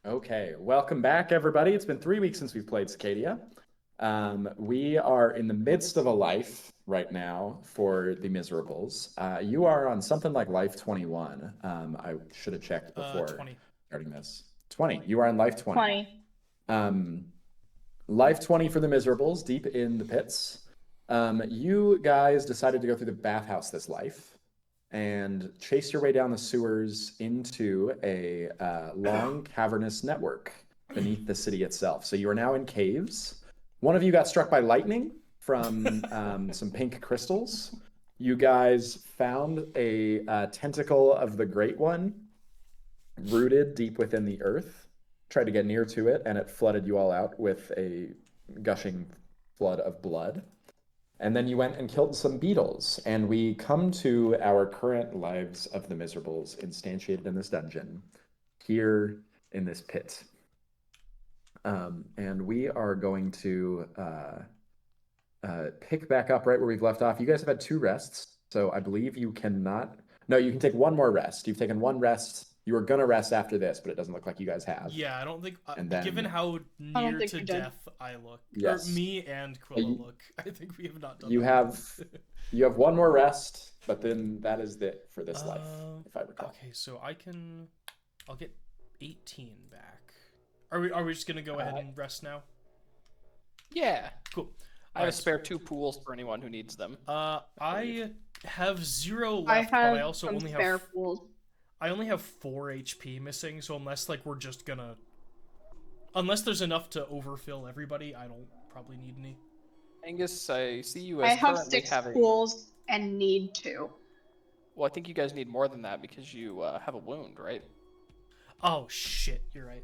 Okay, welcome back, everybody. It's been 3 weeks since we've played Sacadia. We are in the midst of a life right now for the Miserables. You are on something like life 21. I should have checked before 20. starting this. 20. You are on life 20. 20. Um, life 20 for the Miserables, deep in the pits. You guys decided to go through the bathhouse this life and chase your way down the sewers into a long cavernous network beneath the city itself. So you are now in caves. One of you got struck by lightning from some pink crystals. You guys found a tentacle of the Great One rooted deep within the earth. Tried to get near to it, and it flooded you all out with a gushing flood of blood. And then you went and killed some beetles, and we come to our current lives of the Miserables instantiated in this dungeon, here in this pit. And we are going to pick back up right where we've left off. You guys have had 2 rests, so I believe you cannot... No, you can take 1 more rest. You've taken 1 rest. You were gonna rest after this, but it doesn't look like you guys have. Yeah, I don't think. And then- given how I don't near think to we did. death I look, Yes. or me and Quilla look, I think we have not done. You that. have 1 more rest, but then that is it for this life, if I recall. Okay, so I'll get 18 back. Are we just gonna go ahead and rest now? Yeah. Cool. I have a spare 2 pools for anyone who needs them. I have 0 left, I have but I also some only spare have pools. I only have 4 HP missing, so unless we're just gonna, unless there's enough to overfill everybody, I don't probably need any. Angus, I see you I as have currently 6 having. pools and need 2. Well, I think you guys need more than that because you have a wound, right? Oh shit, you're right.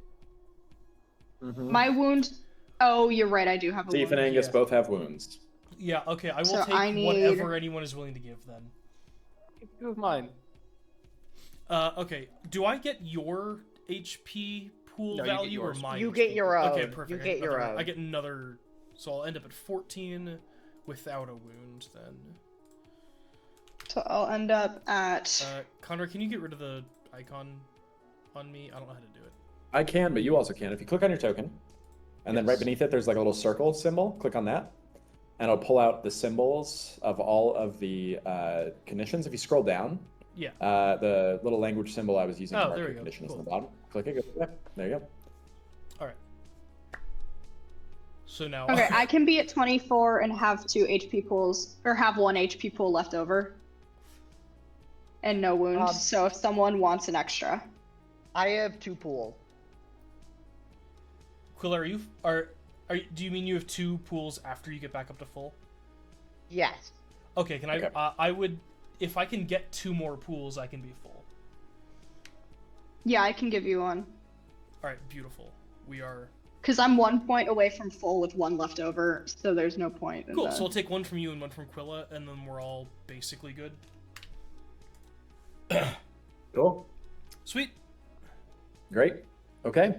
Mm-hmm. My wound. Oh, you're right. I do have a Steve wound. and Angus Yeah. both have wounds. Yeah, okay, I will So take I need- whatever anyone is willing to give then. Two of mine. Okay, do I get your HP pool No, you get value or yours. my You HP get your pool? own. Okay, perfect. You get your own. I get another, so I'll end up at 14 without a wound then. So I'll end up at. Conrad, can you get rid of the icon on me? I don't know how to do it. I can, but you also can. If you click on your token, and then right beneath it, there's like a little circle symbol. Click on that, and it'll pull out the symbols of all of the conditions. If you scroll down, Yeah. the little language symbol I was using to Oh, mark there your we go. condition is Cool. in the bottom. Click it. Go, yeah, there you go. All right. So now. Okay, I can be at 24 and have 2 HP pools, or have 1 HP pool left over. And no wounds. So if someone wants an extra. I have 2 pools. Quilla, do you mean you have 2 pools after you get back up to full? Yes. Okay, can I? Okay. I would, if I can get 2 more pools, I can be full. Yeah, I can give you one. All right, beautiful. We are Because I'm 1 point away from full with 1 left over, so there's no point. In cool. the... So I'll take 1 from you and 1 from Quilla, and then we're all basically good. Cool. Sweet. Great. Okay.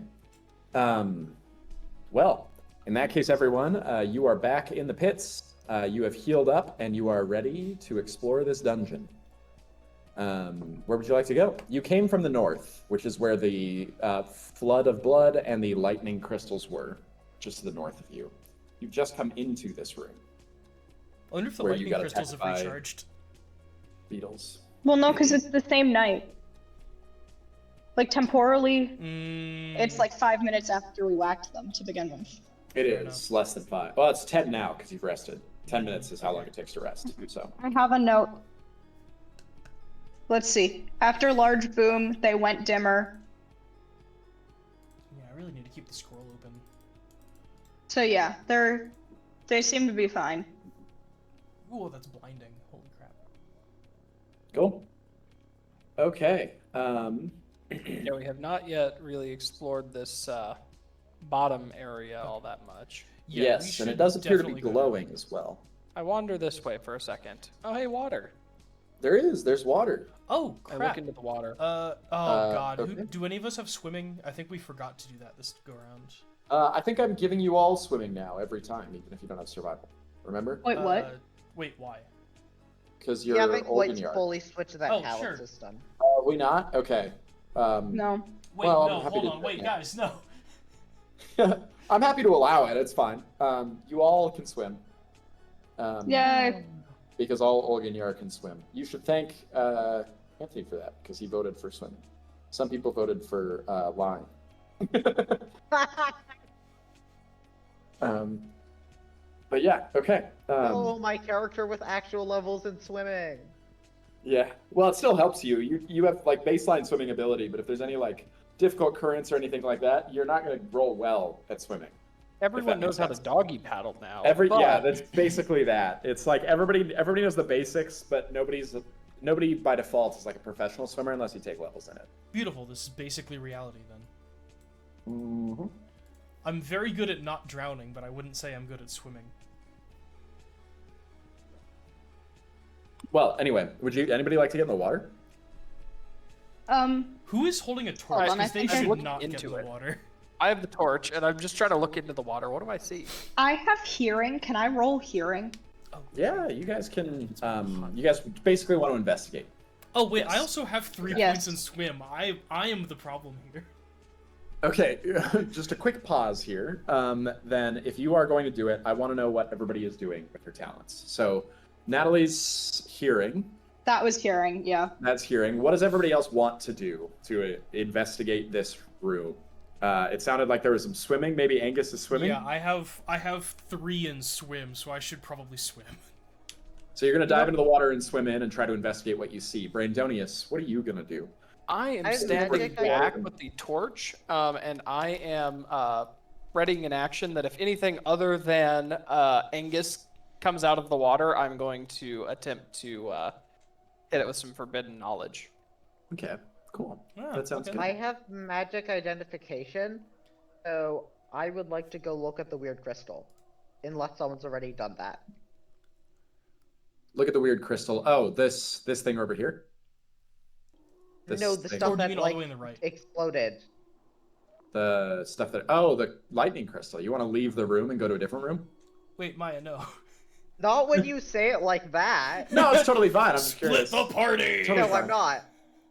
Well, in that case, everyone, you are back in the pits. You have healed up, and you are ready to explore this dungeon. Where would you like to go? You came from the north, which is where the flood of blood and the lightning crystals were, just to the north of you. You've just come into this room. I wonder if the Where you lightning got crystals have attacked by- recharged. Beetles. Well, no, because it's the same night. Like, temporally, it's like 5 minutes after we whacked them to begin with. It Fair is less than 5. Well, it's 10 now because you've rested. 10 minutes is how long it takes to rest. So I have a note. Let's see. After large boom, they went dimmer. Yeah, I really need to keep the scroll open. So yeah, they seem to be fine. Ooh, that's blinding. Holy crap. cool. Okay. Yeah, we have not yet really explored this bottom area all that much. Yeah, we yes, and should it does appear to be definitely go glowing down. as well. I wander this way for a second. Oh, hey, water. There's water. Oh I look crap. into the water. Oh god. okay. Do any of us have swimming? I think we forgot to do that this go around. I think I'm giving you all swimming now every time, even if you don't have survival. Remember? Wait, what? Wait, why? Because Yeah, you're I think White's Olganyard. fully switched to that Oh, palette sure. system. Are we not? Okay. No. Wait, Well, I'm no, happy hold to on, do wait, it. guys, no. I'm happy to allow it. It's fine. You all can swim. Yay. Because all Olginyar can swim. You should thank Anthony for that, because he voted for swimming. Some people voted for lying. But yeah, okay. Oh, my character with actual levels in swimming. Yeah. Well, it still helps you. You have like baseline swimming ability, but if there's any like difficult currents or anything like that, you're not going to roll well at swimming. Everyone knows how to sense. doggy paddle now. Yeah, but- that's basically that. It's like everybody knows the basics, but nobody by default is like a professional swimmer unless you take levels in it. Beautiful, this is basically reality then. Mm-hmm. I'm very good at not drowning, but I wouldn't say I'm good at swimming. Well, anyway, would anybody like to get in the water? Who is holding a torch? on, I Because they think I'm should looking not get in into the it. water. I have the torch, and I'm just trying to look into the water. What do I see? I have hearing. Can I roll hearing? Yeah, you guys can. You guys basically want to investigate. Oh wait, I Yes. also have 3 Yes. points in swim. I am the problem here. Okay, just a quick pause here. Then, if you are going to do it, I want to know what everybody is doing with their talents. So, Natalie's hearing. That was hearing, yeah. That's hearing. What does everybody else want to do to investigate this room? It sounded like there was some swimming. Maybe Angus is swimming. Yeah, I have 3 in swim, so I should probably swim. So you're going to dive into the water and swim in and try to investigate what you see. Brandonius, what are you going to do? I am I standing think back with the torch, and I am readying an action that if anything other than Angus comes out of the water, I'm going to attempt to hit it with some forbidden knowledge. Okay, cool. Ah, That sounds okay. good. I have magic identification, so I would like to go look at the weird crystal, unless someone's already done that. Look at the weird crystal. Oh, this thing over here? This No, the thing. Or stuff do you that mean all the like way on the right? exploded. The stuff that... Oh, the lightning crystal. You want to leave the room and go to a different room? Wait, Maya, no. Not when you say it like that. No, it's totally fine. I'm just Split curious. the party! Totally No, fine. I'm not.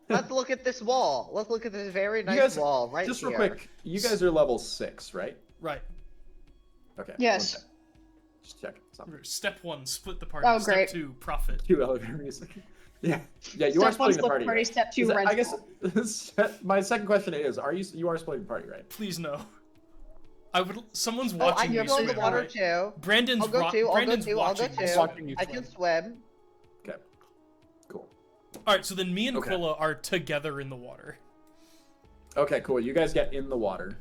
Let's look at this wall. Let's look at this very nice guys- wall right Just here. real quick, you guys are level 6, right? Right. Okay. Yes. one sec. Just check something. Step 1, split the party. Oh, Step great. 2, profit. Two elevator music. Yeah. Yeah, you are Step one, splitting the party. party. right? Step 2, Is that- rent. I guess my second question is, you are splitting the party, right? Please no. Someone's Oh, I watching can me go in the swim. water right? too. Brandon's I'll go ro- too. I'll go Brandon's too. I'll go watching me too. swim. Watching you I swim. can swim. Okay. Cool. Alright, so then me and Okay. Quilla are together in the water. Okay, cool. You guys get in the water.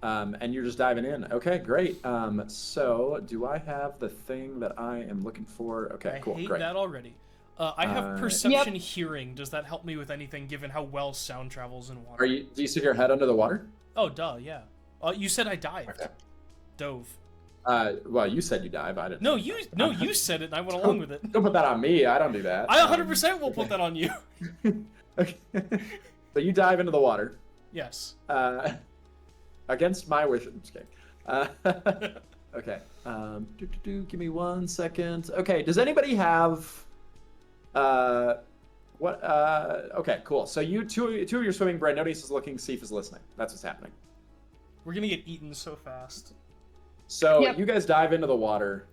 And you're just diving in. Okay, great. So do I have the thing that I am looking for? Okay, I cool. hate Great. that already. I have Uh, perception hearing. Does that help me with anything given how well sound travels in water? Do you stick your head under the water? Oh, duh, yeah. You said I dived. Okay. Dove. Well, you said you dive. I didn't. No, you said it and I went along with it. Don't put that on me. I don't do that. I 100% will put that on you. Okay. So you dive into the water. Yes. Against my wish. I'm just kidding. Okay. Give me 1 second. Okay. Does anybody have? What? Okay. Cool. So you two of you are swimming. Brandonius is looking. Seif is listening. That's what's happening. We're gonna get eaten so fast. So Yep. you guys dive into the water,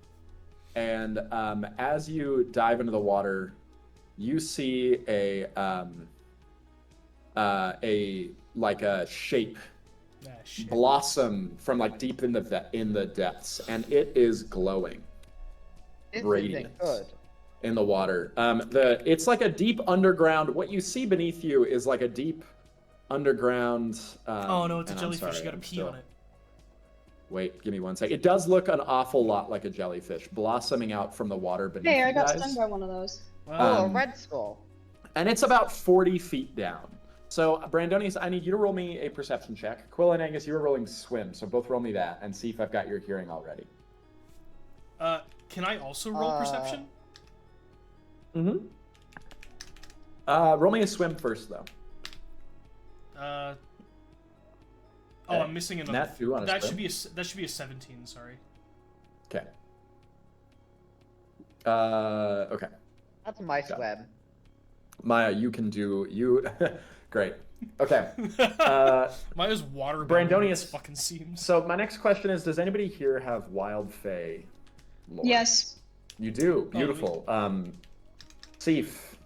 and as you dive into the water, you see a shape Ah, shit. blossom from like deep in the depths, and it is glowing This Radiant. isn't good. in the water. It's like a deep underground. What you see beneath you is like a deep underground. Oh no, it's a and I'm jellyfish. sorry, You gotta I'm pee still- on it. Wait, give me 1 second. It does look an awful lot like a jellyfish blossoming out from the water beneath Hey, I you got guys. stung by one of those. Oh, Um, a red skull. And it's about 40 feet down. So, Brandonius, I need you to roll me a perception check. Quill and Angus, you were rolling swim, so both roll me that and see if I've got your hearing already. Can I also roll perception? Mm-hmm. Roll me a swim first, though. Oh, I'm missing another. Nat 2 on a that swim. should be a 17. Sorry. Okay. Okay. That's my Got it. swim. Maya, you can do... Great. Okay. Maya's water. Brandonius fucking seems. So my next question is: does anybody here have Wild Fae lore? Yes. You do. Beautiful. Sif,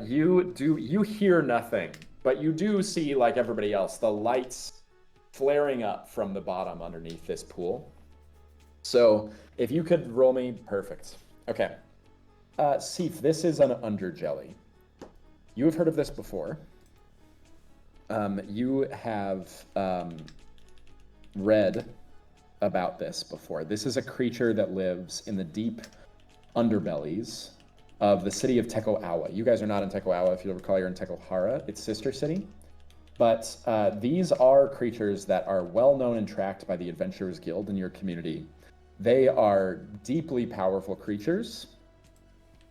you hear nothing, but you do see, like everybody else, the lights flaring up from the bottom underneath this pool. So if you could roll me, perfect. Okay. Sif, this is an underjelly. You have heard of this before. You have read about this before. This is a creature that lives in the deep underbellies of the city of Teko Aua. You guys are not in Teko Aua. If you recall, you're in Teko Hara, its sister city. But these are creatures that are well known and tracked by the Adventurers Guild in your community. They are deeply powerful creatures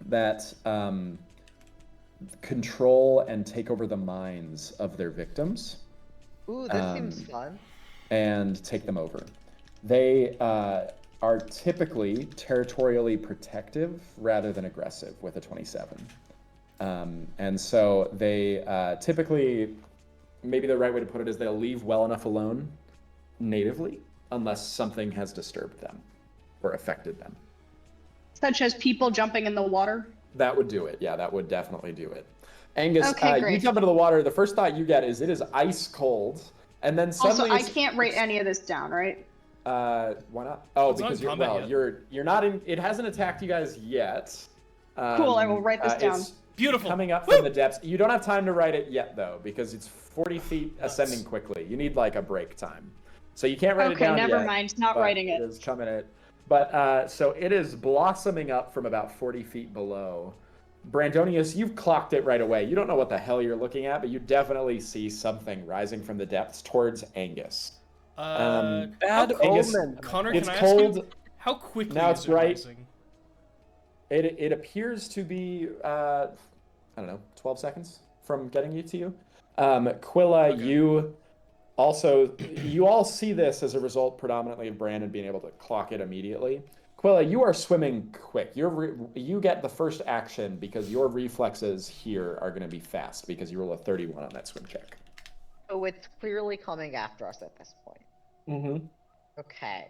that control and take over the minds of their victims. Ooh, this seems fun. And take them over. They are typically territorially protective rather than aggressive with a 27. And so they typically, maybe the right way to put it is they'll leave well enough alone natively unless something has disturbed them or affected them. Such as people jumping in the water? That would do it. Yeah, that would definitely do it. Angus, Okay, great. you jump into the water. The first thought you get is it is ice cold. And then suddenly Also, I can't write any of this down, right? why not? Oh, It's not because in combat you're not in. It hasn't attacked you guys yet. Cool, I will write this down. It's Beautiful. coming up from the depths. You don't have time to write it yet though, because it's 40 feet ascending quickly. You need like a break time, so you can't write it down Okay, never yet, mind. Not but writing it. It is coming it. But so it is blossoming up from about 40 feet below. Brandonius, you've clocked it right away. You don't know what the hell you're looking at, but you definitely see something rising from the depths towards Angus. Bad Angus, omen. Connor, it's can I cold. ask you how quickly Now is it's it right. rising? It appears to be I don't know, 12 seconds from getting you to you. Quilla, Okay. you all see this as a result predominantly of Brandon being able to clock it immediately. Quilla, you are swimming quick. You get the first action because your reflexes here are going to be fast because you roll a 31 on that swim check. So it's clearly coming after us at this point. Mm-hmm. Okay.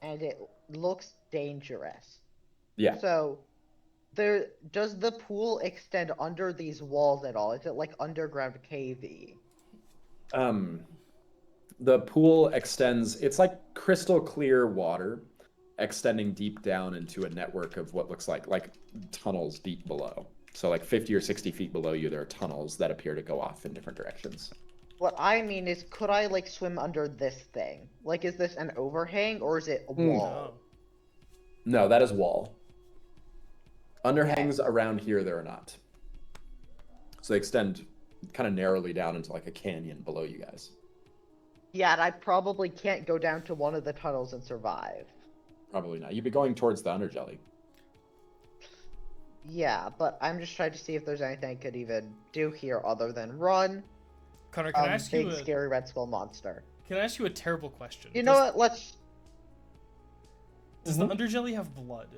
And it looks dangerous. Yeah. So, does the pool extend under these walls at all? Is it like underground cavey? The pool extends, it's like crystal clear water extending deep down into a network of what looks like tunnels deep below. So like 50 or 60 feet below you, there are tunnels that appear to go off in different directions. What I mean is, could I like swim under this thing? Like, is this an overhang or is it a wall? No, that is wall. Underhangs around here, there are not. So they extend kind of narrowly down into like a canyon below you guys. Yeah, and I probably can't go down to one of the tunnels and survive. Probably not. You'd be going towards the underjelly. Yeah, but I'm just trying to see if there's anything I could even do here other than run. Connor, can I ask you Big scary red skull monster. Can I ask you a terrible question? You know what? Let's. Does the underjelly have blood?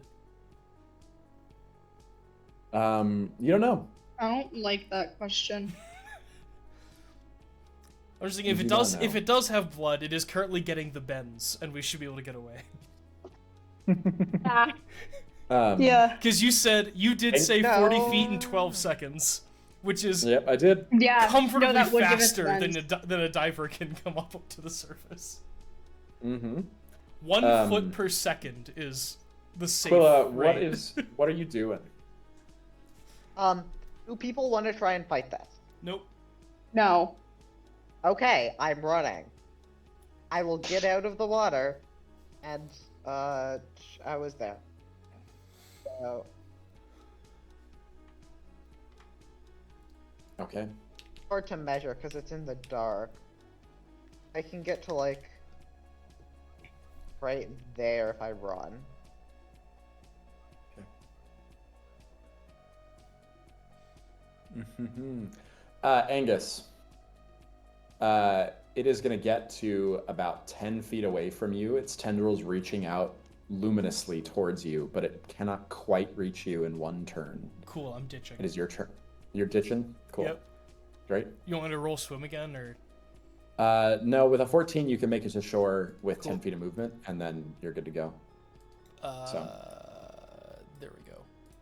You don't know. I don't like that question. I was thinking if it does have blood, it is currently getting the bends, and we should be able to get away. Yeah. Because you did say 40 feet in 12 seconds, which is Yep, I did. Yeah. comfortably that would give us faster bends. than a diver can come up to the surface. Mm-hmm. 1 foot per second is the safe Quilla, rate. what are you doing? Do people want to try and fight this? Nope. No. Okay, I'm running. I will get out of the water, and I was there. So, Okay. hard to measure because it's in the dark. I can get to like right there if I run. Angus, it is going to get to about 10 feet away from you. Its tendrils reaching out luminously towards you, but it cannot quite reach you in one turn. Cool, I'm ditching. It is your turn. You're ditching? Cool. Yep. Great. You want me to roll swim again, or? No, with a 14, you can make it to shore with Cool. 10 feet of movement, and then you're good to go. There we go.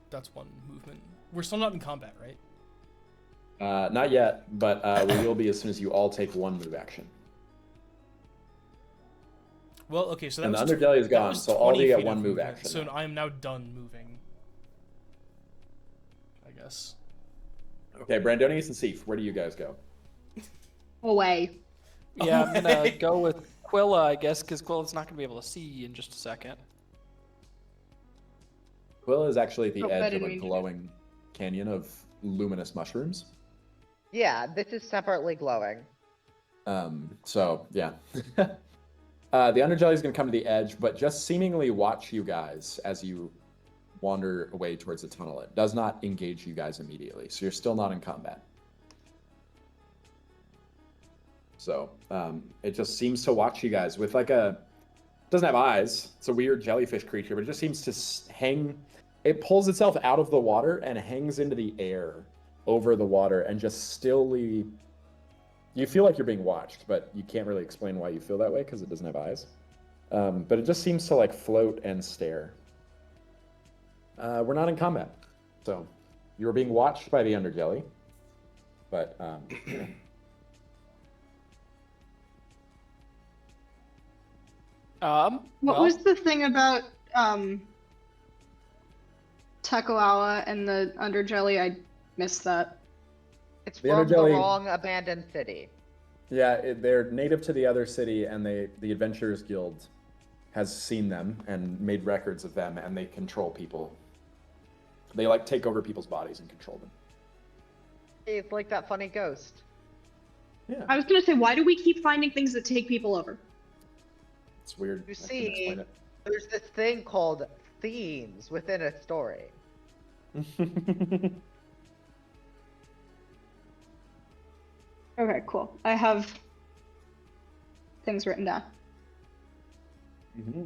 That's one movement. We're still not in combat, right? Not yet, but we will be as soon as you all take one move action. Well, okay, so that And was the underbelly is that gone, was so all of 20 you get feet one of move movement, action So now. I am now done moving. I guess. Okay, Brandonius and Seif, where do you guys go? Away. Yeah, I'm gonna Okay. go with Quilla, I guess, because Quilla's not gonna be able to see in just a second. Quill is actually at the Oh, I edge of didn't a mean to. glowing canyon of luminous mushrooms. Yeah, this is separately glowing. So, yeah. The underjelly is going to come to the edge, but just seemingly watch you guys as you wander away towards the tunnel. It does not engage you guys immediately, so you're still not in combat. So, it just seems to watch you guys with like a... doesn't have eyes. It's a weird jellyfish creature, but it just seems to hang... It pulls itself out of the water and hangs into the air over the water and just stilly... You feel like you're being watched, but you can't really explain why you feel that way because it doesn't have eyes. But it just seems to like float and stare. We're not in combat, so you were being watched by the underjelly. But What Well, was the thing about Teko Aua and the underjelly? I missed that. It's The from the underjelly- wrong abandoned city. yeah, they're native to the other city, and the Adventurers Guild has seen them and made records of them, and they control people. They like take over people's bodies and control them. It's like that funny ghost. Yeah, I was gonna say, why do we keep finding things that take people over? it's weird. You I couldn't see, explain it. there's this thing called themes within a story. Okay, cool. I have things written down. Mm-hmm.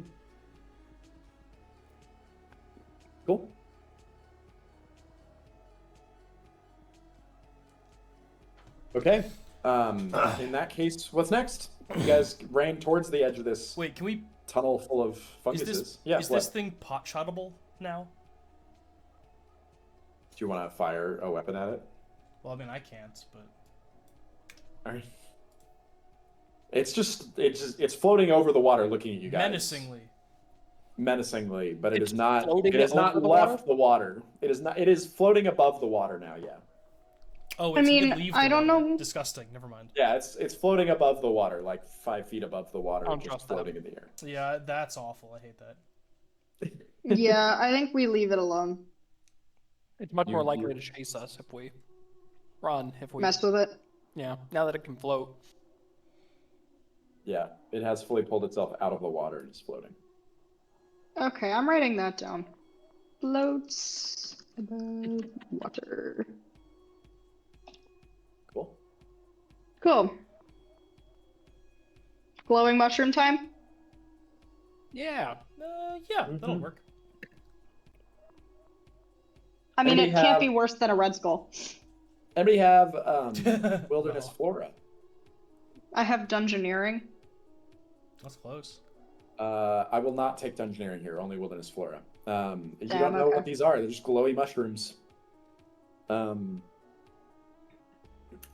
Cool. Okay. In that case, what's next? You guys ran towards the edge of this Wait, can we? tunnel full of funguses. Is this Yeah. is what? this thing pot shottable now? Do you want to fire a weapon at it? Well, I mean, I can't, but All right. It's floating over the water, looking at you guys. Menacingly, but it It's is not. floating It has not over the left water? the water. It is not. It is floating above the water now. Yeah. oh, I it's mean, leave I the don't water. know- Disgusting. Never mind. Yeah. It's floating above the water, like 5 feet above the water, I don't and just trust that. floating in the air. Yeah, that's awful. I hate that. Yeah, I think we leave it alone. it's much more You- likely you- to chase us if we run. If we Mess with it. yeah, now that it can float. Yeah. It has fully pulled itself out of the water and is floating. Okay, I'm writing that down. Floats above water. Cool. Cool. Glowing mushroom time? Yeah. Yeah, that'll Mhm. work. I mean, And it we can't have- be worse than a red skull. Anybody have wilderness No. flora? I have dungeoneering. That's close. I will not take dungeoneering here. Only wilderness flora. You Damn, don't know okay. what these are. They're just glowy mushrooms.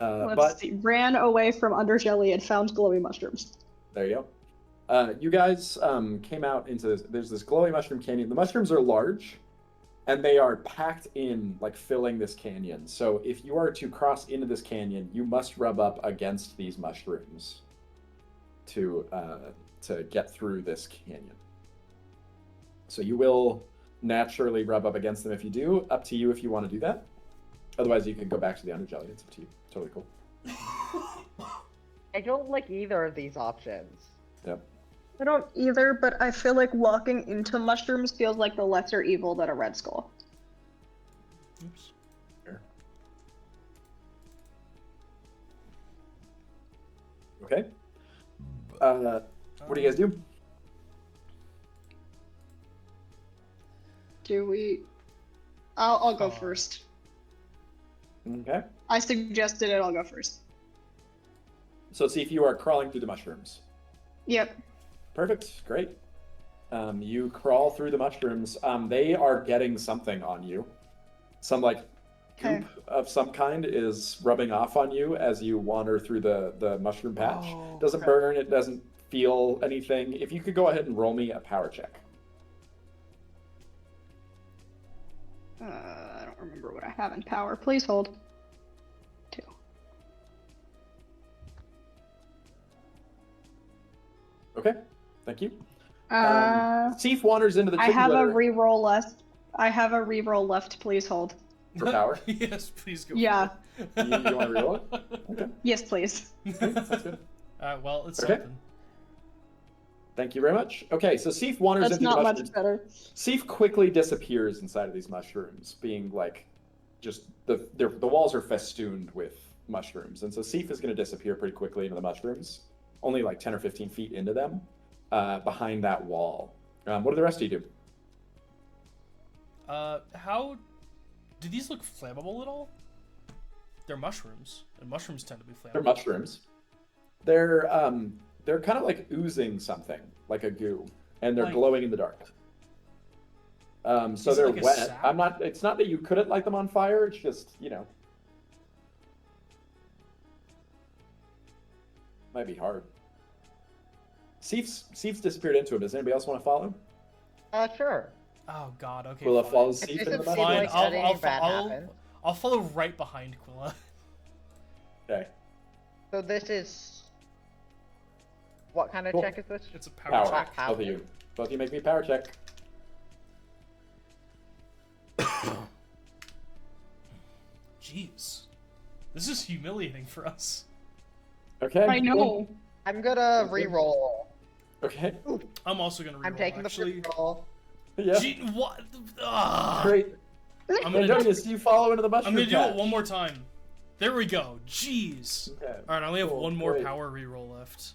Let's But see. Ran away from underjelly and found glowy mushrooms. there you go. You guys came out into this. There's this glowy mushroom canyon. The mushrooms are large, and they are packed in, like filling this canyon. So if you are to cross into this canyon, you must rub up against these mushrooms to get through this canyon. So you will naturally rub up against them if you do. Up to you if you want to do that. Otherwise, you can go back to the underjelly. It's up to you. Totally cool. I don't like either of these options. Yep. I don't either, but I feel like walking into mushrooms feels like the lesser evil than a red skull. Oops. Okay. What do you guys do? Do we? I'll go Oh. first. Okay. I suggested it. I'll go first. So see if you are crawling through the mushrooms. Yep. Perfect. Great. You crawl through the mushrooms. They are getting something on you. Some like Okay. goop of some kind is rubbing off on you as you wander through the mushroom patch. Oh, Doesn't okay. burn. It doesn't feel anything. If you could go ahead and roll me a power check. I don't remember what I have in power. Please hold. 2. Okay. Thank you. Uh, wanders into the I chicken have a litter reroll left. I have a reroll left. Please hold. for power. Yes, please go. Yeah. For You want to reroll it? Okay. Yes, please. Sounds good. Well, it's Okay. something. Thank you very much. Okay, so Seif wanders That's into not the much mushrooms. better. Seif quickly disappears inside of these mushrooms, being like, just the walls are festooned with mushrooms, and so Seif is going to disappear pretty quickly into the mushrooms, only like 10 or 15 feet into them, behind that wall. What do the rest of you do? How do these look flammable at all? They're mushrooms, and mushrooms tend to be flammable. They're mushrooms. They're kind of like oozing something, like a goo, and they're Like- glowing in the dark. So Is it they're like a wet. sap? It's not that you couldn't light them on fire. It's just, might be hard. Seif's disappeared into him. Does anybody else want to follow? Sure. Oh God. Okay. Quilla fine. follows It Seif into doesn't the seem mushrooms. like Fine, anything bad I'll happened. I'll follow right behind Quilla. Okay. So this is... What kind of Cool. check is this? It's a power Power. check. Power. Both of you. Both of you make me a power check. Jeez, this is humiliating for us. Okay. I know. cool. I'm gonna re-roll. Okay. I'm also gonna reroll. I'm taking actually. the re-roll. Yeah. What? Ah. Great. I'm gonna, Antonius, you follow into the mushroom I'm gonna do it patch. one more time. There we go. Jeez. Okay. All right, I only have Cool, one more great. power reroll left.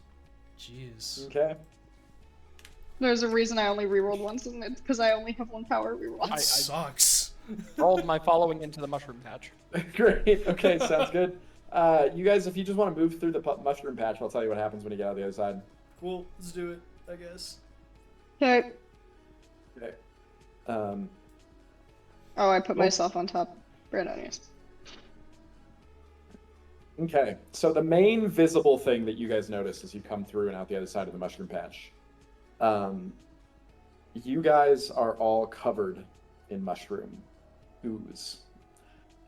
Jeez. Okay. There's a reason I only rerolled once, and it's because I only have 1 power reroll. That sucks. Rolled my following into the mushroom patch. Great. Okay, sounds good. You guys, if you just want to move through the mushroom patch, I'll tell you what happens when you get out the other side. Cool. Let's do it. I guess. Okay. Okay. Oh, I put myself on top. Brandonius. Okay. So the main visible thing that you guys notice as you come through and out the other side of the mushroom patch, you guys are all covered in mushroom ooze,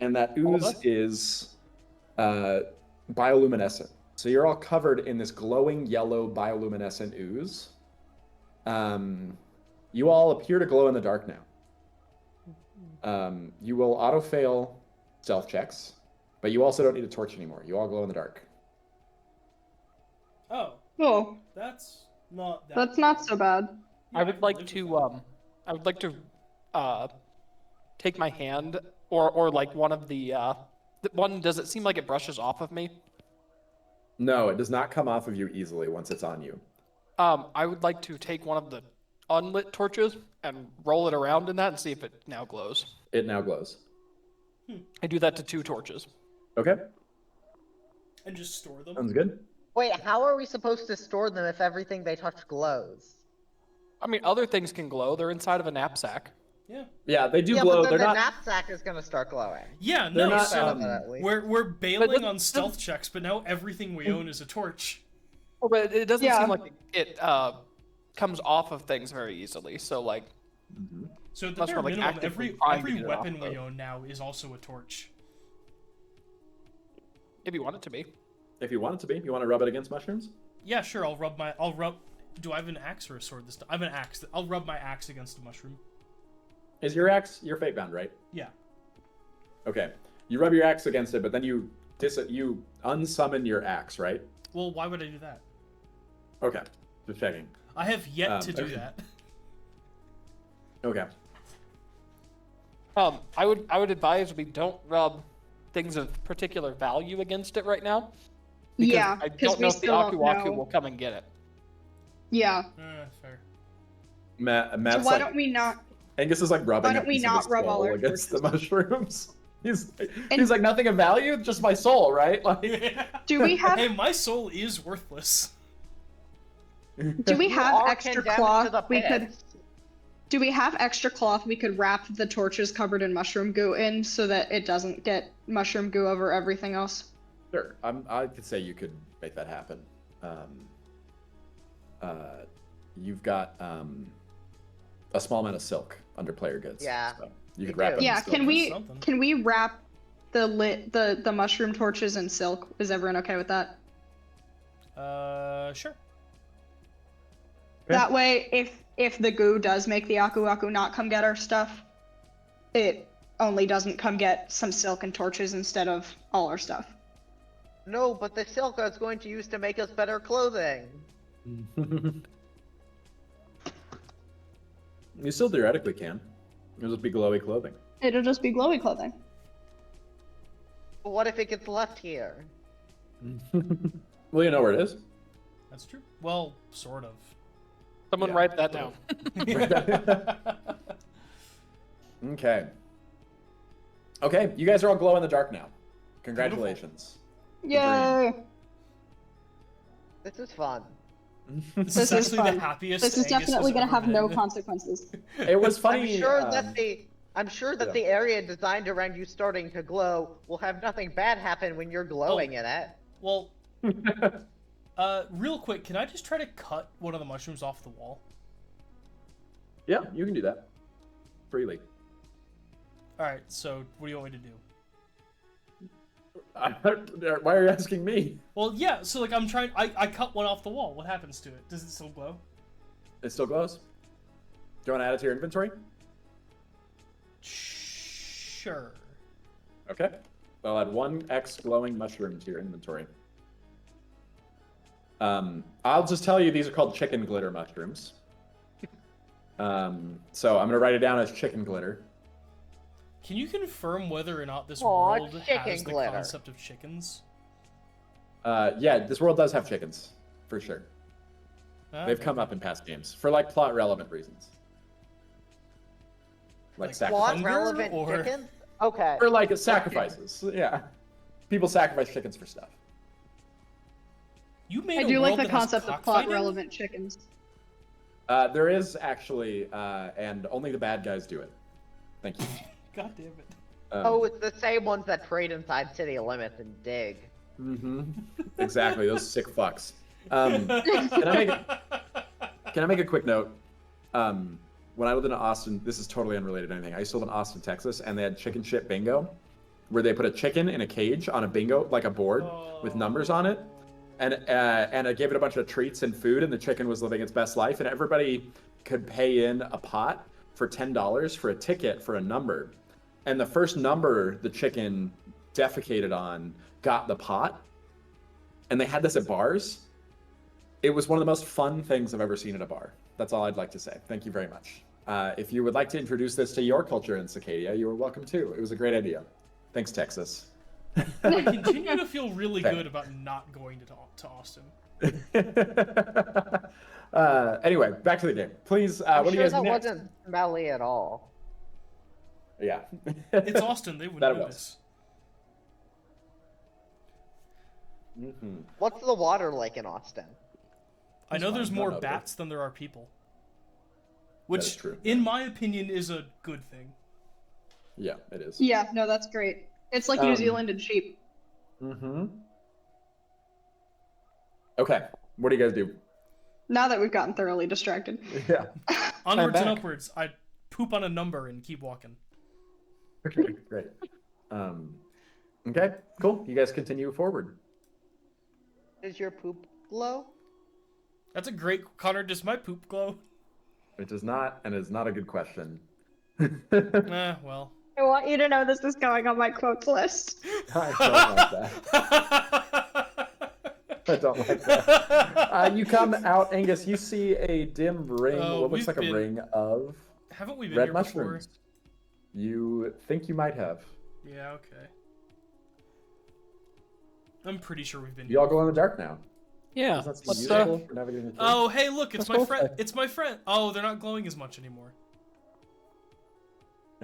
and that All of ooze us? is bioluminescent. So you're all covered in this glowing yellow bioluminescent ooze. You all appear to glow in the dark now. You will auto-fail stealth checks, but you also don't need a torch anymore. You all glow in the dark. Oh, Oh, that's not that. that's not so bad. Yeah, I would can like live with to that. I would like to take my hand or like one of the one. Does it seem like it brushes off of me? No, it does not come off of you easily once it's on you. I would like to take one of the unlit torches and roll it around in that and see if it now glows. It now glows. I do that to 2 torches. Okay, And just store them. sounds good. Wait, how are we supposed to store them if everything they touch glows? I mean, other things can glow. They're inside of a knapsack. Yeah. Yeah, they do Yeah, glow. but then They're the not. knapsack is gonna start glowing. Yeah. They're No. not, So At least. we're bailing But- on stealth checks, but now everything we own is a torch. Oh, but it doesn't Yeah. seem like it comes off of things very easily. So like, So at the Must bare have, like, minimum, actively every trying to get it weapon off, we though. own now is also a torch. if you want it to be. If you want it to be, you want to rub it against mushrooms? Yeah, sure. I'll rub. Do I have an axe or a sword this time? I have an axe. I'll rub my axe against a mushroom. Is your axe your fate bound, right? Yeah. Okay. You rub your axe against it, but then you unsummon your axe, right? Well, why would I do that? Okay. Just checking. I have yet to do okay. that. Okay. I would advise we don't rub things of particular value against it right now. Because Yeah, I because don't we know if the still don't Aku Aku know. will come and get it. Yeah. Fair. Matt's So why like, don't we not? Angus is like rubbing Why don't a we piece of not his rub all skull our against the mushrooms. He's like, nothing of value, just my soul, right? Like, Do we have Hey, my soul is worthless. do we You have are extra condemned to the cloth we could pits. do we have extra cloth we could wrap the torches covered in mushroom goo in so that it doesn't get mushroom goo over everything else? sure, I could say you could make that happen. You've got a small amount of silk under player goods. Yeah, so you could we wrap do. it in Yeah, silk. Something. can we wrap the mushroom torches in silk? Is everyone okay with that? Sure. Okay. That way, if the goo does make the Aku Aku not come get our stuff, it only doesn't come get some silk and torches instead of all our stuff. No, but the silk I was going to use to make us better clothing. You still theoretically can. It'll just be glowy clothing. It'll just be glowy clothing. But what if it gets left here? Well, you know where it is. That's true. Well, sort of. Someone Yeah. write that down. Okay. Okay, you guys are all glow in the dark now. Congratulations. Yay! This is fun. This This is is actually fun. the happiest. This is Angus definitely has gonna ever have no been. consequences. It was funny. I'm sure that yeah. the area designed around you starting to glow will have nothing bad happen when you're glowing in it. Well, real quick, can I just try to cut one of the mushrooms off the wall? Yeah, you can do that freely. All right. So, what do you want me to do? Why are you asking me? Well, yeah. So, like, I'm trying. I cut one off the wall. What happens to it? Does it still glow? It still glows. Do you want to add it to your inventory? Sure. Okay. I'll add 1x glowing mushroom to your inventory. I'll just tell you these are called chicken glitter mushrooms. So I'm gonna write it down as chicken glitter. Can you confirm whether or not this Aw, world chicken has the glitter. concept of chickens? Yeah, this world does have chickens, for sure. Ah, They've okay. come up in past games for like plot relevant reasons. Like Like sacrifice. Plot Hunger relevant or- chickens? Okay. Or like sacrifices. Yeah. People sacrifice chickens for stuff. You made I a do like world the that has concept of cockfighting? plot relevant chickens. There is actually, and only the bad guys do it. Thank you. God damn it. Oh, it's the same ones that trade inside city limits and dig. Mm-hmm. Exactly, those sick fucks. Can I make a quick note? When I lived in Austin, this is totally unrelated to anything. I used to live in Austin, Texas, and they had chicken shit bingo, where they put a chicken in a cage on a bingo, like a board with numbers on it, and I gave it a bunch of treats and food, and the chicken was living its best life, and everybody could pay in a pot for $10 for a ticket for a number, and the first number the chicken defecated on got the pot, and they had this at bars. It was one of the most fun things I've ever seen at a bar. That's all I'd like to say. Thank you very much. If you would like to introduce this to your culture in Sacadia, you are welcome too. It was a great idea. Thanks, Texas. I continue to feel really Okay. good about not going to Austin. Anyway, back to the game. Please, I'm what do you sure guys that next? wasn't smelly at all. Yeah. It's Austin. They That wouldn't it know was. this. Mm-hmm. What's the water like in Austin? I know fine, there's not more notable. bats than there are people. is Which, true. in my opinion, is a good thing. Yeah, it is. Yeah, no, that's great. It's like New Um, Zealand and sheep. Mm-hmm. Okay, what do you guys do? Now that we've gotten thoroughly distracted. Yeah. Onwards and back. upwards. I poop on a number and keep walking. Okay, great. Okay, cool. You guys continue forward. Does your poop glow? That's a great. Connor, does my poop glow? It does not, and it's not a good question. Well. I want you to know this is going on my quotes list. I don't like that. I don't like that. You come out, Angus. You see a dim ring. What looks we've like a been- ring of Haven't we been red here mushrooms. You think you might have. before? Yeah, okay. I'm pretty sure we've been You all here. go in the dark now. Yeah. Does that seem What's useful for navigating the Oh, hey, look, it's Let's my go friend. play. It's my friend. Oh, they're not glowing as much anymore.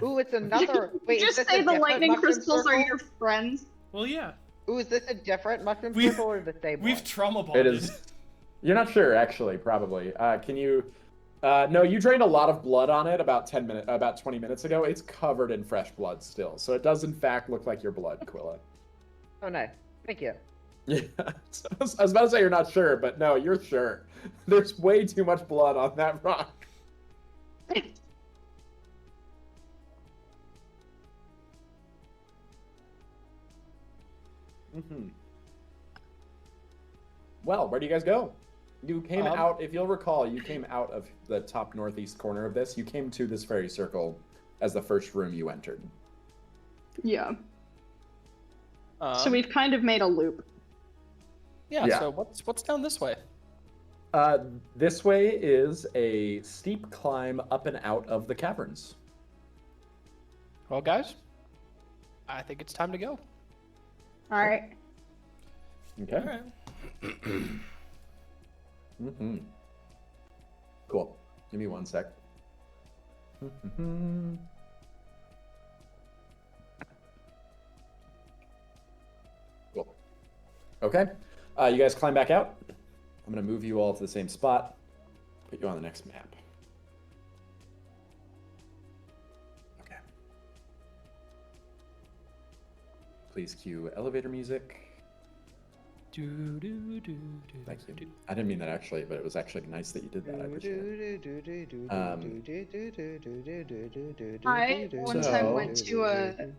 Ooh, it's another. Wait, Just is this say a the different lightning mushroom crystals are circle? your friends. Well, yeah. Ooh, is this a different mushroom We- circle or the same We've one? trauma bonded. It is. You're not sure, actually. Probably. Can you? No, you drained a lot of blood on it about 20 minutes ago. It's covered in fresh blood still, so it does in fact look like your blood, Quilla. Oh, nice. Thank you. Yeah, so I was about to say you're not sure, but no, you're sure. There's way too much blood on that rock. Mm-hmm. Well, where do you guys go? You came out, if you'll recall, you came out of the top northeast corner of this. You came to this fairy circle as the first room you entered. Yeah. So we've kind of made a loop. Yeah. So what's down this way? This way is a steep climb up and out of the caverns. Well, guys, I think it's time to go. All right. Okay. All right. Mm-hmm. Cool. Give me one sec. Mm-hmm. Cool. Okay. You guys climb back out. I'm going to move you all to the same spot. Put you on the next map. Okay. Please cue elevator music. Thank you. I didn't mean that actually, but it was actually nice that you did that. I appreciate it. I one time went to an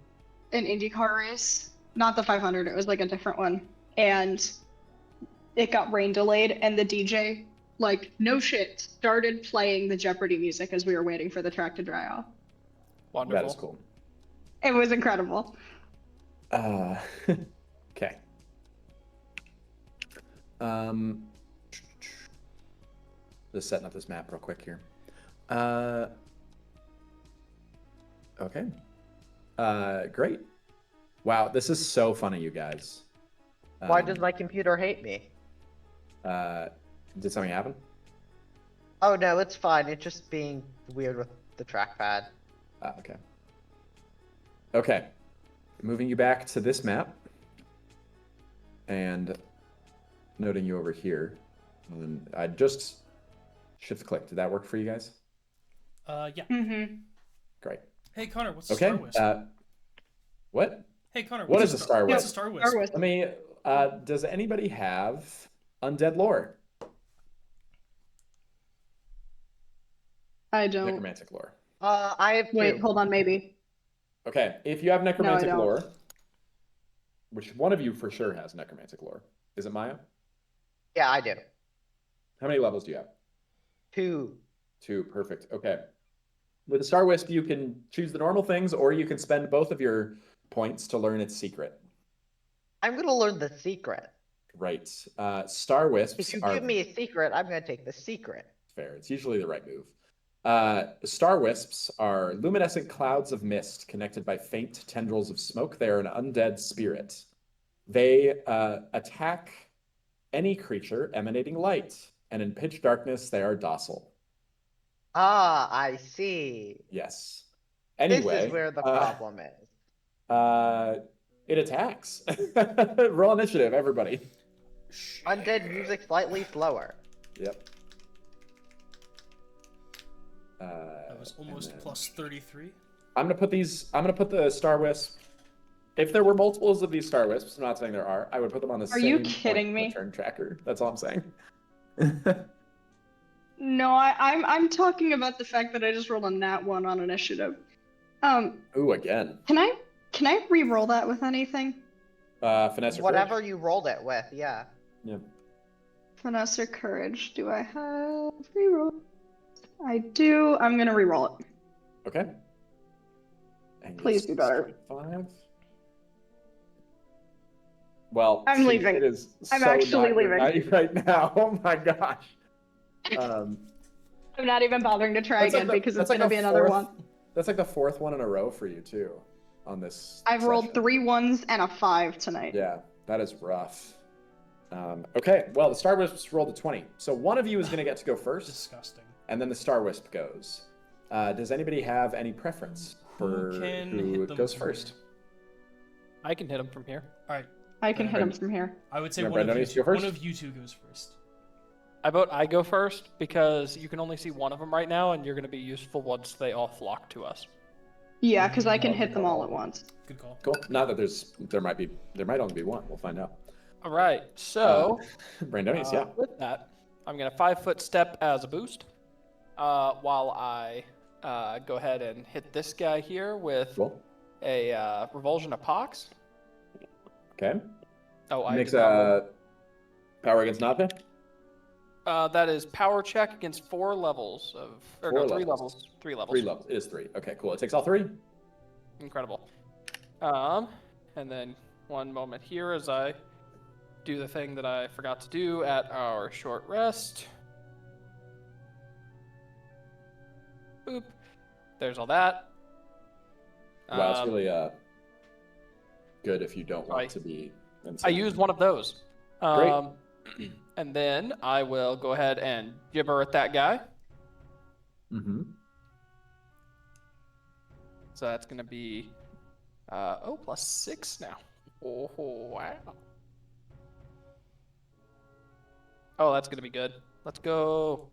IndyCar race, not the 500. It was like a different one, and it got rain delayed, and the DJ, like no shit, started playing the Jeopardy music as we were waiting for the track to dry off. Wonderful. That is cool. It was incredible. Okay. Just setting up this map real quick here. Okay. Great. Wow, this is so funny, you guys. Why does my computer hate me? Did something happen? Oh no, it's fine. It's just being weird with the trackpad. Okay. Okay. Moving you back to this map. And noting you over here. And I just shift click. Did that work for you guys? Yeah. Mm-hmm. Great. Hey, Connor, what's a Okay. Star Wisp? What? Hey, Connor, What what's is a Star What's a Wisp? Star Wisp? Star Wisp. Let me. Does anybody have undead lore? I don't. Necromantic lore. I have Wait, two. hold on, maybe. Okay, if you have necromantic don't. lore, which one of you for sure has necromantic lore? Is it Maya? Yeah, I do. How many levels do you have? 2. 2, perfect. Okay. With a Star Wisp, you can choose the normal things, or you can spend both of your points to learn its secret. I'm gonna learn the secret. Right. Star Wisps If you are give me a secret, I'm gonna take the secret. fair. It's usually the right move. Star wisps are luminescent clouds of mist connected by faint tendrils of smoke. They are an undead spirit. They attack any creature emanating light, and in pitch darkness, they are docile. Ah, I see. Yes. Anyway, This is where the problem is. it attacks. Roll initiative, everybody. Undead music slightly slower. Yep. That was almost then- plus 33. I'm gonna put the Star Wisp. If there were multiples of these Star Wisps, I'm not saying there are, I would put them on the same you point kidding on the me? turn tracker. That's all I'm saying. No, I'm talking about the fact that I just rolled a nat 1 on initiative. Ooh, again. Can I re-roll that with anything? Finesse or Whatever courage? you rolled it with, yeah. Yeah. Finesse or courage? Do I have re-roll? I do. I'm gonna re-roll it. Okay. And Please be better. 5. Well, I'm shoot, leaving. It is I'm so actually not your leaving. night right now. Oh my gosh. I'm not even bothering to try That's like again the- because it's that's like gonna the be another fourth- one. That's like the 4th one in a row for you too, on this. I've rolled session. 3 1s and a 5 tonight. Yeah, that is rough. Okay, well, the Star Wisps rolled a 20. So one of you is going to get to go first, Disgusting. and then the Star Wisp goes. Does anybody have any preference? for can who hit them goes from first. I can hit him from here. All right. I can hit him from here. I would say Yeah, one of, Brandon you needs to go two, one first. of you two goes first. I vote I go first because you can only see one of them right now, and you're going to be useful once they all flock to us. Yeah, because I can hit them all at once. Good call. Cool. Not that there might only be one. We'll find out. All right, so Brandonius, yeah. with that, I'm going to 5-foot step as a boost while I go ahead and hit this guy here with Cool. a Revulsion of Pox. Okay. Oh, I Makes did not roll. power against Navne. That is power check against 4 levels of, or Four no, 3 levels. levels. 3 levels. 3 levels. It is 3. Okay, cool. It takes all 3. Incredible. And then one moment here as I do the thing that I forgot to do at our short rest. Boop. There's all that. Wow, it's really good if you don't want I- to be I insane. used one of those. Great. And then I will go ahead and gibber at that guy. Mm-hmm. So that's going to be, +6 now. Oh, wow. Oh, that's going to be good. Let's go.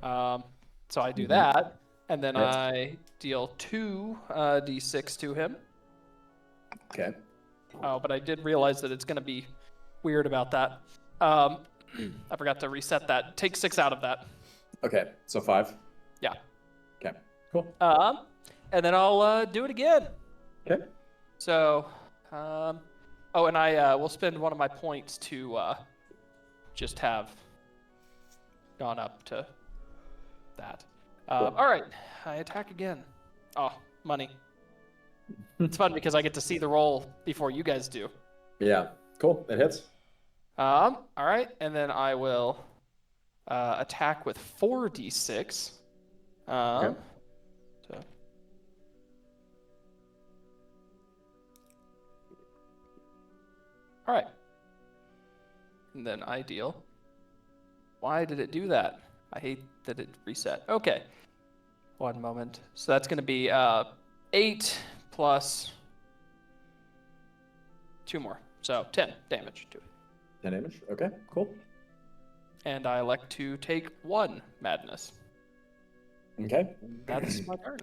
So I do that, and then Yes. I deal 2 d6 to him. Okay. Oh, but I did realize that it's going to be weird about that. I forgot to reset that. Take 6 out of that. Okay. So 5. Yeah. Okay. Cool. And then I'll do it again. Okay. So, oh, and I will spend one of my points to just have gone up to that. Cool. All right, I attack again. Oh, money. It's fun because I get to see the roll before you guys do. Yeah. Cool. It hits. All right, and then I will attack with 4d6. Okay. So. All right. And then I deal. Why did it do that? I hate that it reset. Okay. One moment. So that's going to be 8 plus 2 more. So 10 damage to it. 10 damage. Okay. Cool. And I elect to take 1 madness. Okay. That's my turn.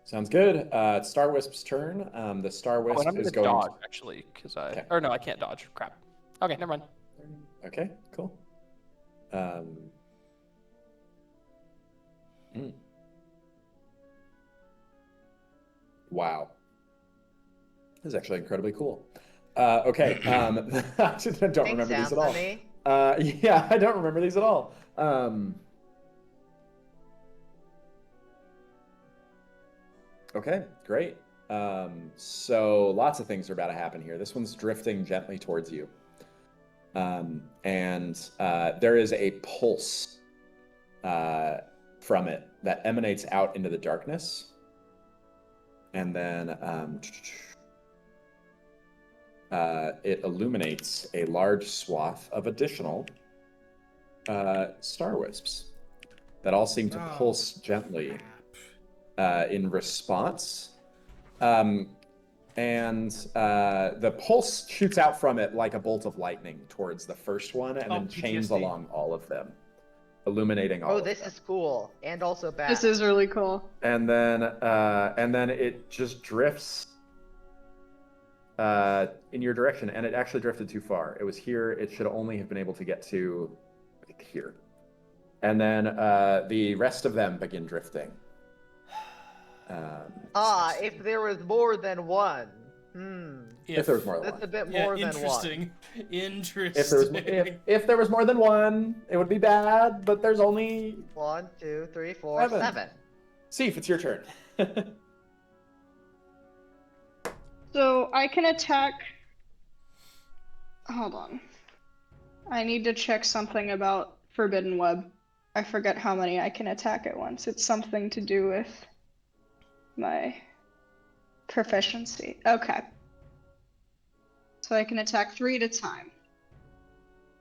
Sounds good. It's Star Wisp's turn. The Star Oh, Wisp and I'm is going to going. dodge, actually, because I... Okay. Or no, I can't dodge. Crap. Okay, never mind. Okay. Cool. Wow. This is actually incredibly cool. Okay. I don't remember these at all. Anthony. Yeah, I don't remember these at all. Okay, great. So lots of things are about to happen here. This one's drifting gently towards you. And there is a pulse from it that emanates out into the darkness. And then it illuminates a large swath of additional Star Wisps that all seem to pulse gently in response. And the pulse shoots out from it like a bolt of lightning towards the first one and then chains PTSD. along all of them, illuminating all Oh, of this them. is cool and also bad. This is really cool. And then it just drifts in your direction, and it actually drifted too far. It was here. It should only have been able to get to here. And then the rest of them begin drifting. If there was more than one. If there was more than That's one. a bit Yeah, more than one. interesting. Interesting. If there was more than one, it would be bad. But there's only 1, 2, 3, 4, 7. Sif, it's your turn. So I can attack. Hold on. I need to check something about Forbidden Web. I forget how many I can attack at once. It's something to do with my proficiency. Okay. So I can attack 3 at a time.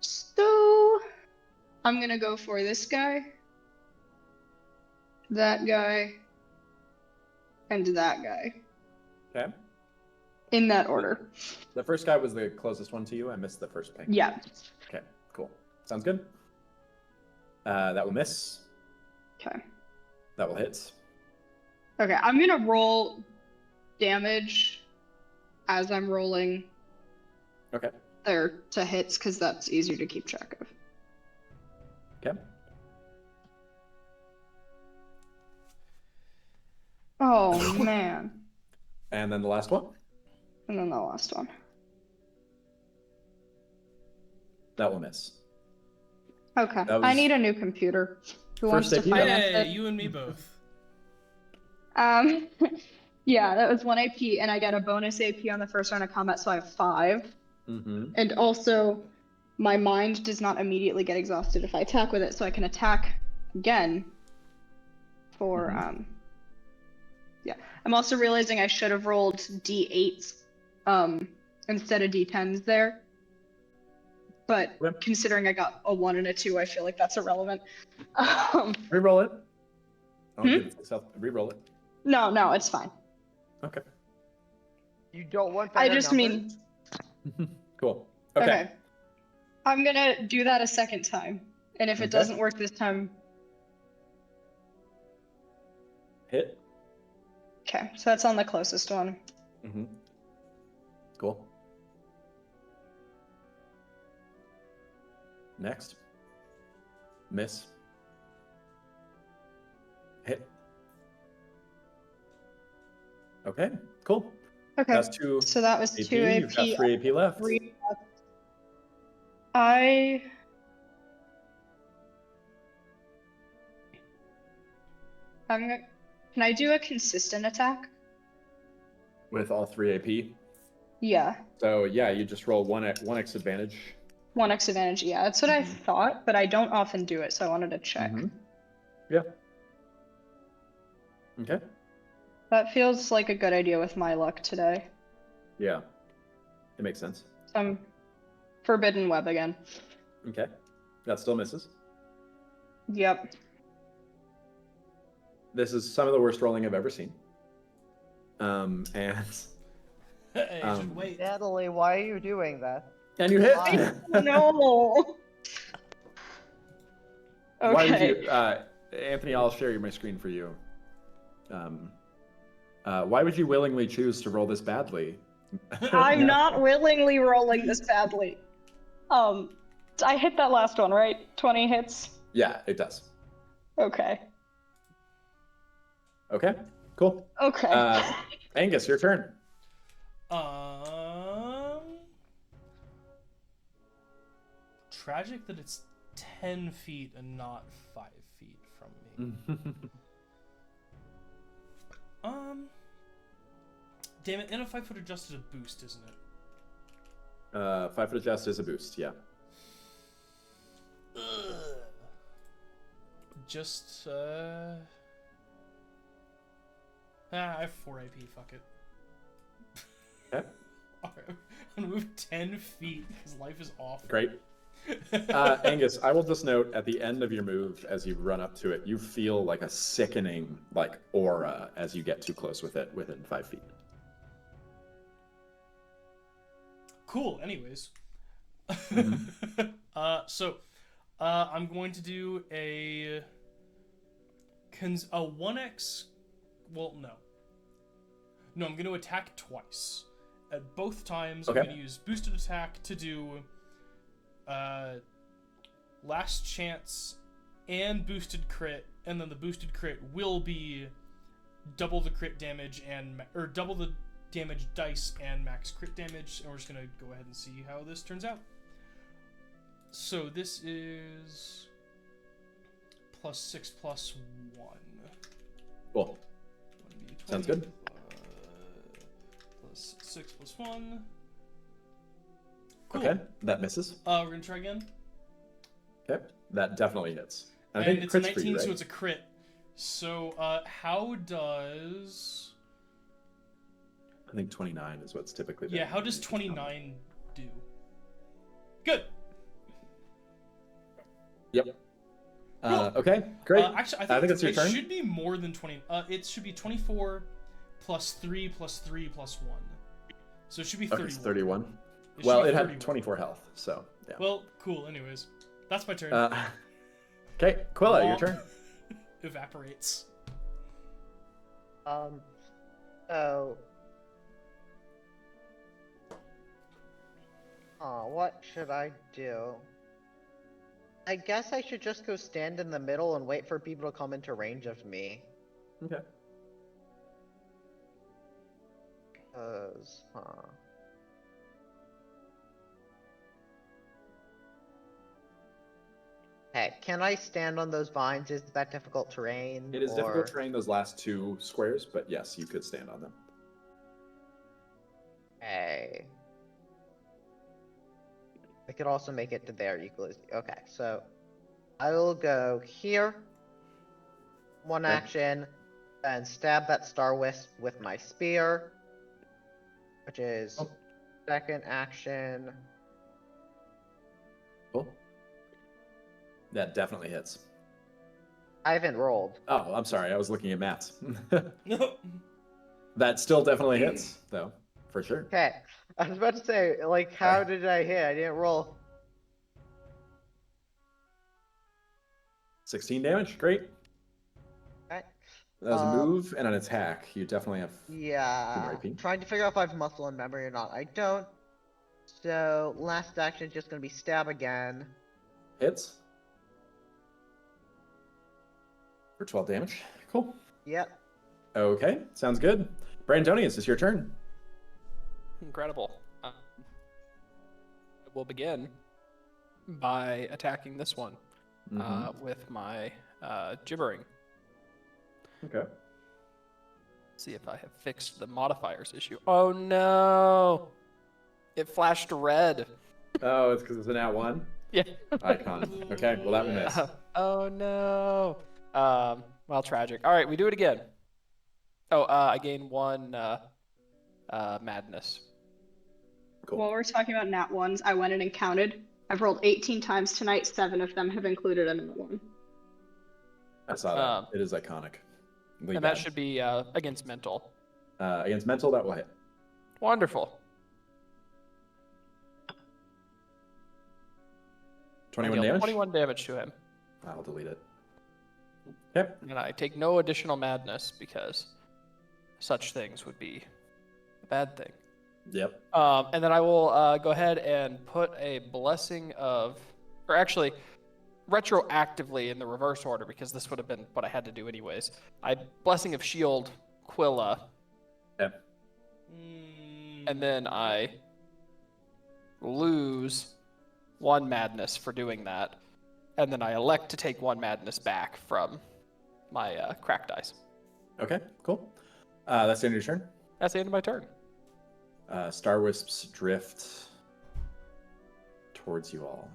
So I'm gonna go for this guy, that guy, and that guy. Okay. In that order. The first guy was the closest one to you. I missed the first ping. Yeah. Okay, cool. Sounds good. That will miss. Okay. That will hit. Okay, I'm gonna roll damage as I'm rolling Okay. there to hits, because that's easier to keep track of. Okay. Oh, man. And then the last one. And then the last one. That will miss. Okay, That I was need a new computer. Who wants first to AP. finance Hey, it? you and me both. Yeah, that was 1 AP, and I get a bonus AP on the first round of combat, so I have 5. Mm-hmm. And also, my mind does not immediately get exhausted if I attack with it, so I can attack again for, yeah. I'm also realizing I should have rolled D8s instead of D10s there. But Okay. considering I got a 1 and a 2, I feel like that's irrelevant. Reroll it. Don't give yourself. Reroll it. No, it's fine. Okay. You don't want I better just numbers? mean, Cool. Okay. I'm gonna do that a second time. And if it Okay. doesn't work this time, Hit. okay, so that's on the closest one. Mm-hmm. Cool. Next. Miss. Hit. Okay, cool. Okay, That's 2 so that was AP. 2 AP. You've got 3 AP left. 3 left. Can I do a consistent attack? With all 3 AP. Yeah. So yeah, you just roll 1x advantage. 1x advantage, yeah. That's what I thought, but I don't often do it, so I wanted to check. Yeah. Okay. That feels like a good idea with my luck today. Yeah. It makes sense. Some forbidden web again. Okay. That still misses. Yep. This is some of the worst rolling I've ever seen. And Hey, should wait. Natalie, why are you doing that? and you hit. Why? No. Okay. Why would you, Anthony? I'll share my screen for you. Why would you willingly choose to roll this badly? I'm not willingly rolling this badly. I hit that last one, right? 20 hits? Yeah, it does. Okay. Okay, cool. Okay. Angus, your turn. Tragic that it's 10 feet and not 5 feet from me. Damn it, and a 5-foot adjust is a boost, isn't it? 5-foot adjust is a boost, yeah. Ugh. Just, I have 4 AP, fuck it. Okay. Alright, I'm gonna move 10 feet, because life is awful. Great. Angus, I will just note at the end of your move, as you run up to it, you feel like a sickening aura as you get too close with it within 5 feet. Cool, anyways. So, I'm going to do a 1x... Well, no. No, I'm going to attack twice. At both times, Okay. I'm going to use boosted attack to do last chance and boosted crit, and then the boosted crit will be double the crit damage or double the damage dice and max crit damage, and we're just going to go ahead and see how this turns out. So this is +6 +1. Cool. 1d20 Sounds good. +6 +1. Cool. Okay, that misses. We're gonna try again. Okay, that definitely hits. And I think it's a crits 19, for you, right? so it's a crit. So, how does... I think 29 is what's typically Yeah, how does 29 do? Good. Yep. Cool. Okay, great. Actually, I think it's your it turn. should be more than 20. It should be 24, +3 +3 +1. So it should be Okay, 31. it's 31. It Well, should it be had 31. 24 health, so yeah. Well, cool. Anyways, that's my turn. Okay, Quilla, your Womp. turn. Evaporates. So. What should I do? I guess I should just go stand in the middle and wait for people to come into range of me. Okay. Hey, can I stand on those vines? Is that difficult terrain? It is difficult terrain, those last 2 squares, but yes, you could stand on them. Hey. I could also make it to there equally. Okay, so I will go here. One Okay. action, and stab that Star Wisp with my spear, which is second action. Cool. That definitely hits. I haven't rolled. Oh, I'm sorry. I was looking at maths. No. That still definitely hits, though, for sure. Okay, I was about to say, like, how did I hit? I didn't roll. 16 damage. Great. Okay. That was a move and an attack. You definitely have. Yeah. raping. Trying to figure out if I have muscle and memory or not. I don't. So last action is just gonna be stab again. Hits. For 12 damage. Cool. Yep. Okay, sounds good. Brandonius, it's your turn. Incredible. We'll begin by attacking this one with my gibbering. Okay. See if I have fixed the modifiers issue. Oh no! It flashed red. Oh, it's because it's an @1? Yeah. Icon. Okay, well, that will miss. Oh no. Well, tragic. All right, we do it again. Oh, I gain 1 madness. Cool. While we're talking about nat ones, I went in and counted. I've rolled 18 times tonight. 7 of them have included another one. I saw that. It is iconic. And that should be against mental. Against mental, that will hit. Wonderful. 21 I deal damage? 21 damage to him. I'll delete it. Yep. And I take no additional madness because such things would be a bad thing. Yep. And then I will go ahead and put a blessing of, or actually, retroactively in the reverse order because this would have been what I had to do anyways. Blessing of Shield Quilla, Yep. and then I lose 1 madness for doing that, and then I elect to take 1 madness back from my crack dice. Okay, cool. That's the end of your turn. That's the end of my turn. Star Wisps drift towards you all.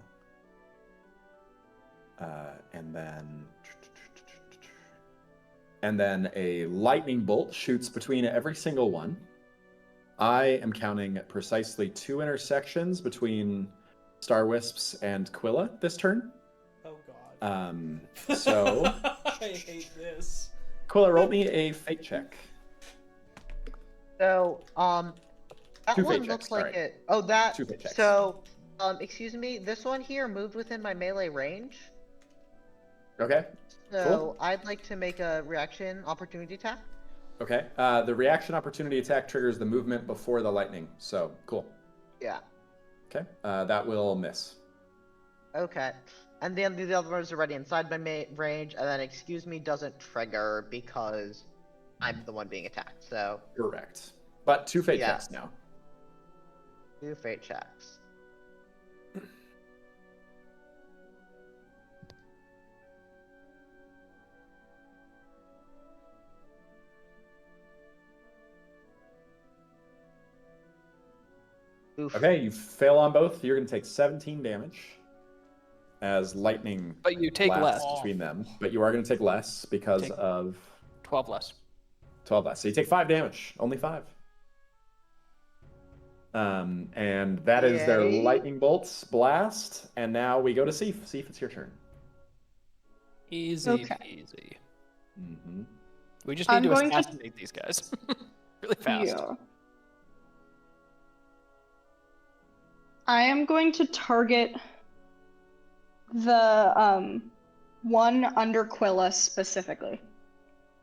And then a lightning bolt shoots between every single one. I am counting precisely 2 intersections between Star Wisps and Quilla this turn. Oh god. So I hate this. Quilla, roll me a fate check. So, that 2 one fate looks checks, like sorry. it. Oh, that. 2 fate checks. So, excuse me. This one here moved within my melee range. Okay. So Cool. I'd like to make a reaction opportunity attack. Okay. The reaction opportunity attack triggers the movement before the lightning. So cool. Yeah. Okay. That will miss. Okay. And then the other one's already inside my range, and then excuse me doesn't trigger because I'm the one being attacked. So Correct. But 2 fate Yeah. checks now. 2 fate checks. Oof. Okay, you fail on both. You're going to take 17 damage as lightning But you take blasts less. between them. But you are going to take less because Take- of 12 less. 12 less. So you take 5 damage. Only 5. And that is their Yay. lightning bolts blast. And now we go to Seif. Seif, it's your turn. Easy Okay. peasy. Mm-hmm. We just need I'm to going to- assassinate these guys. really fast. Yeah. I am going to target the one under Quilla specifically.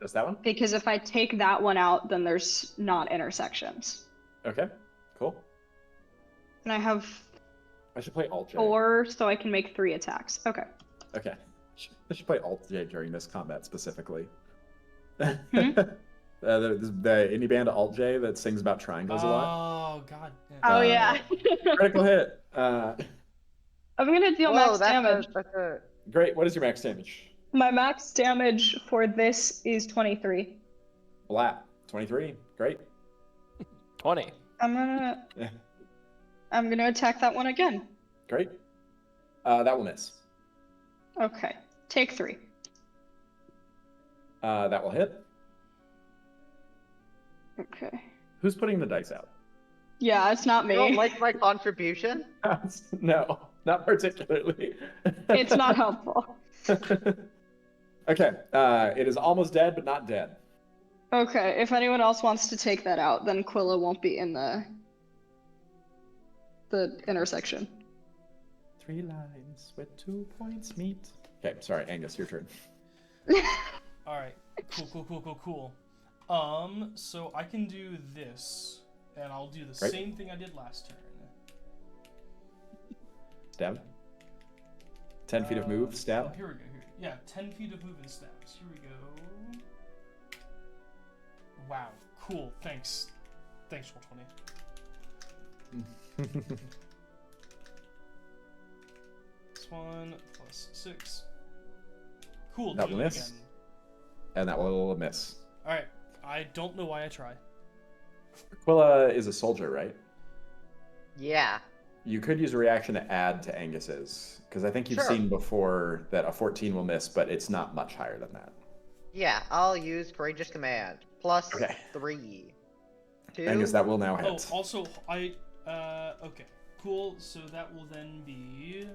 Just that one? Because if I take that one out, then there's not intersections. Okay, cool. And I have I should play Alt J. 4, so I can make 3 attacks. Okay. Okay. I should play Alt J during this combat specifically. Hmm? the indie band Alt J that sings about triangles a lot. Oh god. Oh yeah. Critical hit. I'm gonna deal Whoa, max damage. Great. What is your max damage? My max damage for this is 23. Blat. 23. Great. 20. Yeah. I'm gonna attack that one again. Great. That will miss. Okay. Take 3. That will hit. Okay. Who's putting the dice out? Yeah, it's not You don't me. like my contribution? No, not particularly. It's not helpful. Okay. It is almost dead, but not dead. Okay, if anyone else wants to take that out, then Quilla won't be in the intersection. 3 lines with 2 points meet. Okay, sorry, Angus, your turn. Alright. Cool. So I can do this, and I'll do the Right. same thing I did last turn. Stab. 10 feet of move, Oh, stab. here we go. Yeah, 10 feet of move and stabs. Here we go. Wow. Cool. Thanks. Thanks, Roll20. This one plus 6. Cool. That do will it miss. again. And that will miss. Alright. I don't know why I try. Aquila is a soldier, right? Yeah. You could use a reaction to add to Angus's, because I think you've Sure. seen before that a 14 will miss, but it's not much higher than that. Yeah, I'll use Courageous Command. Plus Okay. 3. 2. Angus, that will now Oh, hit. also, okay. Cool, so that will then be,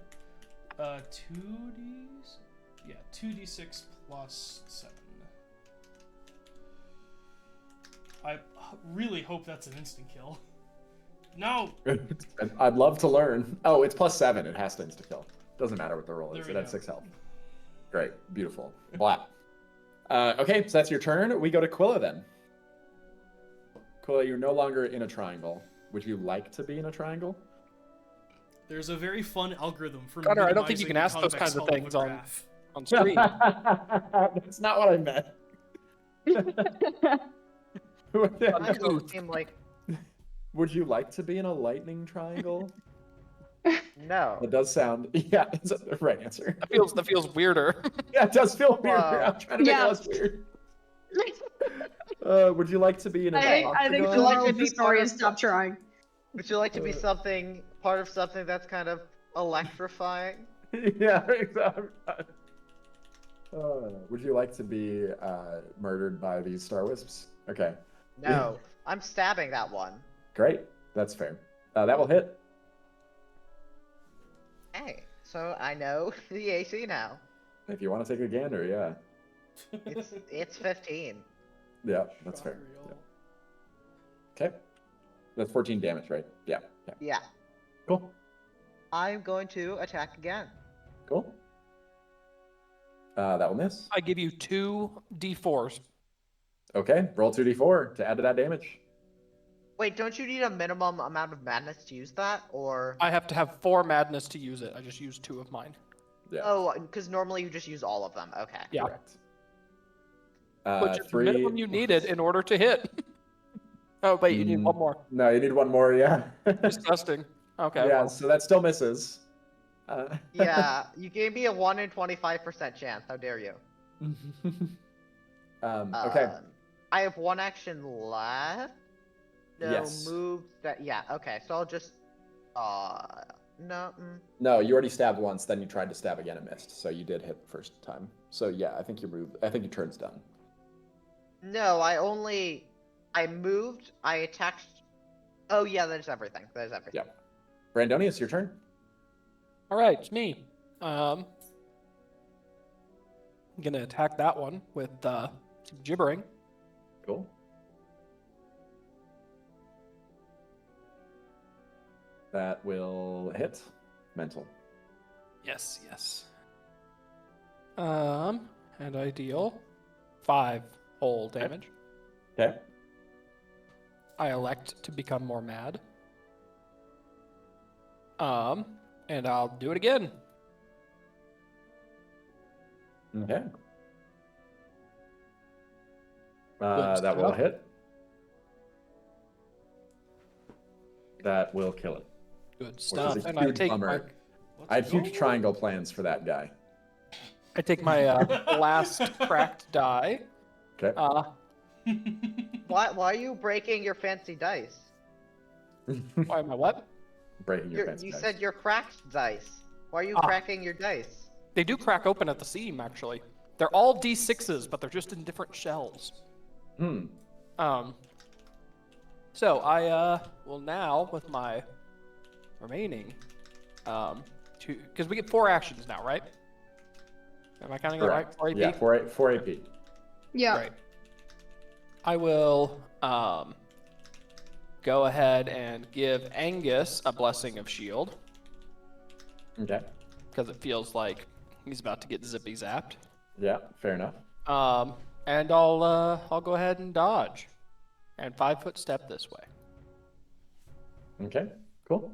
2d... Yeah, 2d6 plus 7. I really hope that's an instant kill. No! I'd love to learn. Oh, it's plus 7. It has to insta-kill. Doesn't matter what the roll is. There It we had go. 6 health. Great. Beautiful. Blat. Okay, so that's your turn. We go to Quilla then. Quilla, you're no longer in a triangle. Would you like to be in a triangle? There's a very fun algorithm for Connor, I don't think you minimizing can the ask those convex kinds of hull a things on- graph. On stream. That's not what I meant. I don't seem like... Would you like to be in a lightning triangle? No. It does sound. Yeah, it's the right answer. That feels weirder. Yeah, it does feel weird. Wow. I'm trying to make Yeah. it less weird. Would you like to be in an I think Would the you like moral to of the be story part is of stop trying. Would you like to be part of something that's kind of electrifying? Yeah, exactly. Would you like to be murdered by these star wisps? Okay, No. I'm stabbing that one. great. That's fair. That will hit. Hey, so I know the AC now. If you want to take a gander, yeah. It's 15. Yeah, that's fair. Yeah. Okay. That's 14 damage, right? Yeah. Yeah. Yeah. Cool. I'm going to attack again. Cool. That will miss. I give you 2 d4s. Okay, roll 2d4 to add to that damage. Wait, don't you need a minimum amount of madness to use that? Or... I have to have 4 madness to use it. I just used 2 of mine. Yeah. Oh, because normally you just use all of them. Okay. Yeah. Correct. Which is the 3. minimum you needed in order to hit. Oh, wait, you need one more. No, you need one more, yeah. Disgusting. Okay. Yeah, well. so that still misses. Yeah, you gave me a 1 in 25% chance. How dare you? Okay. I have 1 action left. No Yes. moves that. Yeah. Okay. So I'll just. No. No, you already stabbed once, then you tried to stab again and missed. So you did hit the first time. So yeah, I think your turn's done. No, I moved. I attacked. Oh yeah, that is everything. That is everything. Yeah. Brandonius, your turn. All right, it's me. I'm gonna attack that one with some gibbering. Cool. That will hit. Mental. Yes, yes. And I deal 5 whole damage. Okay. I elect to become more mad. And I'll do it again. Okay. Good That will stuff. hit. That will kill it. Good Which stuff. is a And I huge take bummer. Let's I had huge go. triangle plans for that guy. my last cracked die. Okay. Why are you breaking your fancy dice? Why am I what? Breaking your fancy You dice. said your cracked dice. Why are you cracking your dice? They do crack open at the seam, actually. They're all D6s, but they're just in different shells. So I will now, with my remaining, because we get 4 actions now, right? Am I counting that right? Correct. 4 AP? Yeah, 4 AP. Yeah. Right. I will go ahead and give Angus a blessing of shield, Okay. because it feels like he's about to get zippy zapped. Yeah, fair enough. And I'll go ahead and dodge, and 5-foot step this way. Okay, cool.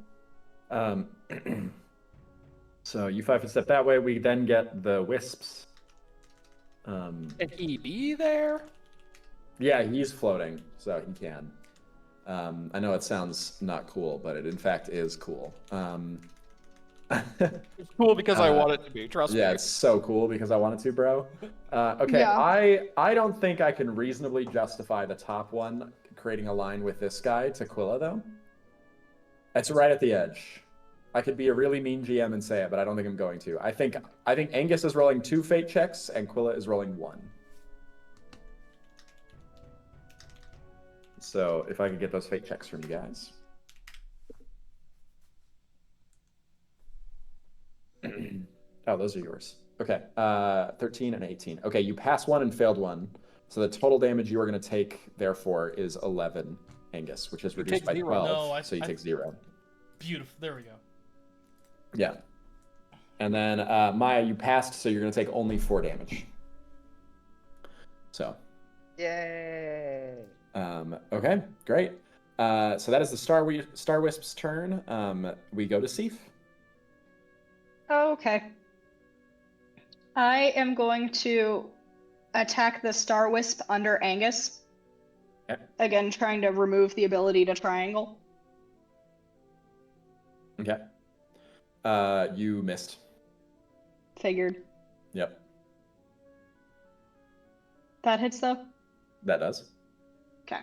So you 5-foot step that way. We then get the wisps. Can he be there? Yeah, he's floating, so he can. I know it sounds not cool, but it in fact is cool. It's cool because I want it to be. Trust me. Yeah, it's so cool because I wanted to, bro. Okay, Yeah. I don't think I can reasonably justify the top one creating a line with this guy, Tequila, though. It's right at the edge. I could be a really mean GM and say it, but I don't think I'm going to. I think Angus is rolling 2 fate checks and Quilla is rolling 1. So if I could get those fate checks from you guys. Oh, those are yours. Okay, 13 and 18. Okay, you passed 1 and failed 1. So the total damage you are going to take, therefore, is 11, Angus, which is reduced take by 0. 12. No, so you take 0. Beautiful. There we go. Yeah. And then Maya, you passed, so you're going to take only 4 damage. So. Yay! Okay, great. So that is the Star Wisp's turn. We go to Seif. Okay. I am going to attack the Star Wisp under Angus. Okay. Again, trying to remove the ability to triangle. Okay. You missed. Figured. Yep, That hits though? that does. Okay.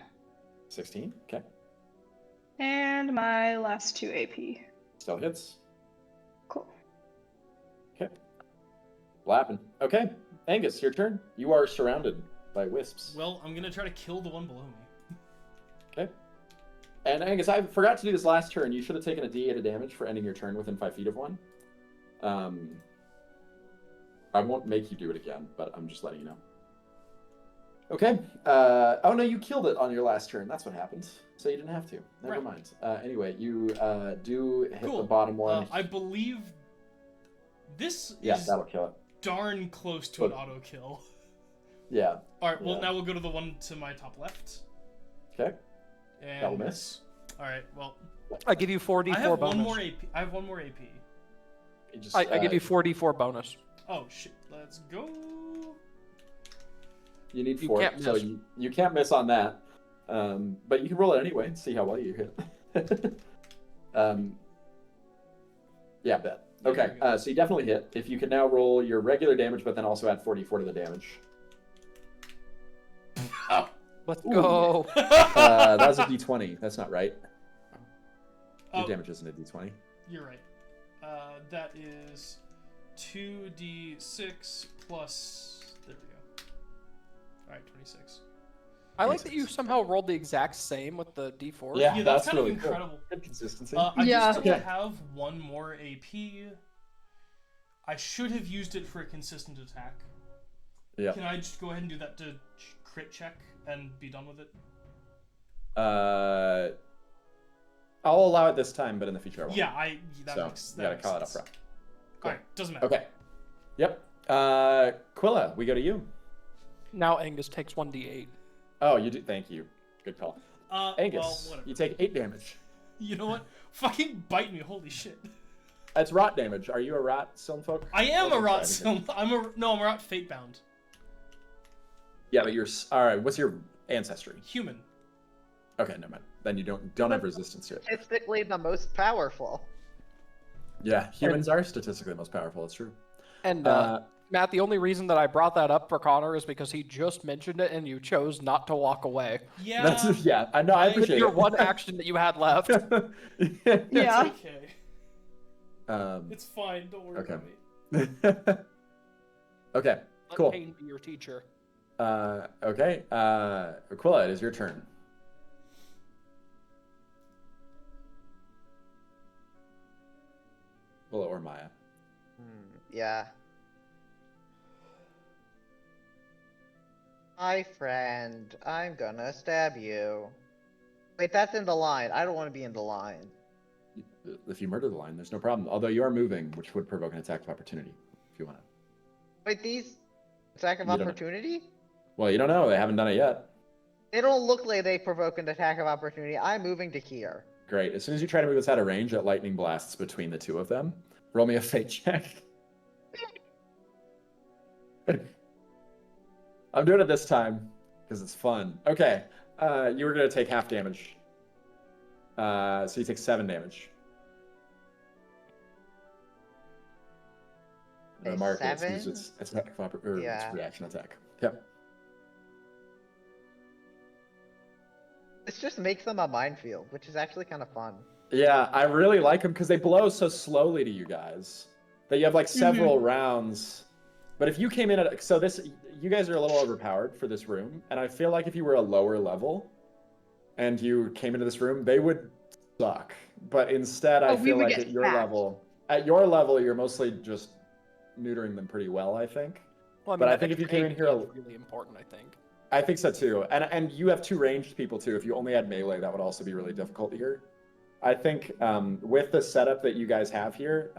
16. Okay. And my last 2 AP. Still hits. Cool. Okay. Lapping. Okay. Angus, your turn. You are surrounded by wisps. Well, I'm gonna try to kill the one below me. Okay. And Angus, I forgot to do this last turn. You should have taken a D8 of damage for ending your turn within 5 feet of one. I won't make you do it again, but I'm just letting you know. Okay. Oh no, you killed it on your last turn. That's what happened. So you didn't have to. Never Right. mind. Anyway, you do hit Cool. the bottom one. I believe this Yeah, is that'll kill it. darn close to an But- auto kill. Yeah. All right. Well, Yeah. now we'll go to the one to my top left. Okay. And That'll miss. All right. Well, I give you 4d4 I have bonus. one more AP. I have one more AP. You just, I give you 4d4 bonus. Oh shit! Let's go. You need You 4, can't so miss. you can't miss on that. But you can roll it anyway and see how well you hit. Yeah, bet. There Okay, you go. so you definitely hit. If you can now roll your regular damage, but then also add 44 to the damage. Let's Ooh. go. That was a d20. That's not right. Your Oh, damage isn't a d20. you're right. That is 2d6 plus. There we go. All right, 26. I like that you somehow rolled the exact same with the d4. Yeah, Yeah, that's that's kind really of cool. incredible. Good consistency. I Yeah. just Okay. have one more AP. I should have used it for a consistent attack. Yeah. Can I just go ahead and do that to crit check and be done with it? I'll allow it this time, but in the future I won't. Yeah, that so makes you gotta makes call it up sense. front. Cool. Alright, doesn't matter. Okay. Yep. Quilla, we go to you. Now Angus takes 1d8. Oh, you do. Thank you. Good call. Angus, well, whatever. you take 8 damage. You know what? Fucking bite me, holy shit. That's rot damage. Are you a rot, Silmfolk? I am a rot Silm. I'm a rot fate-bound. Yeah, but you're... Alright, what's your ancestry? Human. Okay, never mind. Then you don't have resistance to it. Statistically, the most powerful. Yeah, humans are statistically the most powerful. It's true. And Matt, the only reason that I brought that up for Connor is because he just mentioned it and you chose not to walk away. Yeah. Yeah, I know. I With appreciate your it. one action that you had left. Yeah. It's okay. It's Um, fine, don't worry okay. about me. Okay, Let cool. pain be your teacher. Okay. Aquila, it is your turn. Aquila or Maya. Yeah. Hi, friend. I'm gonna stab you. Wait, that's in the line. I don't want to be in the line. If you murder the line, there's no problem. Although you are moving, which would provoke an attack of opportunity, if you want to. Wait, these attack of You don't know. opportunity? Well, you don't know. They haven't done it yet. They don't look like they provoke an attack of opportunity. I'm moving to here. Great. As soon as you try to move us out of range, it lightning blasts between the two of them. Roll me a fate check. I'm doing it this time because it's fun. Okay. You were going to take half damage. So you take 7 damage. Okay, Mark, 7? it's attack of or Yeah. it's reaction attack. Yep. This just makes them a minefield, which is actually kind of fun. Yeah, I really like them because they blow so slowly to you guys that you have like several rounds. But if you came in at you guys are a little overpowered for this room, and I feel like if you were a lower level and you came into this room, they would suck. But instead, I we feel would like get at your smacked. level, you're mostly just neutering them pretty well, I think. Well, But I think if you came in here, it's really important, I think. I think so too. And you have 2 ranged people too. If you only had melee, that would also be really difficult here. I think with the setup that you guys have here,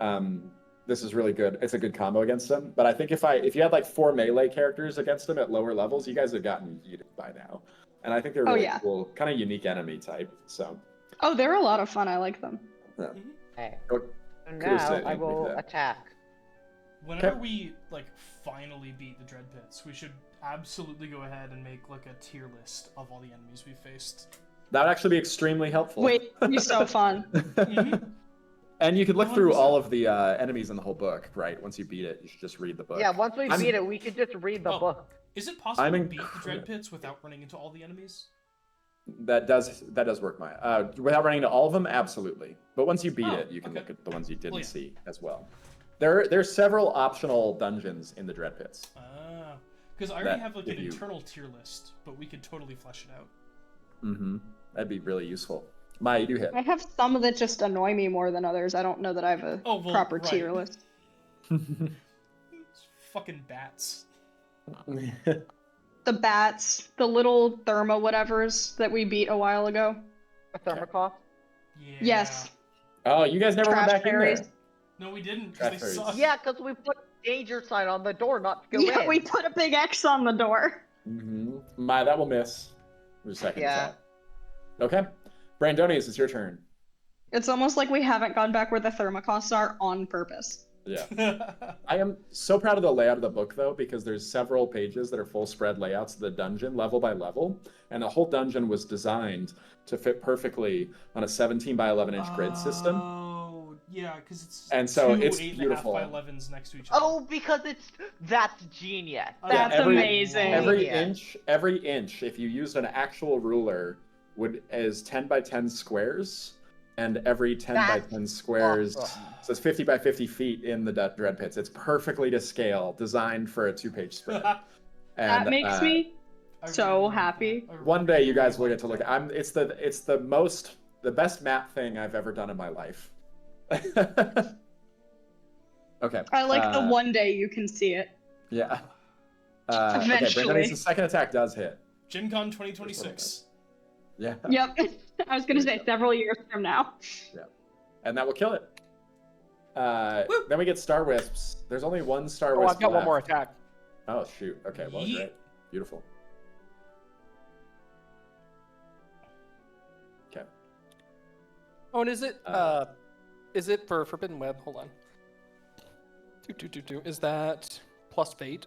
this is really good. It's a good combo against them. But I think if you had like 4 melee characters against them at lower levels, you guys have gotten yeeted by now. And I think they're really cool, kind of unique enemy type. So. Oh, they're a lot of fun. I like them. Yeah. Okay. Go- So Kudos to now I Anthony will for that. attack. Whenever Okay. we finally beat the Dread Pits, we should absolutely go ahead and make a tier list of all the enemies we faced. That would actually be extremely helpful. Wait, it'd be so fun. And you could look through 100%. all of the enemies in the whole book, right? Once you beat it, you should just read the book. Yeah, once we I'm- beat it, we could just read the Oh. book. Is it possible I'm to in- beat the Dread Pits without running into all the enemies? That does work, Maya. Without running into all of them, absolutely. But once you beat Oh, it, you can okay. look at the ones you didn't Well, yeah. see as well. There's several optional dungeons in the Dread Pits. Because I already That have an give you- internal tier list, but we could totally flesh it out. Mm-hmm. That'd be really useful. Maya, you do hit. I have some that just annoy me more than others. I don't know that I have a Oh, well, proper right. tier list. Fucking bats. The bats, the little thermo whatevers that we beat a while ago. A thermocloth? Yeah. Yes. Oh, you guys never went Trash back in fairies. there. No, we didn't, Trash because they fairies. suck. Yeah, because we put danger sign on the door not to go Yeah, in. we put a big X on the door. Mm-hmm. Maya, that will miss. Your second Yeah. attack. Okay. Brandonius, it's your turn. It's almost like we haven't gone back where the thermocosts are on purpose. Yeah. I am so proud of the layout of the book, though, because there's several pages that are full spread layouts of the dungeon, level by level, and the whole dungeon was designed to fit perfectly on a 17 by 11 inch grid system. Oh, yeah, because it's And so two it's 8.5 beautiful. by 11s next to each other. Oh, because that's genius. That's amazing. Every genius. inch, if you used an actual ruler, is 10 by 10 squares, and every 10 by That's 10 squares, awesome. so it's 50 by 50 feet in the Dread Pits. It's perfectly to scale, designed for a 2-page spread. That And, makes me I so like happy. that. I one day you really guys will like get to look. that. It's the best map thing I've ever done in my life. Okay. I like the one day you can see it. Yeah. Okay, Eventually. Brandonius' second attack does hit. Gen Con 2026. Yeah. Yep. I was gonna say several years from now. And that will kill it. Then we get Star Wisps. There's only one Star Oh, Wisp I've got one more left. attack. Oh, shoot. Okay, well, Yeet. great. Beautiful. Okay. Oh, and is it for Forbidden Web? Hold on. Is that plus fate?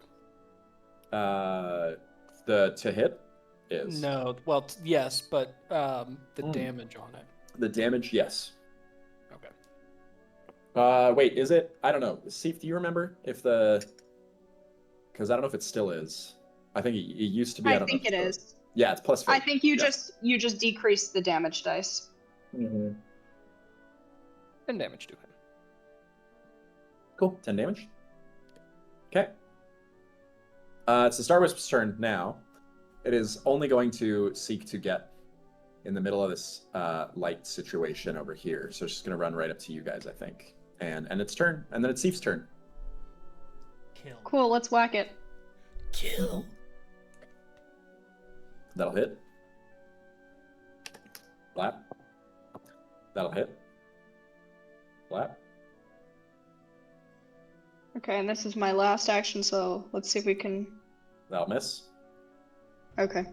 The to hit is. No. Well, yes, but the damage on it. The damage, yes. Okay. Wait, is it? I don't know. Seif, do you remember if the? Because I don't know if it still is. I think it used to be. I don't think know it is. Yeah, it's plus fate. I think you Yeah. just decrease the damage dice. Mm-hmm. 10 damage to him. Cool. 10 damage. Okay. It's the Star Wisp's turn now. It is only going to seek to get in the middle of this light situation over here. So it's just going to run right up to you guys, I think. And its turn. And then it's Seif's turn. Kill. Cool, let's whack it. Kill. That'll hit. Flap. That'll hit. Flap. Okay, and this is my last action, so let's see if we can. That'll miss. Okay.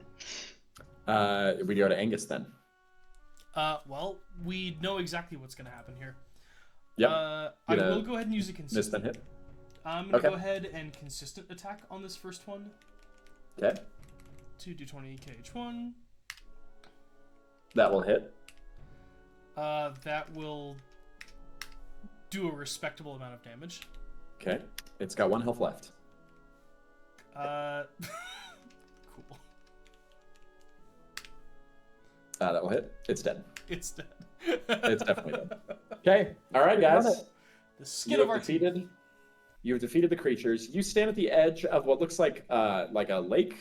We go to Angus then. Well, we know exactly what's going to happen here. Yep. I Gonna will go ahead and use a Miss consistent. then hit. I'm going to Okay. go ahead and consistent attack on this first one. Okay. 2d20 KH1. That will hit. That will do a respectable amount of damage. Okay. It's got 1 health left. Cool. That will hit. It's dead. It's dead. It's definitely dead. Okay. All right, guys. The skin of our teeth. You have defeated the creatures. You stand at the edge of what looks like a lake,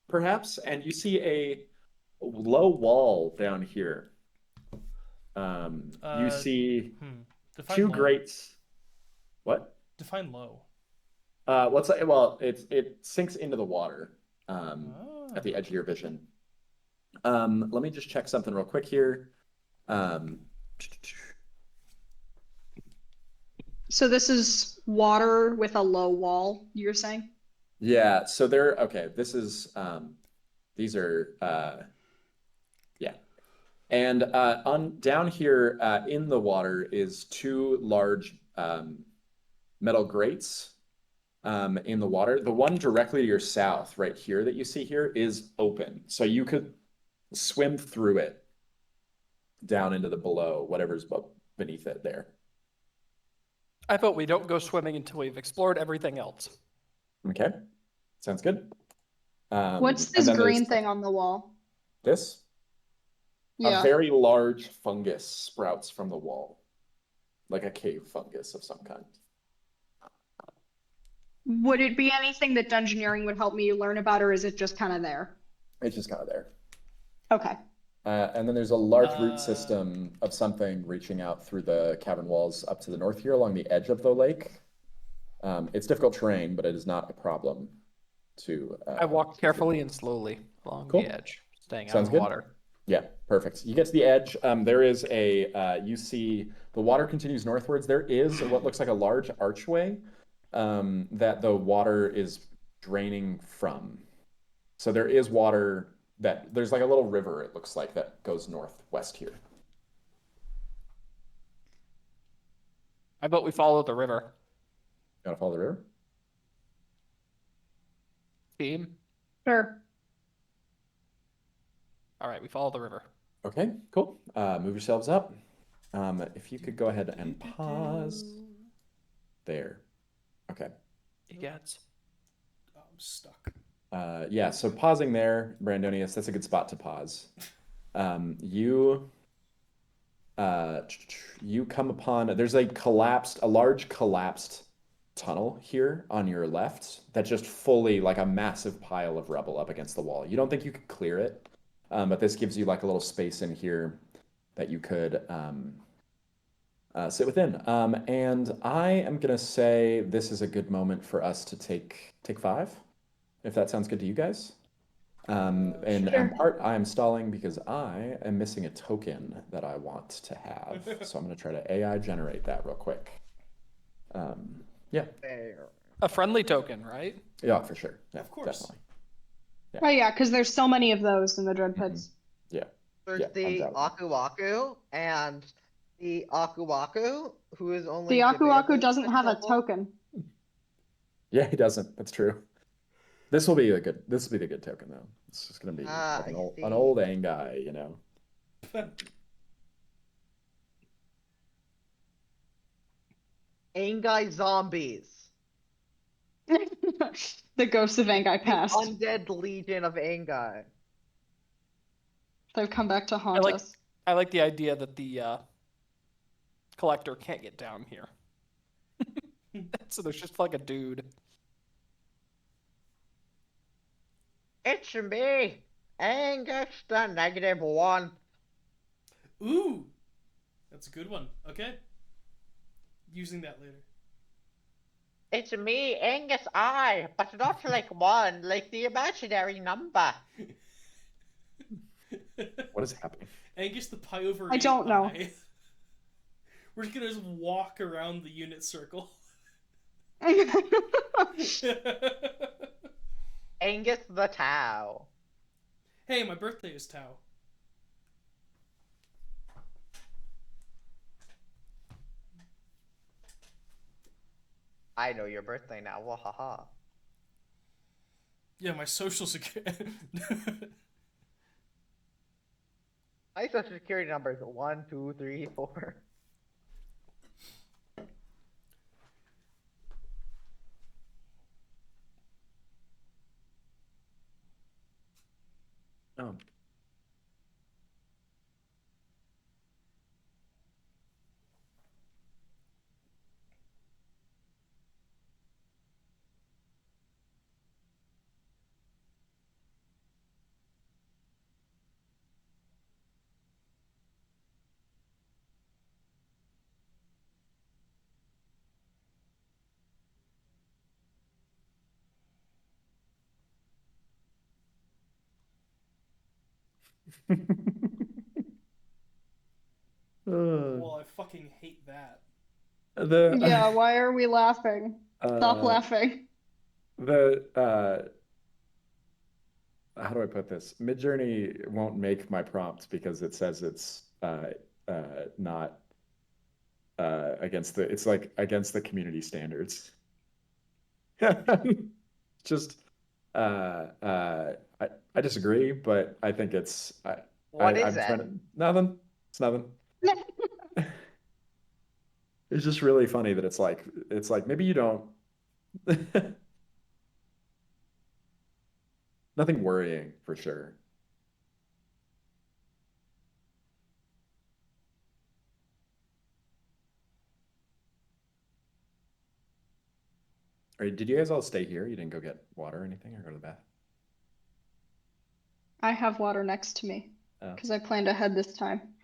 perhaps, and you see a low wall down here. You see Define 2 low. grates. What? Define low. Let's say, well, it sinks into the water Oh. at the edge of your vision. Let me just check something real quick here. So this is water with a low wall, you're saying? Yeah, so they're okay. This is these are yeah. And on down here in the water is 2 large metal grates in the water. The one directly to your south, right here that you see here, is open. So you could swim through it down into the below, whatever's beneath it there. I vote we don't go swimming until we've explored everything else. Okay, sounds good. What's and this then green there's thing on the wall? This? Yeah. A very large fungus sprouts from the wall, like a cave fungus of some kind. Would it be anything that Dungeoneering would help me learn about, or is it just kind of there? It's just kind of there. Okay. And then there's a large root system of something reaching out through the cavern walls up to the north here along the edge of the lake. It's difficult terrain, but it is not a problem to... I walk carefully and slowly along Cool. the edge, staying out Sounds of the good. water. Yeah, perfect. You get to the edge. There is a... you see the water continues northwards. There is what looks like a large archway that the water is draining from. So there is water... There's like a little river, it looks like, that goes northwest here. I vote we follow the river. You want to follow the river? Team? Sure. All right, we follow the river. Okay, cool. Move yourselves up. If you could go ahead and pause. There. Okay. It gets. I'm stuck. Yeah, so pausing there, Brandonius, that's a good spot to pause. You come upon, there's a large collapsed tunnel here on your left that just fully, like a massive pile of rubble up against the wall. You don't think you could clear it, but this gives you like a little space in here that you could sit within. And I am gonna say this is a good moment for us to take 5. If that sounds good to you guys. And Sure. I am stalling because I am missing a token that I want to have. So I'm going to try to AI generate that real quick. Yeah. Fair. A friendly token, right? Yeah, for sure. Yeah, Of course. definitely. Oh yeah, because there's so many of those in the Dread Pits. Yeah. There's Yeah, the undoubtedly. Aku Aku and the Aku Aku, who is only The Aku Aku debatably doesn't have a simple. token. Yeah, he doesn't. That's true. This will be the good token though. It's just gonna be like I an see. old Anguy, you know. Angai zombies. The ghosts of Angai The past. undead legion of Angai. They've come back to I haunt like us. I like the idea that the collector can't get down here. So there's just like a dude. It's me, Angus the -1. Ooh, that's a good one. Okay, using that later. It's me, Angus I, but not like one, like the imaginary number. What is happening? Angus the pi over I 8 don't know. I. We're just gonna just walk around the unit circle. Angus the Tau. Hey, my birthday is Tau. I know your birthday now, wahaha. Yeah, my social security. My social security number is 1, 2, 3, 4. Oh. Well, I fucking hate that. Yeah, why are we laughing? Stop laughing. How do I put this? Midjourney won't make my prompt because it says it's not against it's like against the community standards. Just I disagree, but I think it's What is I'm it? trying to nothing. It's nothing. It's just really funny that it's like maybe you don't nothing worrying for sure. All right, did you guys all stay here? You didn't go get water or anything or go to the bath? I have water next to me Oh. because I planned ahead this time.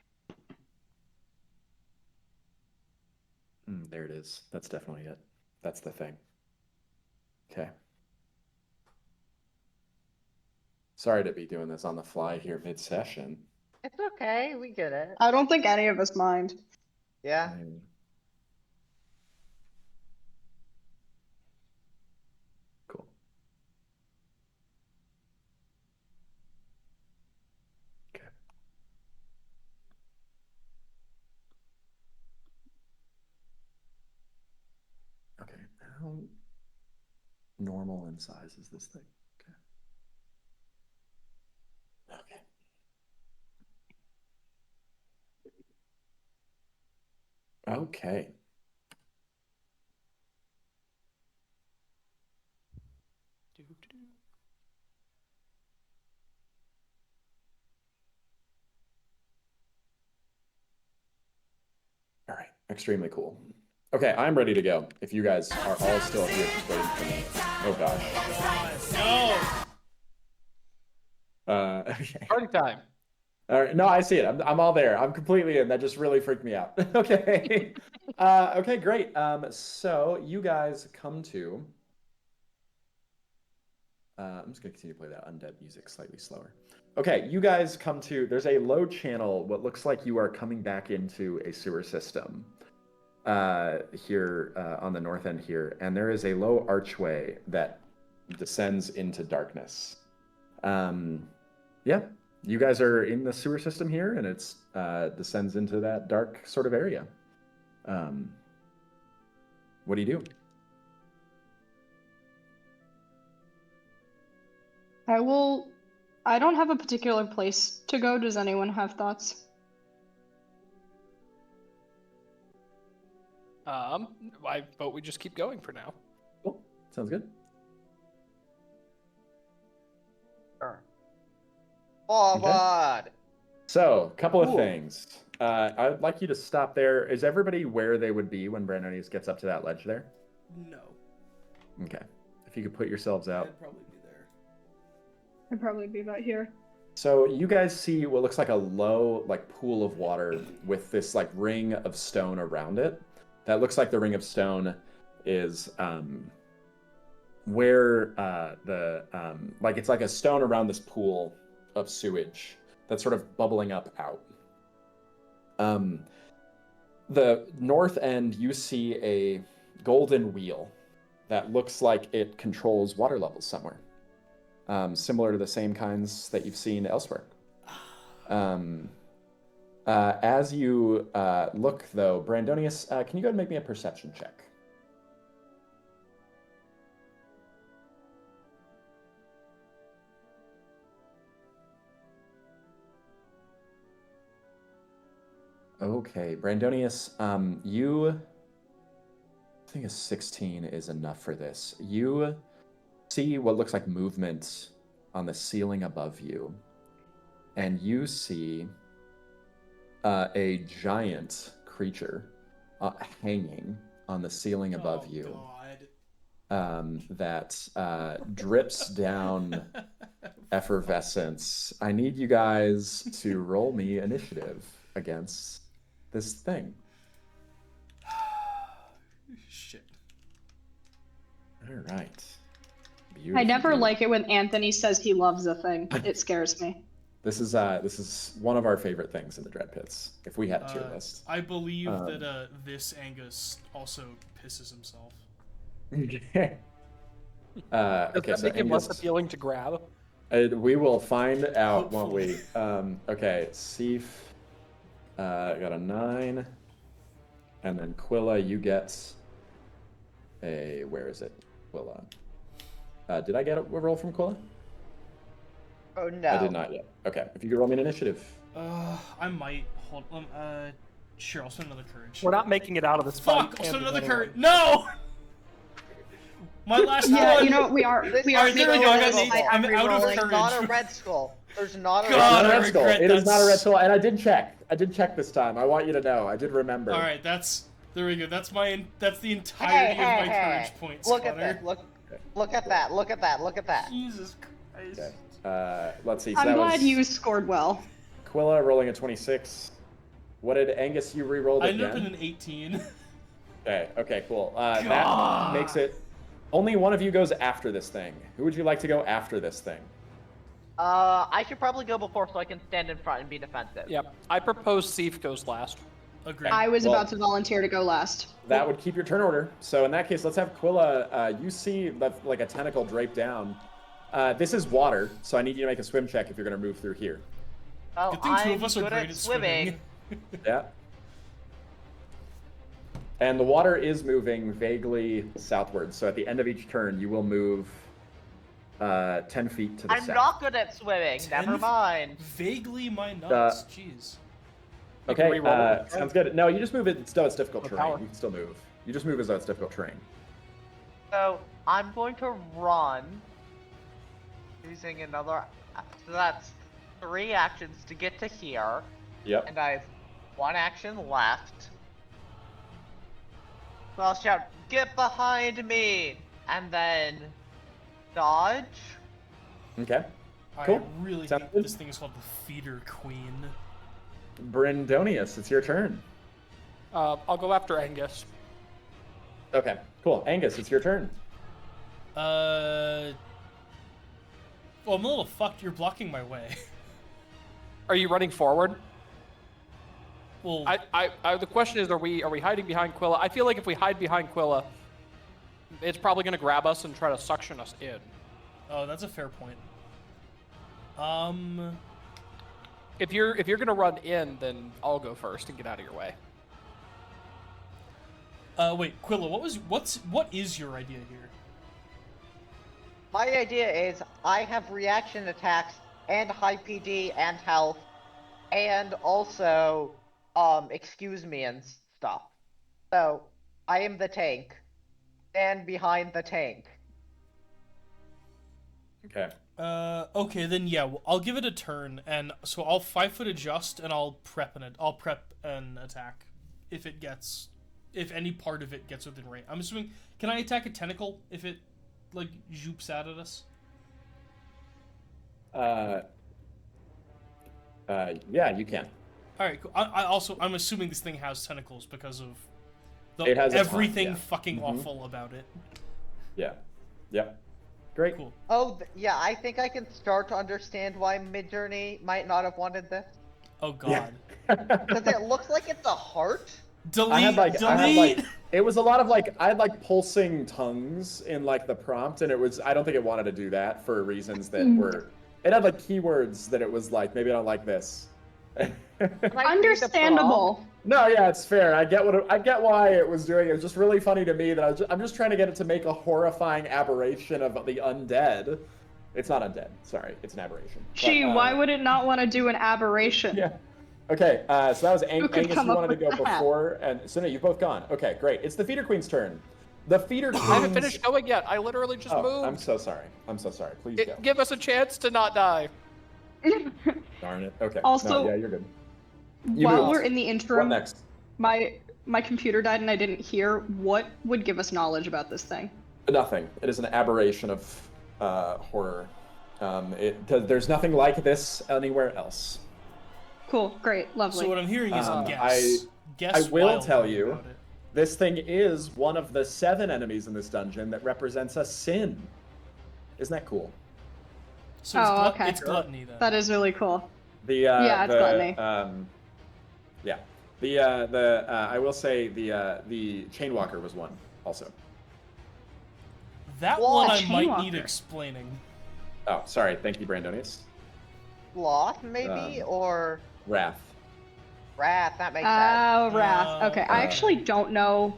There it is. That's definitely it. That's the thing. Okay. Sorry to be doing this on the fly here mid-session. It's okay, we get it. I don't think any of us mind. Yeah. Cool. Okay. Okay. How normal in size is this thing? Okay. Okay. Okay. All right. Extremely cool. Okay, I'm ready to go. If you guys are all still here just waiting for me. Oh gosh. No. Okay. Party time. All right. No, I see it. I'm all there. I'm completely in. That just really freaked me out. Okay. Okay, great. So you guys come to I'm just going to continue to play that undead music slightly slower. Okay, you guys come to, there's a low channel, what looks like you are coming back into a sewer system here on the north end here, and there is a low archway that descends into darkness. Yeah, you guys are in the sewer system here, and it's descends into that dark sort of area. What do you do? I don't have a particular place to go. Does anyone have thoughts? I vote we just keep going for now. Cool. Sounds good. Sure. Forward! So, a couple of Cool. things. I'd like you to stop there. Is everybody where they would be when Brandonius gets up to that ledge there? No. Okay. If you could put yourselves out. I'd probably be there. I'd probably be about here. So you guys see what looks like a low pool of water with this ring of stone around it. That looks like the ring of stone is where it's like a stone around this pool of sewage that's sort of bubbling up out. The north end, you see a golden wheel that looks like it controls water levels somewhere. Similar to the same kinds that you've seen elsewhere. As you look, though, Brandonius, can you go ahead and make me a perception check? Okay, Brandonius, I think a 16 is enough for this. You see what looks like movement on the ceiling above you, and you see a giant creature hanging on the ceiling above you. That drips down effervescence. I need you guys to roll me initiative against this thing. Shit. All right. I never Beautiful. like it when Anthony says he loves a thing. It scares me. This is one of our favorite things in the Dread Pits. If we had a tier list. I believe that this Angus also pisses himself. Okay. Does Okay. that So make him less Angus, appealing to grab? we will find out, won't we? Hopefully. Okay. Seif got a 9, and then Quilla, you get a. Where is it, Quilla? Did I get a roll from Quilla? Oh no. I did not yet. Okay. If you could roll me an initiative. I might hold. Sure. I'll spend another courage. We're not making it out of this Fuck! fight. I'll spend Andy, another anyway. courage. No. My last Yeah, one. you know, we are Alright, there we go, I got an 8. I'm out of There's courage. not a red skull. There's not a God, Not a I red skull. regret It is not a red that's- skull, and I did check. I did check this time. I want you to know. I did remember. All right, there we go. That's the entirety of my courage points. Look at Connor. that. Look at that. Look at that. Look at that. Jesus Christ. Okay. Let's see. So I'm that glad was you scored well. Quilla rolling a 26. What did Angus? You re-rolled I again. ended up in an 18. Okay, cool. That makes it. Only one of you goes after this thing. Who would you like to go after this thing? I should probably go before so I can stand in front and be defensive. Yep. I propose Seif goes last. Agreed. I was Well- about to volunteer to go last. That would keep your turn order. So in that case, let's have Quilla. You see like a tentacle drape down. This is water, so I need you to make a swim check if you're going to move through here. Oh, Good thing two I'm of us are good great at at swimming. Yeah. And the water is moving vaguely southward. So at the end of each turn, you will move 10 feet to the I'm south. not good at swimming. 10 Never mind. Vaguely my nuts. Jeez. Okay, re-roll it. sounds good. No, you just move it as though it's difficult The terrain. power. You can still move. You just move as though it's difficult terrain. So I'm going to run using another. So that's 3 actions to get to here, Yep. and I have 1 action left. So I'll shout, "Get behind me!" and then dodge. Okay. I Cool. really Sounds think good. this thing is called the Feeder Queen. Brandonius, it's your turn. I'll go after Angus. Okay, cool. Angus, it's your turn. Well, I'm a little fucked. You're blocking my way. Are you running forward? Well, The question is, are we hiding behind Quilla? I feel like if we hide behind Quilla, it's probably going to grab us and try to suction us in. oh, that's a fair point. If you're going to run in, then I'll go first and get out of your way. Wait, Quilla, what is your idea here? My idea is I have reaction attacks and high PD and health, and also excuse me and stuff. So I am the tank. Stand behind the tank. Okay. Okay, then yeah, I'll give it a turn, and so I'll 5-foot adjust, and I'll prep an attack if any part of it gets within range. I'm assuming, can I attack a tentacle if it like zoops out at us? Yeah, you can. All right, cool. I'm assuming this thing has tentacles because of It has a ton, everything yeah. fucking awful about it. Yeah. Yep. Great. Cool. Oh, yeah, I think I can start to understand why Midjourney might not have wanted this. Oh god. Because it looks like it's a heart. Delete. It was a lot of like, I had like pulsing tongues in like the prompt, and I don't think it wanted to do that for reasons that were, it had like keywords that it was like, maybe I don't like this. Understandable. No, yeah, it's fair. I get why it was doing it. It was just really funny to me that I'm just trying to get it to make a horrifying aberration of the undead. It's not undead. Sorry, it's an aberration. Gee, why would it not want to do an aberration? Yeah. Okay, so that was Angus. You come up wanted to with go that? before, and so no, you've both gone. Okay, great. It's the Feeder Queen's turn. The Feeder Queen. I haven't finished going yet. I literally just moved. I'm so sorry. Please go. Give us a chance to not die. Darn it. Okay. Also, no, yeah, you're good. You While moved. we're in the What interim, next? my computer died and I didn't hear. What would give us knowledge about this thing? Nothing. It is an aberration of horror. There's nothing like this anywhere else. Cool, great, lovely. So what I'm hearing is guess. Guess I will wildly tell you, about it. this thing is one of the 7 enemies in this dungeon that represents a sin. Isn't that cool? So it's, okay. it's gluttony then. That is really cool. Yeah, it's gluttony. Yeah. I will say the Chainwalker was one also. That Whoa, one I might Chainwalker. need explaining. Oh, sorry. Thank you, Brandonius. Sloth, maybe? Or Wrath. Wrath, that makes sense. Oh, Wrath. Okay, I Uh, actually don't know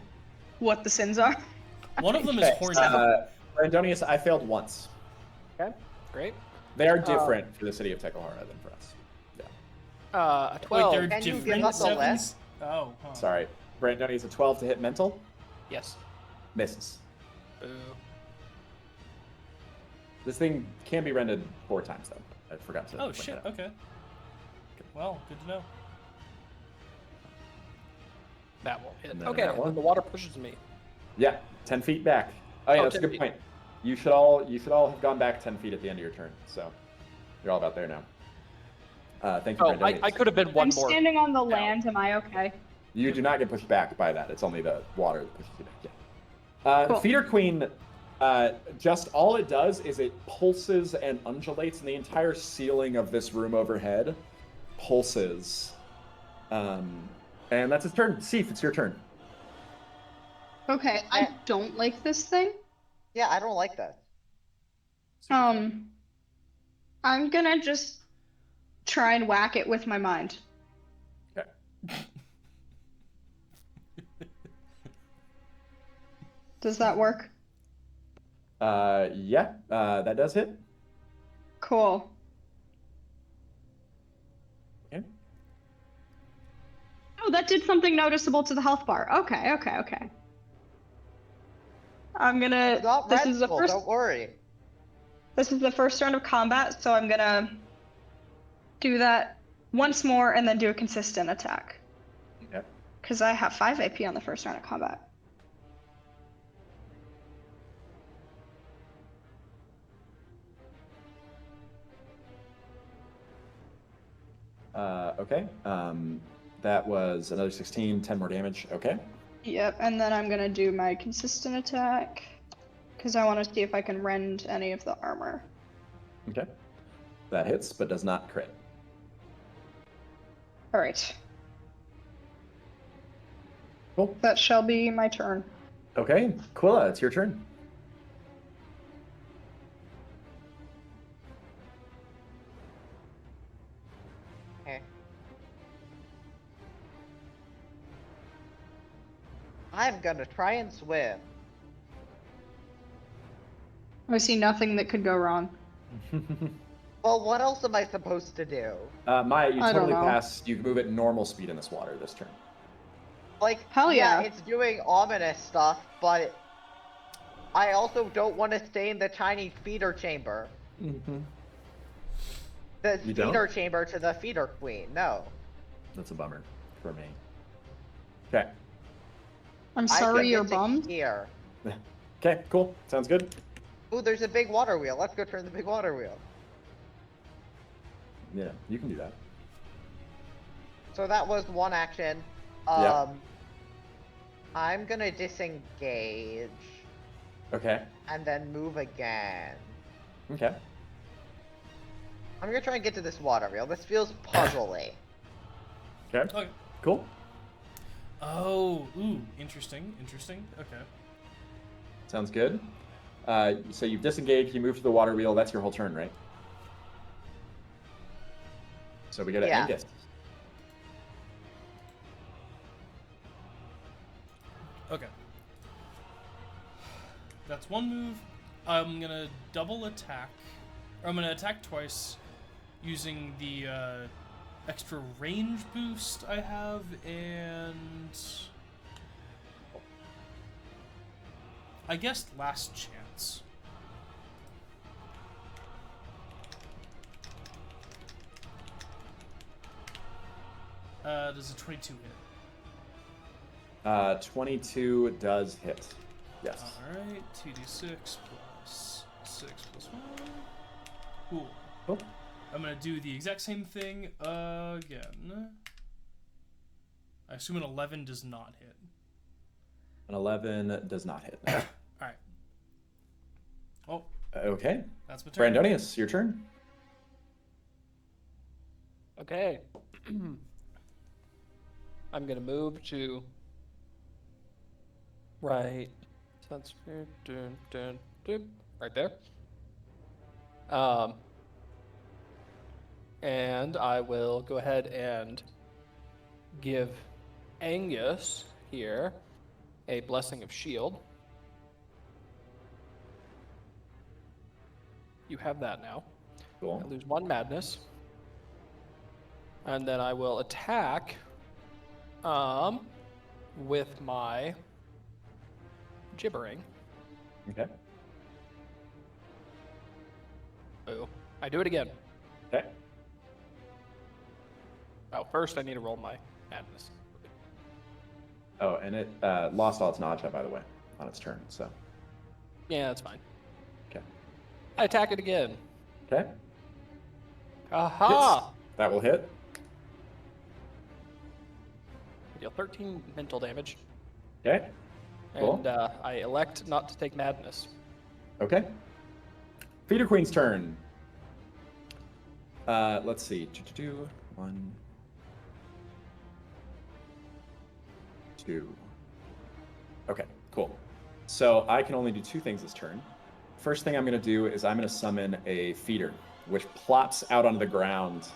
what the sins are. One of them is Okay, horny. Brandonius, I failed once. Okay, great. They are different for the city of Teko Aua than for us. Yeah. A Wait, 12. they're Can you give different us a sevens? list? Oh, huh. Sorry. Brandonius, a 12 to hit mental. Yes. Misses. Boo. This thing can be rendered 4 times, though. I forgot to. Oh point shit. that out. Okay. Well, good to know. That won't hit. And then Okay, that one. then the water pushes me. Yeah, 10 feet back. Oh yeah, Oh, that's a 10 good feet. point. You should all have gone back 10 feet at the end of your turn, so you're all about there now. Thank you, Oh, Brandonius. I could have been one I'm more. standing on the land. Am I okay? You do not get pushed back by that. It's only the water that pushes you back. Yeah. Cool. Feeder Queen, just all it does is it pulses and undulates, and the entire ceiling of this room overhead pulses. And that's its turn. Seif, it's your turn. Okay, I don't like this thing. Yeah, I don't like that. I'm gonna just try and whack it with my mind. Okay. Does that work? Yeah, that does hit. Cool. Okay. Oh, that did something noticeable to the health bar. Okay. I'm gonna. It's not This is the restful, first. don't worry. This is the first round of combat, so I'm gonna do that once more and then do a consistent attack. Okay. Because I have 5 AP on the first round of combat. Okay. That was another 16, 10 more damage. Okay. Yep, and then I'm gonna do my consistent attack because I want to see if I can rend any of the armor. Okay. That hits, but does not crit. All right. Cool. That shall be my turn. Okay, Quilla, it's your turn. Okay. I'm gonna try and swim. I see nothing that could go wrong. Well, what else am I supposed to do? Maya, you I don't totally know. pass. You move at normal speed in this water this turn. Like, Hell yeah. it's doing ominous stuff, but I also don't want to stay in the tiny feeder chamber. Mm-hmm. The You don't? feeder chamber to the feeder queen. No. That's a bummer for me. Okay. I'm sorry you're I commit to bummed. here. Okay, cool. Sounds good. Ooh, there's a big water wheel. Let's go turn the big water wheel. Yeah, you can do that. So that was one action. Yep. I'm gonna disengage Okay. and then move again. Okay. I'm gonna try and get to this water wheel. This feels puzzly. Okay. Okay. Cool. Oh, ooh, interesting. Okay. Sounds good. So you've disengaged, you move to the water wheel. That's your whole turn, right? So we go to Yeah. Angus. Okay. That's one move. I'm gonna double attack. Or I'm gonna attack twice using the extra range boost I have, and I guess last chance. Does a 22 hit? 22 does hit. Yes. Alright, 2d6 plus 6 plus 1. Cool. Cool. I'm gonna do the exact same thing again. I assume an 11 does not hit. An 11 does not hit. Alright. Oh, Okay. that's my turn. Brandonius, your turn. Okay. I'm gonna move to right. That's right there. And I will go ahead and give Angus here a blessing of shield. You have that now. Cool. I lose one madness. And then I will attack with my gibbering. Okay. Oh, I do it again. Okay. Oh, first I need to roll my madness. Oh, and it lost all its nausea, by the way, on its turn. So. Yeah, that's fine. Okay. I attack it again. Okay. Aha! Hits. That will hit. I deal 13 mental damage. Okay. Cool. And I elect not to take madness. Okay. Feeder Queen's turn. Let's see. 1, 2. Okay, cool. So I can only do 2 things this turn. First thing I'm going to do is I'm going to summon a feeder, which plops out onto the ground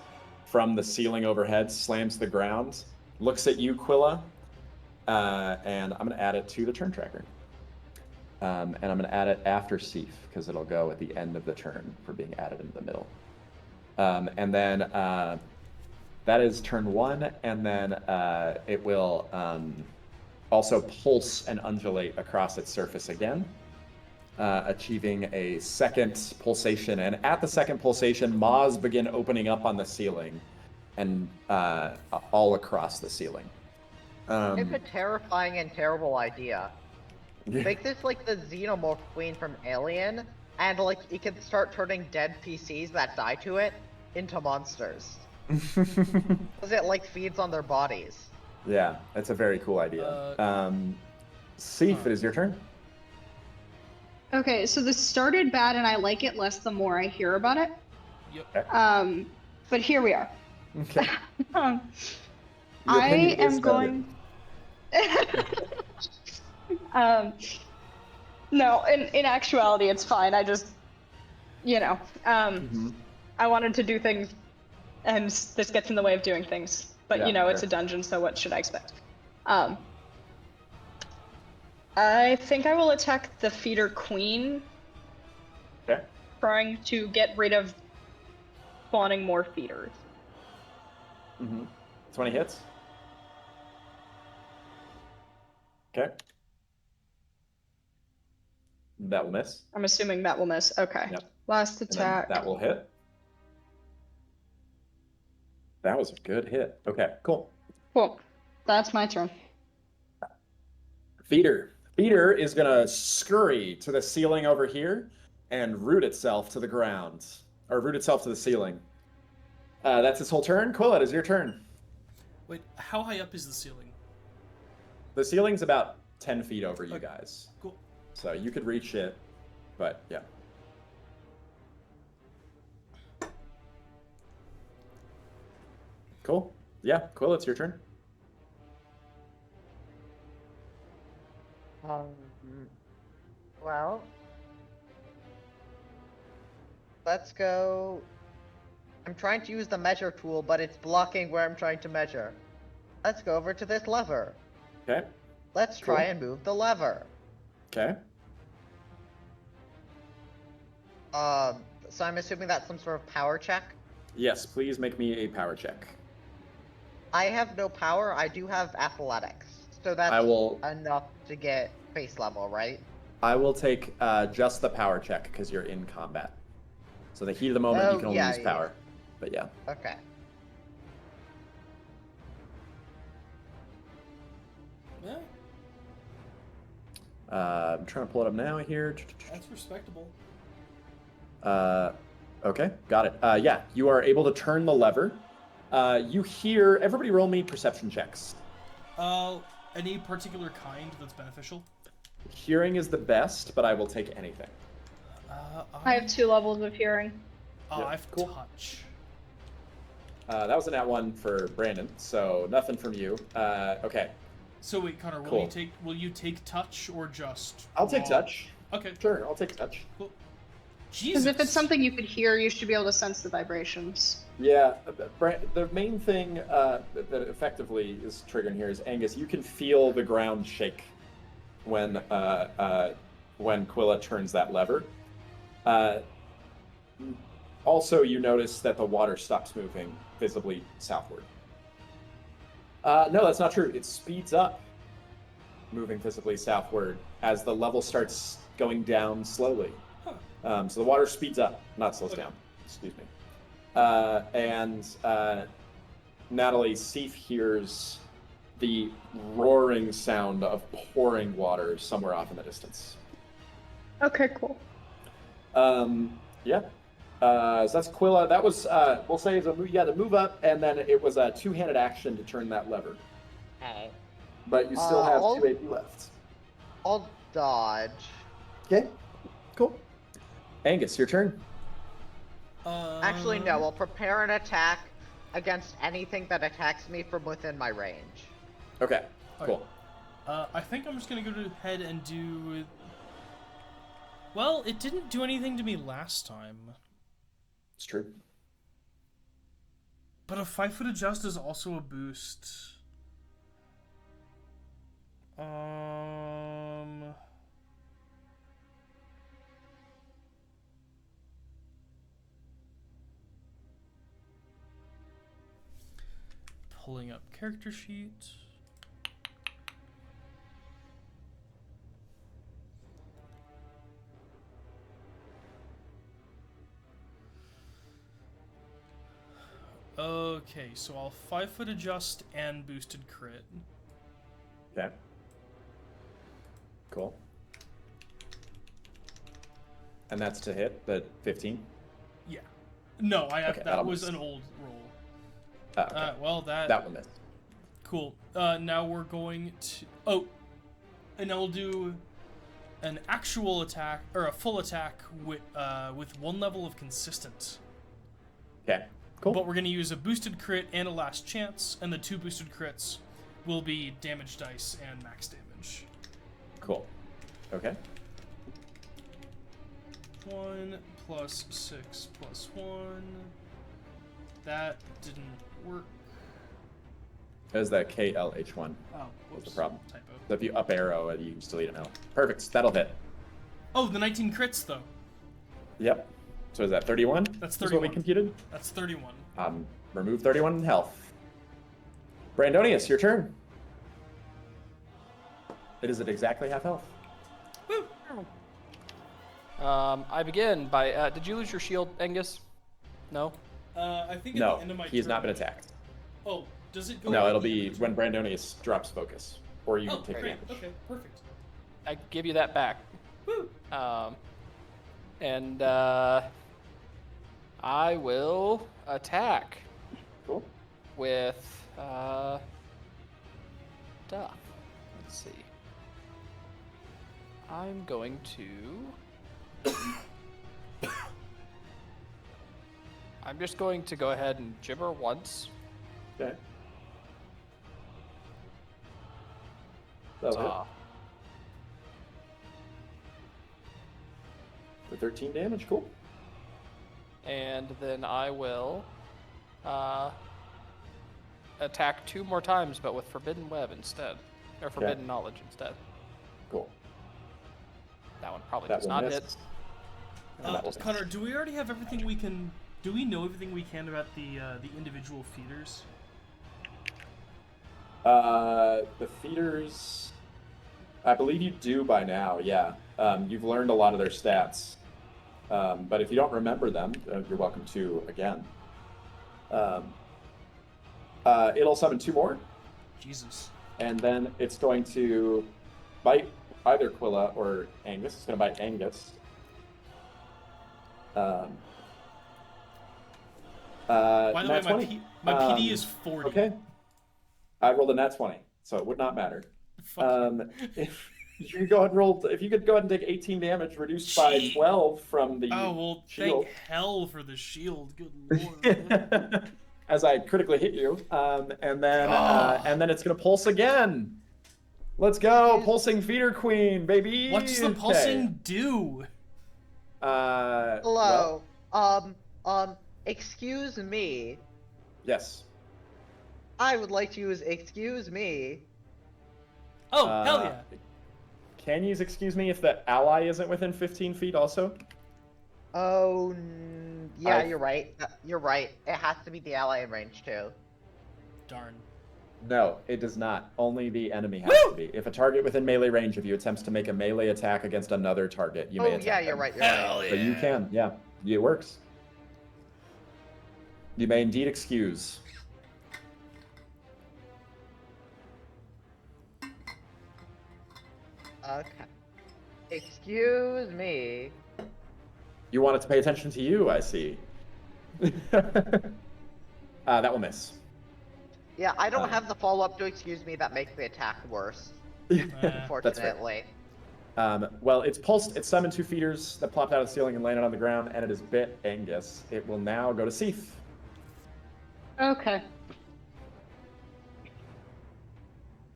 from the ceiling overhead, slams the ground, looks at you, Quilla, and I'm going to add it to the turn tracker. And I'm going to add it after Seif, because it'll go at the end of the turn for being added into the middle. And then that is turn 1, and then it will also pulse and undulate across its surface again, achieving a second pulsation. And at the second pulsation, maws begin opening up on the ceiling and all across the ceiling. It's a terrifying and terrible idea. Make this like the Xenomorph Queen from Alien, and like it can start turning dead PCs that die to it into monsters. Because it like feeds on their bodies. Yeah, that's a very cool idea. Seif, it is your turn. Okay, so this started bad, and I like it less the more I hear about it. Yep. But here we are. Okay. Um, Your I opinion am is going. um, no, in actuality, it's fine. I just, Mhm. I wanted to do things, and this gets in the way of doing things. But Yeah, it's fair. a dungeon, so what should I expect? I think I will attack the feeder queen, Okay. trying to get rid of spawning more feeders. 20 hits. Okay. That will miss. I'm assuming that will miss. Okay. Yep. Last And then attack. that will hit. That was a good hit. Okay, cool. Cool. That's my turn. Feeder. Feeder is going to scurry to the ceiling over here and root itself to the ground. Or root itself to the ceiling. That's its whole turn. Cool, it is your turn. Wait, how high up is the ceiling? The ceiling's about 10 feet over you Okay. guys. Cool. So you could reach it, but yeah. Cool. Yeah, Quill, it's your turn. Well, let's go. I'm trying to use the measure tool, but it's blocking where I'm trying to measure. Let's go over to this lever. Okay. Let's try and move the lever. Okay. So I'm assuming that's some sort of power check. Yes, please make me a power check. I have no power. I do have athletics, so that's enough to get face level, right? I will take just the power check because you're in combat. So the heat of the moment, you can only use power. But yeah. Okay. Yeah, I'm trying to pull it up now here. that's respectable. Okay, got it. Yeah, you are able to turn the lever. You hear, everybody roll me perception checks. Any particular kind that's beneficial? Hearing is the best, but I will take anything. I have 2 levels of hearing. I have cool. touch. That was a nat 1 for Brandon, so nothing from you. Okay. So wait, Connor, Cool. will you take touch or just? I'll take touch. Okay. Sure, I'll take touch. Cool. Because Jesus. if it's something you could hear, you should be able to sense the vibrations. Yeah, the main thing that effectively is triggering here is, Angus, you can feel the ground shake when Quilla turns that lever. Also, you notice that the water stops moving visibly southward. No, that's not true. It speeds up, moving visibly southward as the level starts going down slowly. Huh. So the water speeds up, not slows down. Excuse me. And Natalie, Seif hears the roaring sound of pouring water somewhere off in the distance. Okay, cool. Yeah. So that's Quilla. That was, we'll say, the move up, and then it was a two-handed action to turn that lever. Okay. But you still have 2 AP left. I'll dodge. Okay. Cool. Angus, your turn. Actually, no. I'll prepare an attack against anything that attacks me from within my range. Okay. Cool. I think I'm just gonna go ahead and do. Well, it didn't do anything to me last time. It's true. But a 5-foot adjust is also a boost. Pulling up character sheet. Okay, so I'll 5-foot adjust and boosted crit. Okay. Cool. And that's to hit the 15? Yeah. No, Okay, that was an old roll. Okay. Well, That one missed. Cool. Now we're going to... Oh! And I'll do an actual attack or a full attack with 1 level of consistent. Okay, cool. But we're going to use a boosted crit and a last chance, and the 2 boosted crits will be damage dice and max damage. Cool. Okay. 1 plus 6 plus 1. That didn't work. That was that KLH1. Oh, What's whoops. the problem? Typo. So if you up arrow, you can delete an L. Perfect. That'll hit. Oh, the 19 crits though. Yep. So is that 31? That's Is what we 31. computed? That's 31. Remove 31 in health. Brandonius, your turn. It is at exactly half health. Woo! I begin by. Did you lose your shield, Angus? No. I think at No, the end of my he has turn- not been attacked. Oh, does it go? No, at it'll the be end of when the turn? Brandonius drops focus, or you Oh, take great. damage. Okay, perfect. I give you that back. Woo! And I will attack Cool. with stuff. Let's see. I'm going to. I'm just going to go ahead and gibber once. Okay. That'll hit. For 13 damage. Cool. And then I will attack 2 more times, but with Forbidden Web instead. Or Forbidden Knowledge instead. Cool. That one probably That does will not miss. hit. And that will Connor, do we already have everything we can? Do we know everything we can about the individual feeders? The feeders, I believe you do by now, yeah. You've learned a lot of their stats. But if you don't remember them, you're welcome to again. It'll summon 2 more, Jesus. and then it's going to bite either Quilla or Angus. It's going to bite Angus. By the way, nat my, 20. my PD is 40. Okay. I rolled a nat 20, so it would not matter. Fuck. If you could go ahead and roll, if you could go ahead and take 18 damage, reduced by 12 from the Oh, well, shield. thank hell for the shield. Good lord. As I critically hit you, and then it's gonna pulse again. Let's go, pulsing feeder queen, baby. What does the Okay. pulsing do? Hello. Excuse me. Yes. I would like to use excuse me. Oh, hell yeah. Can you use excuse me if the ally isn't within 15 feet also? Oh, yeah, I- you're right. You're right. It has to be the ally in range too. Darn. No, it does not. Only the enemy has to be. If a target within melee range of you attempts to make a melee attack against another target, you may Oh, attack yeah, them. you're right. You're Hell right. yeah. But you can, yeah. It works. You may indeed excuse. Okay. Excuse me. You want it to pay attention to you, I see. That will miss. Yeah, I don't have the follow-up to excuse me that makes the attack worse. That's fair. Unfortunately. Well, it's pulsed, it's summoned 2 feeders that plopped out of the ceiling and landed on the ground, and it has bit Angus. It will now go to Seath. Okay.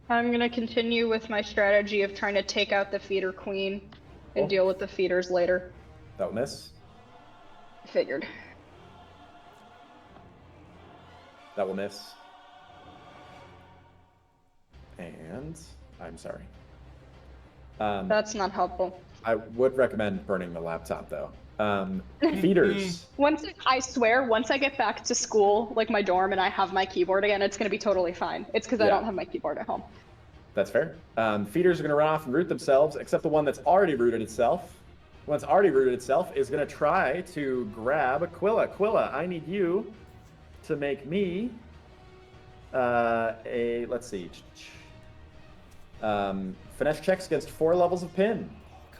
I'm gonna continue with my strategy of trying to take out the feeder queen and Cool. deal with the feeders later. That will miss. Figured. That will miss. And I'm sorry. That's not helpful. I would recommend burning the laptop though. Feeders. I swear, once I get back to school, like my dorm, and I have my keyboard again, it's gonna be totally fine. It's because I Yeah. don't have my keyboard at home. That's fair. Feeders are going to run off and root themselves, except the one that's already rooted itself. The one that's already rooted itself is going to try to grab Quilla. Quilla, I need you to make me let's see. Finesse checks against 4 levels of pin. Oh,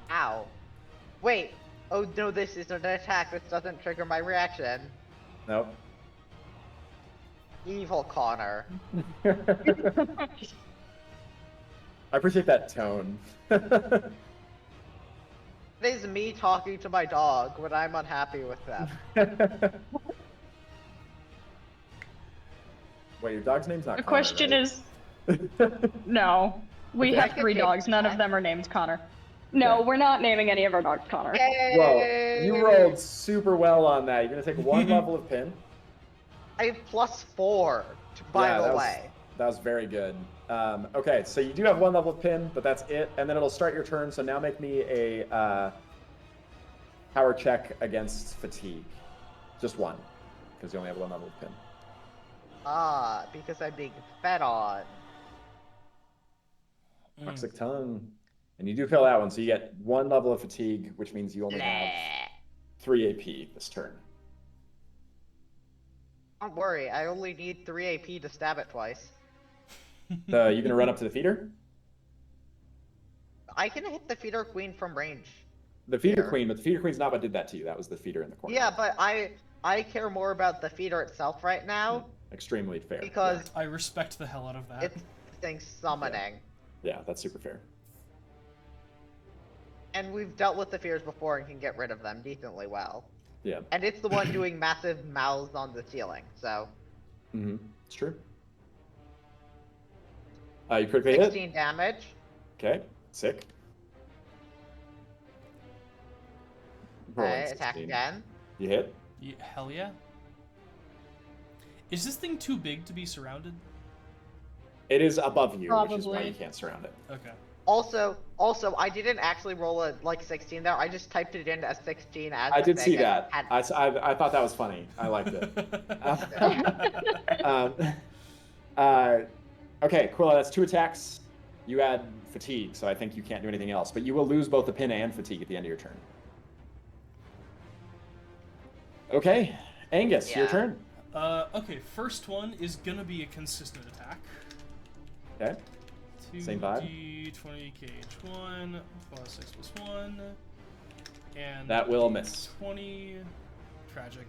God. Ow. Wait. Oh no, this isn't an attack. This doesn't trigger my reaction. Nope. Evil Connor. I appreciate that tone. It is me talking to my dog when I'm unhappy with them. Wait, your dog's name's not The Connor, question right? is, no. We Okay. have I can 3 take dogs. None of that. them are named Connor. No, Okay. we're not naming any of our dogs Connor. Whoa, you rolled super well on that. You're gonna take 1 level of pin. I have +4, by Yeah, the way. that was very good. Okay, so you do have 1 level of pin, but that's it. And then it'll start your turn. So now make me a power check against fatigue. Just 1, because you only have 1 level of pin. Ah, because I'm being fed on. Toxic tongue. And you do kill that one, so you get 1 level of fatigue, which means you only have 3 AP this turn. Don't worry, I only need 3 AP to stab it twice. So you gonna run up to the feeder? I can hit the feeder queen from range. The feeder Here. queen, but the feeder queen's not what did that to you. That was the feeder in the corner. Yeah, but I care more about the feeder itself right now Extremely fair. because I respect the hell out of that. it's things summoning. Yeah, that's super fair. And we've dealt with the fears before and can get rid of them decently well. Yeah. And it's the one doing massive mouths on the ceiling, so. It's true. You critically hit. 16 damage. Okay, sick. Rolling Okay, attack 16. again. You hit. Hell yeah. Is this thing too big to be surrounded? It is above you, which is why Probably. you can't surround it. Okay. Also, I didn't actually roll a 16 there. I just typed it in as 16 as I the did thing see and that. had- I thought that was funny. I liked it. Okay, Quilla, that's 2 attacks. You add fatigue, so I think you can't do anything else. But you will lose both the pin and fatigue at the end of your turn. Okay, Angus, your Yeah. turn. Okay, first one is gonna be a consistent attack. Okay. Same vibe. 2d20 KH1 plus 6 plus 1. And That will miss. 20. Tragic.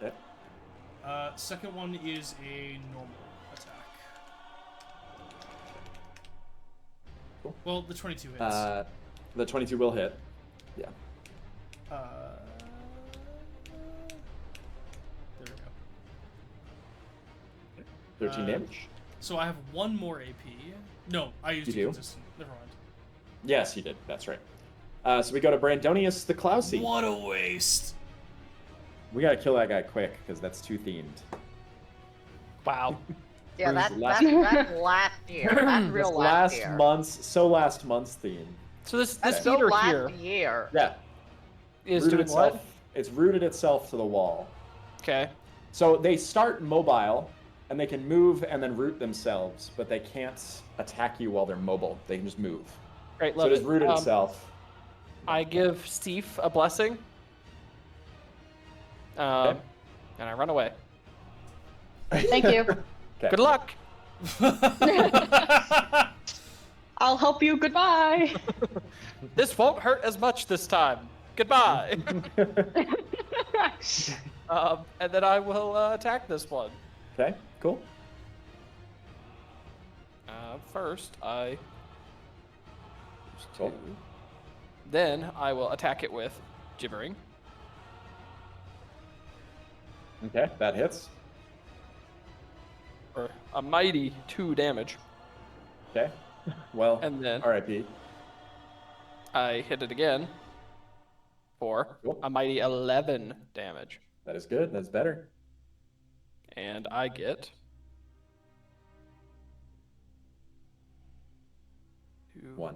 Okay. Second one is a normal attack. Cool. Well, the 22 hits. The 22 will hit. Yeah. There we go. 13 damage. So I have 1 more AP. No, I used You a do? consistent. Never mind. Yes, you did. That's right. So we go to Brandonius the Clousey. What a waste! We gotta kill that guy quick because that's too themed. Wow. Yeah, Bruce that's last- last year. That's real This last year. last month's theme. So this That's so feeder last here year. Yeah. is Rooted doing itself. what? It's rooted itself to the wall. Okay. So they start mobile, and they can move and then root themselves, but they can't attack you while they're mobile. They can just move. Great, So love it has it. rooted itself. I give Steve a blessing. Okay. And I run away. Thank you. Okay. Good luck. I'll help you. Goodbye. This won't hurt as much this time. Goodbye. And then I will attack this one. Okay, cool. First, I. Cool. Then I will attack it with gibbering. Okay, that hits. For a mighty 2 damage. Okay. Well, And then RIP. I hit it again for Cool. a mighty 11 damage. That is good. That's better. And I get 2. 1.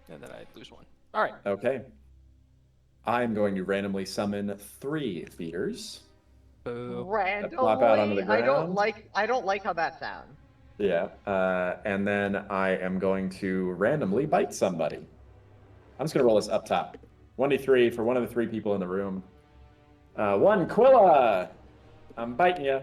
And then I lose 1. All right. Okay. I'm going to randomly summon 3 feeders. Boo. Randomly. Plop out onto the I ground. don't like how that sounds. Yeah. And then I am going to randomly bite somebody. I'm just going to roll this up top. 1d3 for one of the 3 people in the room. 1, Quilla! I'm biting you.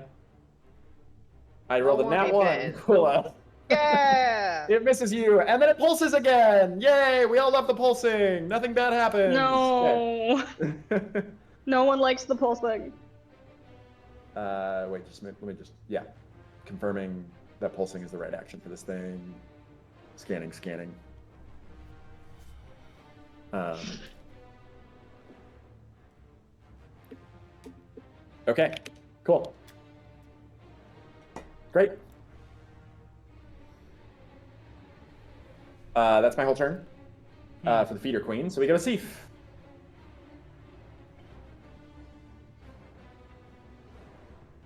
I rolled a Oh, nat he 1, did. Quilla. Yeah. It misses you, and then it pulses again! Yay! We all love the pulsing! Nothing bad happens! No. Okay. No one likes the pulsing. Wait, let me just, yeah. Confirming that pulsing is the right action for this thing. Scanning. Okay, cool. Great. That's my whole turn for the feeder queen. So we go to Seif.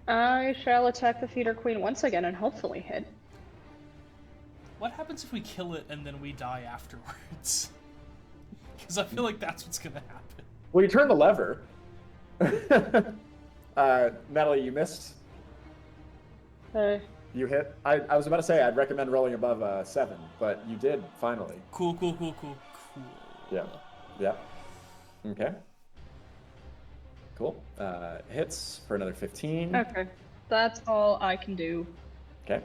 I shall attack the feeder queen once again and hopefully hit. What happens if we kill it and then we die afterwards? Because I feel like that's what's gonna happen. Well, you turn the lever. Natalie, you missed. You hit. I was about to say I'd recommend rolling above 7, but you did finally. Cool. Yeah. Okay. Cool. Hits for another 15. Okay. That's all I can do. Okay.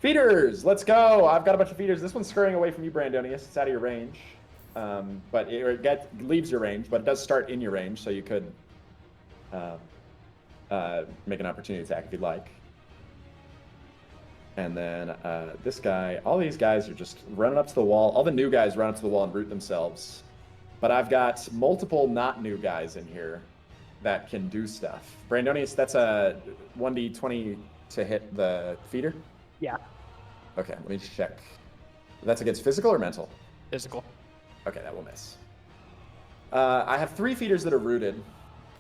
Feeders, let's go. I've got a bunch of feeders. This one's scurrying away from you, Brandonius. It's out of your range. But it leaves your range, but it does start in your range, so you could make an opportunity attack if you'd like. And then this guy, all these guys are just running up to the wall. All the new guys run up to the wall and root themselves. But I've got multiple not new guys in here that can do stuff. Brandonius, that's a 1d20 to hit the feeder? Yeah. Okay, let me just check. That's against physical or mental? Physical. Okay, that will miss. I have 3 feeders that are rooted.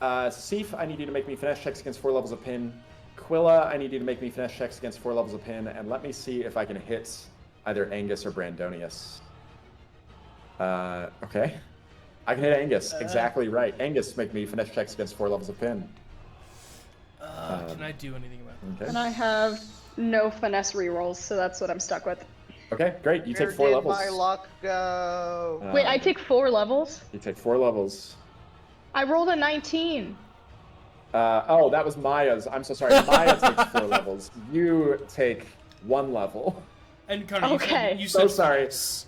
Seif, I need you to make me finesse checks against 4 levels of pin. Quilla, I need you to make me finesse checks against 4 levels of pin. And let me see if I can hit either Angus or Brandonius. Okay. I can hit Angus. Exactly right. Angus, make me finesse checks against 4 levels of pin. Can I do anything about that? Okay. And I have no finesse rerolls, so that's what I'm stuck with. Okay, great. You take Where 4 did levels. my luck go? Wait, I take 4 levels? You take 4 levels. I rolled a 19. Oh, that was Maya's. I'm so sorry. Maya takes 4 levels. You take 1 level. And Connor, Okay. you So said sorry. finesse.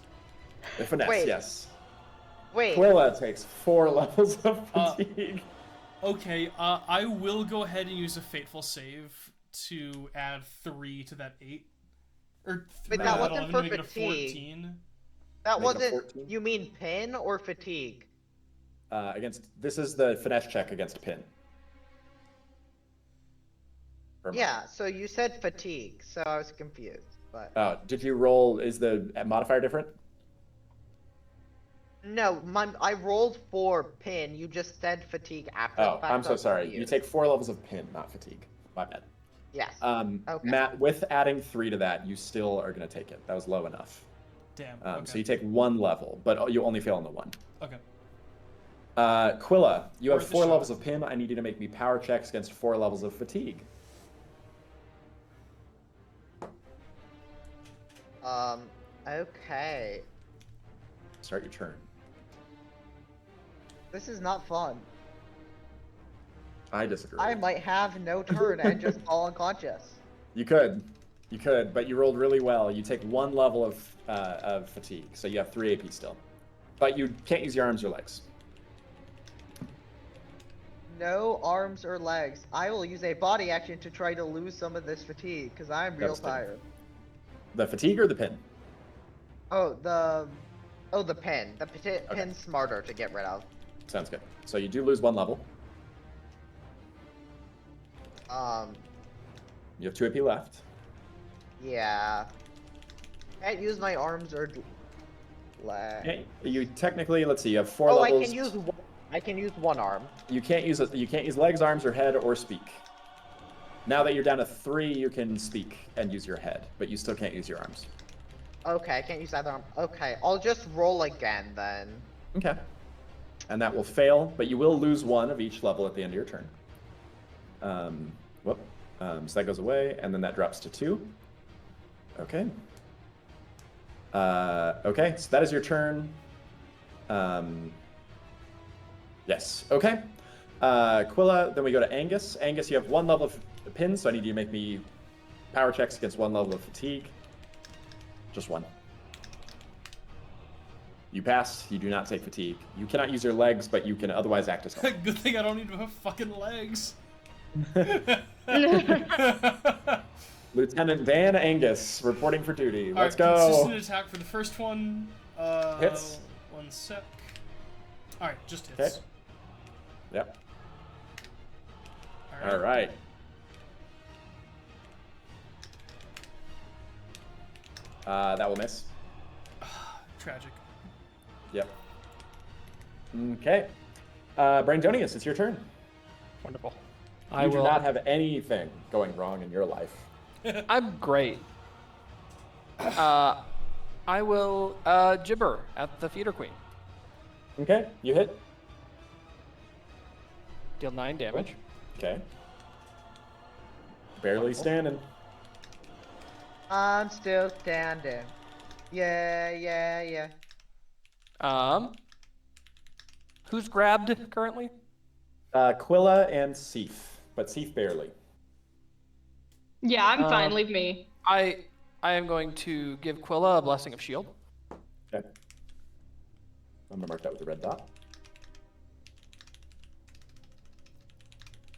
The finesse, Wait. yes. Wait. Quilla takes 4 levels of fatigue. Okay, I will go ahead and use a fateful save to add 3 to that 8. Or Wait, that wasn't 11 for to make it a fatigue. 14. That Make a wasn't. 14? You mean pin or fatigue? This is the finesse check against pin. Or Yeah. So you said fatigue, so I was confused. But Maya. Did you roll? Is the modifier different? no, I rolled for pin. You just said fatigue after. Oh, the fact, I'm so was sorry. You confused. take 4 levels of pin, not fatigue. My bad. Yes. Okay. Matt, with adding 3 to that, you still are going to take it. That was low enough. Damn. Okay. So you take 1 level, but you only fail on the 1. Okay. Quilla, you have Worth a 4 shot. levels of pin. I need you to make me power checks against 4 levels of fatigue. Okay. Start your turn. This is not fun. I disagree. I might have no turn and just fall unconscious. You could, but you rolled really well. You take 1 level of fatigue, so you have 3 AP still. But you can't use your arms or legs. No arms or legs. I will use a body action to try to lose some of this fatigue, because I'm real Devastating. tired. The fatigue or the pin? Oh, the pin. The pin's smarter to get rid of. Sounds good. So you do lose 1 level. You have 2 AP left. Yeah. Can't use my arms or legs. Yeah, you technically, let's see, you have 4 Oh, levels. I can use one arm. You can't use legs, arms, or head, or speak. Now that you're down to 3, you can speak and use your head, but you still can't use your arms. Okay, I can't use either arm. Okay, I'll just roll again then. Okay. And that will fail, but you will lose 1 of each level at the end of your turn. So that goes away, and then that drops to 2. Okay. Okay, so that is your turn. Yes. Okay. Quilla, then we go to Angus. Angus, you have 1 level of pin, so I need you to make me power checks against 1 level of fatigue. Just 1. You pass. You do not take fatigue. You cannot use your legs, but you can otherwise act as help. Good thing I don't need to have fucking legs. Lieutenant Van Angus reporting for duty. Let's Alright, go. consistent attack for the first one. Hits. 1 sec. Alright, just hits. Okay. Yep. Alright. All right. That will miss. Tragic. Yep. Okay. Brandonius, it's your turn. Wonderful. You do not have anything going wrong in your life. I'm great. I will gibber at the feeder queen. Okay, you hit. Deal 9 damage. Okay. Barely standing. I'm still standing. Yeah. Who's grabbed currently? Quilla and Seif, but Seif barely. Yeah, I'm fine. Leave me. I am going to give Quilla a blessing of shield. Okay. I'm gonna mark that with a red dot.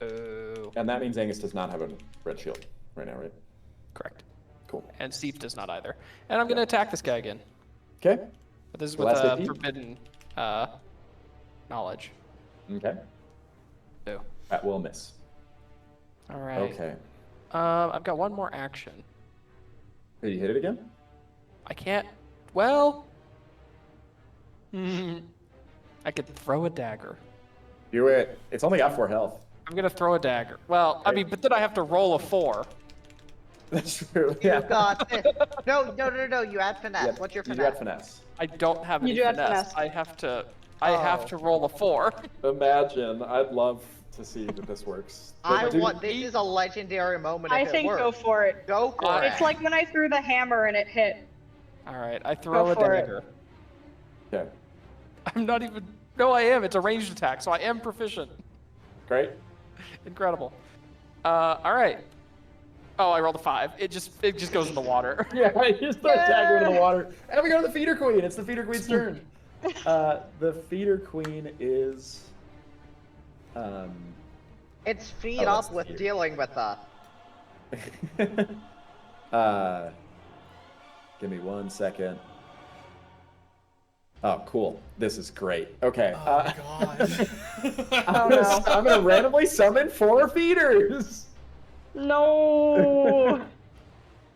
Oh. And that means Angus does not have a red shield right now, right? Correct. Cool. And Seif does not either. And I'm going to attack this guy again. Okay. But this is The with last AP? forbidden knowledge. Okay. So, That will miss. all right. Okay. I've got one more action. Did you hit it again? I can't. Well, I could throw a dagger. Do it. It's only got 4 health. I'm gonna throw a dagger. Well, I mean, but then I have to roll a 4. That's true. You Yeah. got this. No. You add finesse. Yep, What's your you finesse? got finesse. I don't have You any do have finesse. finesse. I have to roll a 4. Imagine. I'd love to see that this works. This is a legendary moment. I if it think works. go for it. Go for it. It's like when I threw the hammer and it hit. All right, I throw a for it. dagger. Okay. I'm not even. No, I am. It's a ranged attack, so I am proficient. Great. Incredible. All right. Oh, I rolled a 5. It just goes in the water. Yeah, you just throw a dagger into the water. And we go to the feeder queen. It's the feeder queen's turn. The feeder queen is. It's feed Oh, up that's with cute. dealing with us. Give me 1 second. Oh, cool. This is great. Okay. Oh god. I'm gonna randomly summon 4 feeders. No.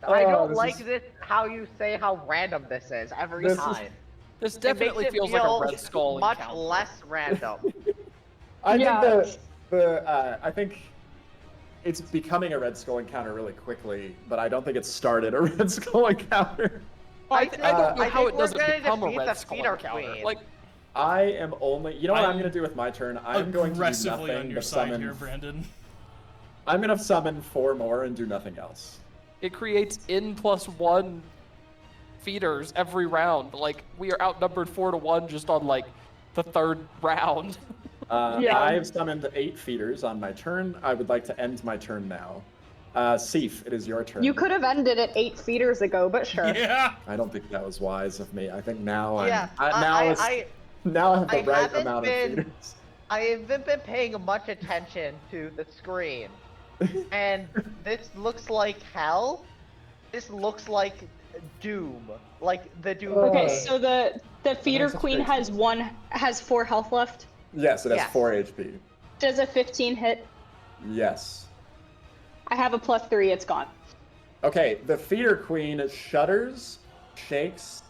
I Oh, don't this like is- this. How you say how random this is every This is- time. This It definitely makes it feels like a feel Red Skull much encounter. less random. I Yeah. think I think it's becoming a Red Skull encounter really quickly, but I don't think it started a Red Skull encounter. I don't know I how think it we're doesn't gonna become a defeat Red the Skull feeder encounter. queen. Like, I am only. You know what I'm I'm gonna do with my turn? I'm going to do Aggressively nothing on your but side summon. here, Brandon. I'm gonna summon 4 more and do nothing else. it creates N+1 feeders every round. Like, we are outnumbered 4-1 just on like the 3rd round. Yeah. I have summoned 8 feeders on my turn. I would like to end my turn now. Seif, it is your turn. You could have ended it 8 feeders ago, but sure. Yeah. I don't think that was wise of me. I think now Yeah, now I have the I right haven't amount been- of feeders. I haven't been paying much attention to the screen, and this looks like hell. This looks like doom, like the doom. Okay, Uh, so the feeder that's a queen great has 4 health left. Yes, it has Yes. 4 HP. Does a 15 hit? Yes. I have a +3. It's gone. Okay, the feeder queen shudders, shakes,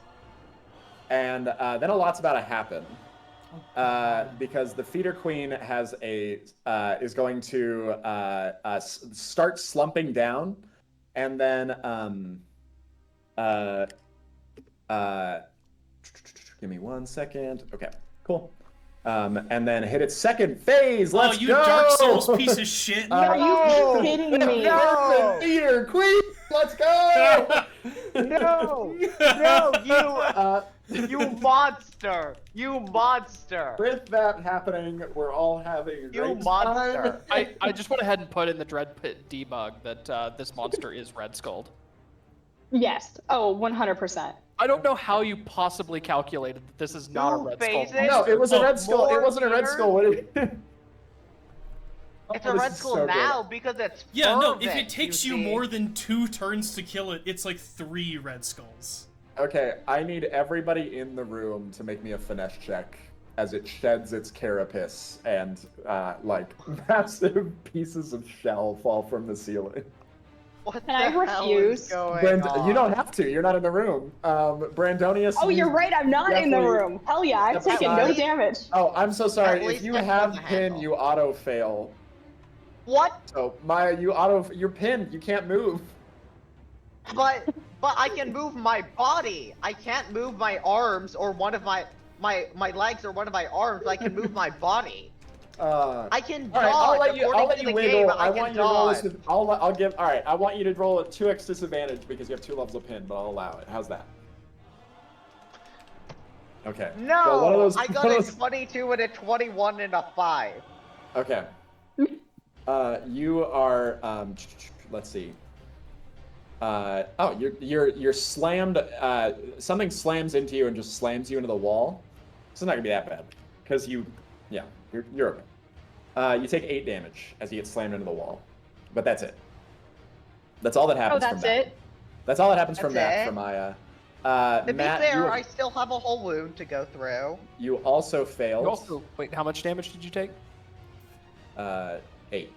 and then a lot's about to happen. Because the feeder queen has is going to start slumping down, and then give me 1 second. Okay, cool. And then hit its second phase. Let's oh, you go! Dark Souls piece of shit. Are No! you kidding me? No! The feeder queen. Let's go! No, you monster! You monster! With that happening, we're all having a You great monster. time. I just went ahead and put in the Dread Pit debug that this monster is Red Skulled. Yes. Oh, 100%. I don't know how you possibly calculated that this is not a Two Red Skull phases? monster. No, it was a Oh, red skull. It more wasn't a red feeders? skull. What did It's a this red is skull so now because it's Yeah, no, if fervent, it takes you see. more than 2 turns to kill it, it's like 3 red skulls. Okay, I need everybody in the room to make me a finesse check as it sheds its carapace and like massive pieces of shell fall from the ceiling. What Can I the hell is refuse? going on? You don't have to. You're not in the room. Brandonius. Oh, you're you right. I'm not in the definitely- room. Hell yeah, I've Step taken no aside. damage. Oh, I'm so sorry. At If least you step have on the pin, handle. you auto fail. What? So you're pinned. You can't move. But I can move my body. I can't move my arms or one of my legs or one of my arms. I can move my body. I can All right, dodge. I'll let according you to the game, wiggle. I I can want you to roll this dodge. with. I'll give. All right, I want you to roll at 2x disadvantage because you have 2 levels of pin, but I'll allow it. How's that? Okay. No, Well, one of those, I got one a of those- 22 and a 21 and a 5. Okay. You are. Let's see. Oh, you're slammed. Something slams into you and just slams you into the wall. It's not gonna be that bad, because yeah, you're okay. You take 8 damage as you get slammed into the wall, but that's it. That's all that Oh, happens. that's from that. it? That's all that happens from That's that. it? From Maya. To Matt, be fair, I still have a whole wound to go through. you also failed. You also, wait, how much damage did you take? 8. You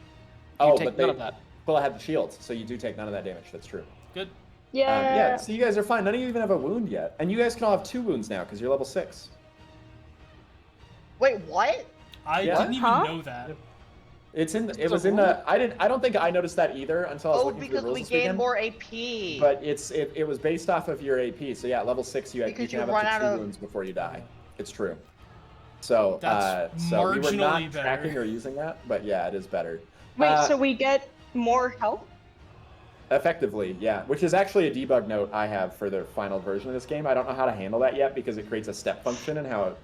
Oh, take but none of that. Well, I have the shield, so you do take none of that damage. That's true. Good. Yeah. Yeah, so you guys are fine. None of you even have a wound yet. And you guys can all have 2 wounds now because you're level 6. Wait, what? I Yeah. didn't even Huh? know that. It was in the I don't think I noticed that either until I was Oh, looking through the because rules we this gain weekend. more AP. But it was based off of your AP. So yeah, level 6 you Because can you have run up out to 2 of- wounds before you die. It's true. So That's so we were marginally not better. tracking or using that, but yeah, it is better. Wait, so we get more health? Effectively, yeah. Which is actually a debug note I have for the final version of this game. I don't know how to handle that yet because it creates a step function and how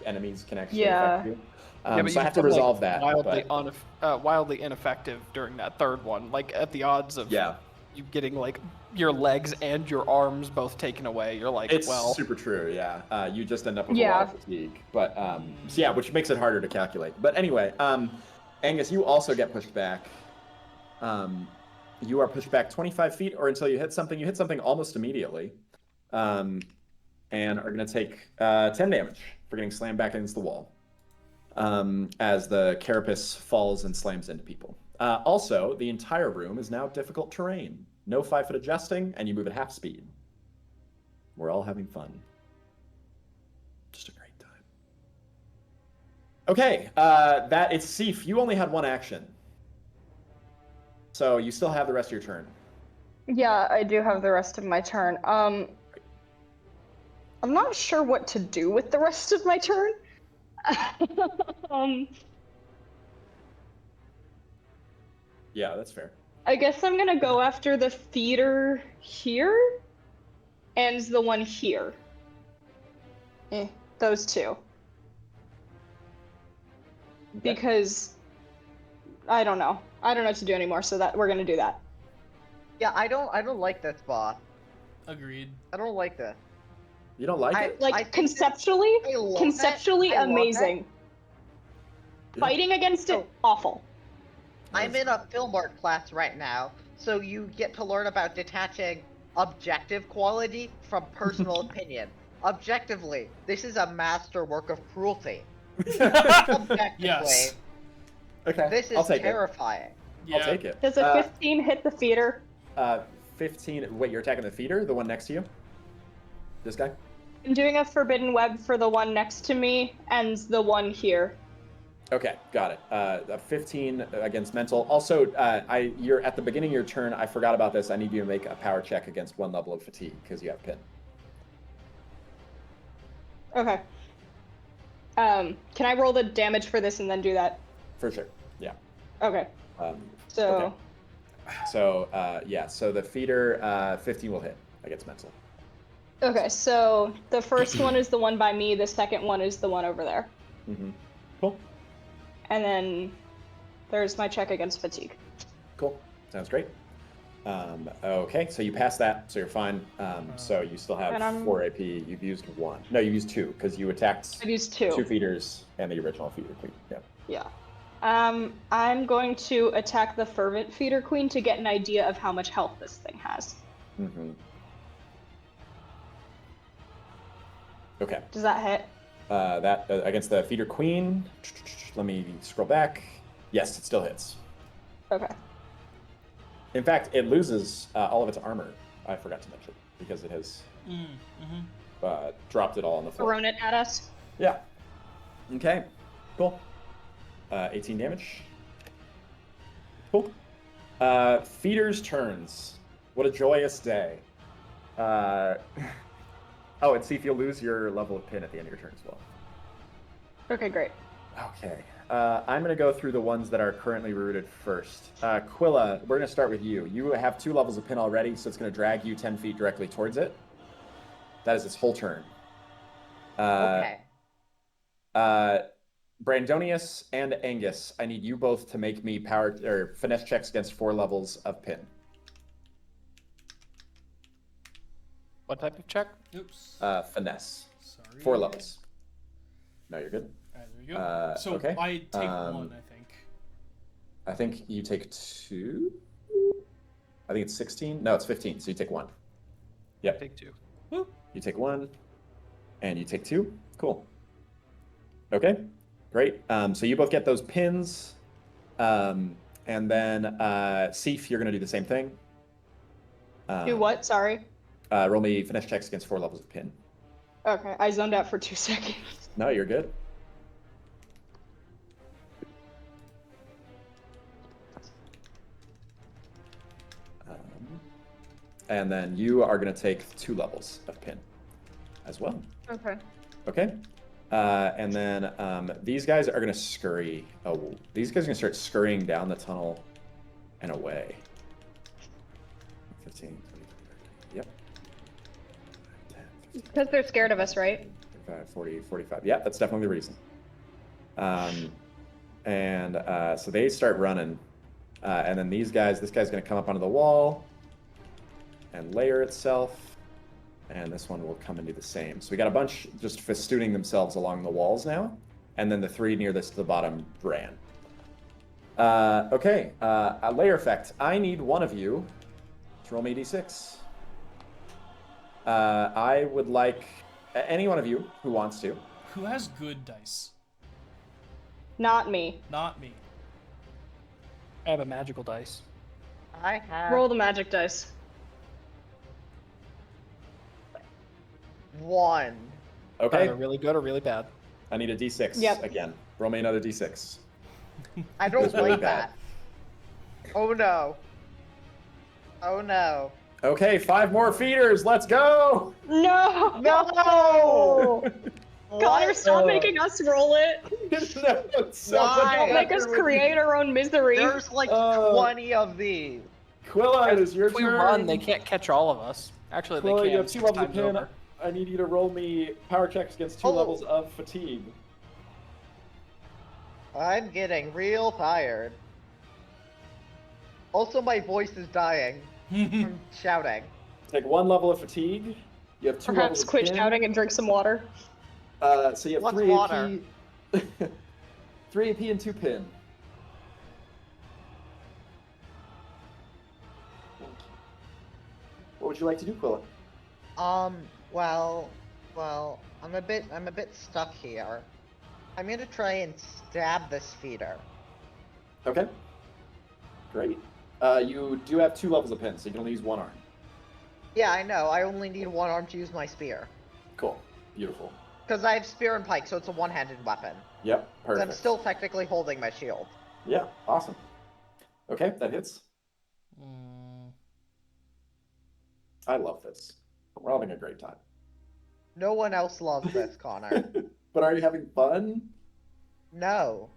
enemies can actually affect you. Yeah, but so I you have to become, like, resolve that. wildly ineffective during that third one. Like at the odds of Yeah, you getting like your legs and your arms both taken away, you're like, it's well, super true. Yeah, you just end up with a Yeah. lot of fatigue. But so yeah, which makes it harder to calculate. But anyway, Angus, you also get pushed back. You are pushed back 25 feet, or until you hit something. You hit something almost immediately, and are going to take 10 damage for getting slammed back against the wall. As the carapace falls and slams into people. Also, the entire room is now difficult terrain. No 5-foot adjusting, and you move at half speed. We're all having fun. Just a great time. Okay, it's Sif. You only had 1 action. So you still have the rest of your turn. Yeah, I do have the rest of my turn. I'm not sure what to do with the rest of my turn. Yeah, that's fair. I guess I'm gonna go after the feeder here and the one here. Those 2. Because I don't know. I don't know what to do anymore, so that we're gonna do that. Yeah, I don't like this boss. Agreed. I don't like this. You don't like it? Like I think conceptually, I love it. conceptually I love amazing. Yeah. Fighting against it, Oh. awful. I'm in a film art class right now, so you get to learn about detaching objective quality from personal opinion. Objectively, this is a masterwork of cruelty. Objectively, Yes. Okay, this I'll is take terrifying. Yeah. it. I'll take it. Does a 15 hit the feeder? 15. Wait, you're attacking the feeder, the one next to you? This guy? I'm doing a forbidden web for the one next to me and the one here. Okay, got it. A 15 against mental. Also, you're at the beginning of your turn. I forgot about this. I need you to make a power check against 1 level of fatigue because you have pin. Okay. Can I roll the damage for this and then do that? For sure. Yeah. Okay. So. Okay. So so the feeder 15 will hit against mental. Okay, so the first one is the one by me. The second one is the one over there. Mm-hmm. Cool. And then there's my check against fatigue. Cool. Sounds great. Okay, so you pass that, so you're fine. So you still have And I'm- 4 AP. You've used 1. No, you used 2 because you attacked I've used 2. 2 feeders and the original feeder. Yeah. Yeah. I'm going to attack the Fervent Feeder Queen to get an idea of how much health this thing has. Mm-hmm. Okay. Does that hit? That against the Feeder Queen. Let me scroll back. Yes, it still hits. Okay. In fact, it loses all of its armor. I forgot to mention because it has dropped it all on the floor. Thrown it at us. Yeah. Okay. Cool. 18 damage. Cool. Feeder's turns. What a joyous day. Oh, and see if you'll lose your level of pin at the end of your turn as well. Okay, great. Okay. I'm going to go through the ones that are currently rooted first. Quilla, we're going to start with you. You have 2 levels of pin already, so it's going to drag you 10 feet directly towards it. That is its whole turn. Okay. Brandonius and Angus, I need you both to make me power or finesse checks against 4 levels of pin. What type of check? Oops. Finesse. Sorry. 4 levels. No, you're good. All right, there you go. So okay. I take 1, I think. I think you take 2. I think it's 16. No, it's 15. So you take 1. Yep. Take 2. Woo. You take 1, and you take 2. Cool. Okay. Great. So you both get those pins, and then Seif, you're gonna do the same thing. Do what? Sorry. Roll me finesse checks against 4 levels of pin. Okay, I zoned out for 2 seconds. No, you're good. And then you are going to take 2 levels of pin as well. Okay. Okay. And then these guys are going to scurry. Oh, these guys are going to start scurrying down the tunnel and away. 15, 20, 30. Yep. 10, 15, Because they're scared of us, right? 35, 40, 45. Yeah, that's definitely the reason. So they start running. And then this guy's going to come up onto the wall and layer itself. And this one will come and do the same. So we got a bunch just festooning themselves along the walls now. And then the 3 near this to the bottom ran. Okay, a layer effect. I need one of you to roll me d6. I would like any one of you who wants to. Who has good dice? Not me. Not me. I have a magical dice. I have Roll the magic dice. 1. Okay, Either really good or really bad. I need a d6 Yep. again. Roll me another d6. I don't It's really like that. Oh no. Oh no. Okay, 5 more feeders. Let's go. No! No! Connor, stop making us roll it. No, it's so Why? Don't make us create our own misery. There's like Oh. 20 of these. Quilla, it is your If we turn. run, they can't catch all of us. Actually, they Quilla, can. you have 2 6 levels of times pin. over. I need you to roll me power checks against 2 Oh. levels of fatigue. I'm getting real tired. Also, my voice is dying from shouting. Take 1 level of fatigue. You have 2 levels Perhaps of quit pin. shouting and drink some water. So you have What's 3 water? AP. 3 AP and 2 pin. What would you like to do, Quilla? Well, I'm a bit stuck here. I'm gonna try and stab this feeder. Okay. Great. You do have 2 levels of pin, so you can only use 1 arm. Yeah, I know. I only need 1 arm to use my spear. Cool. Beautiful. Because I have spear and pike, so it's a one-handed weapon. Yep. But Perfect. I'm still technically holding my shield. Yeah. Awesome. Okay, that hits. I love this. We're having a great time. No one else loves this, Connor. But are you having fun? No.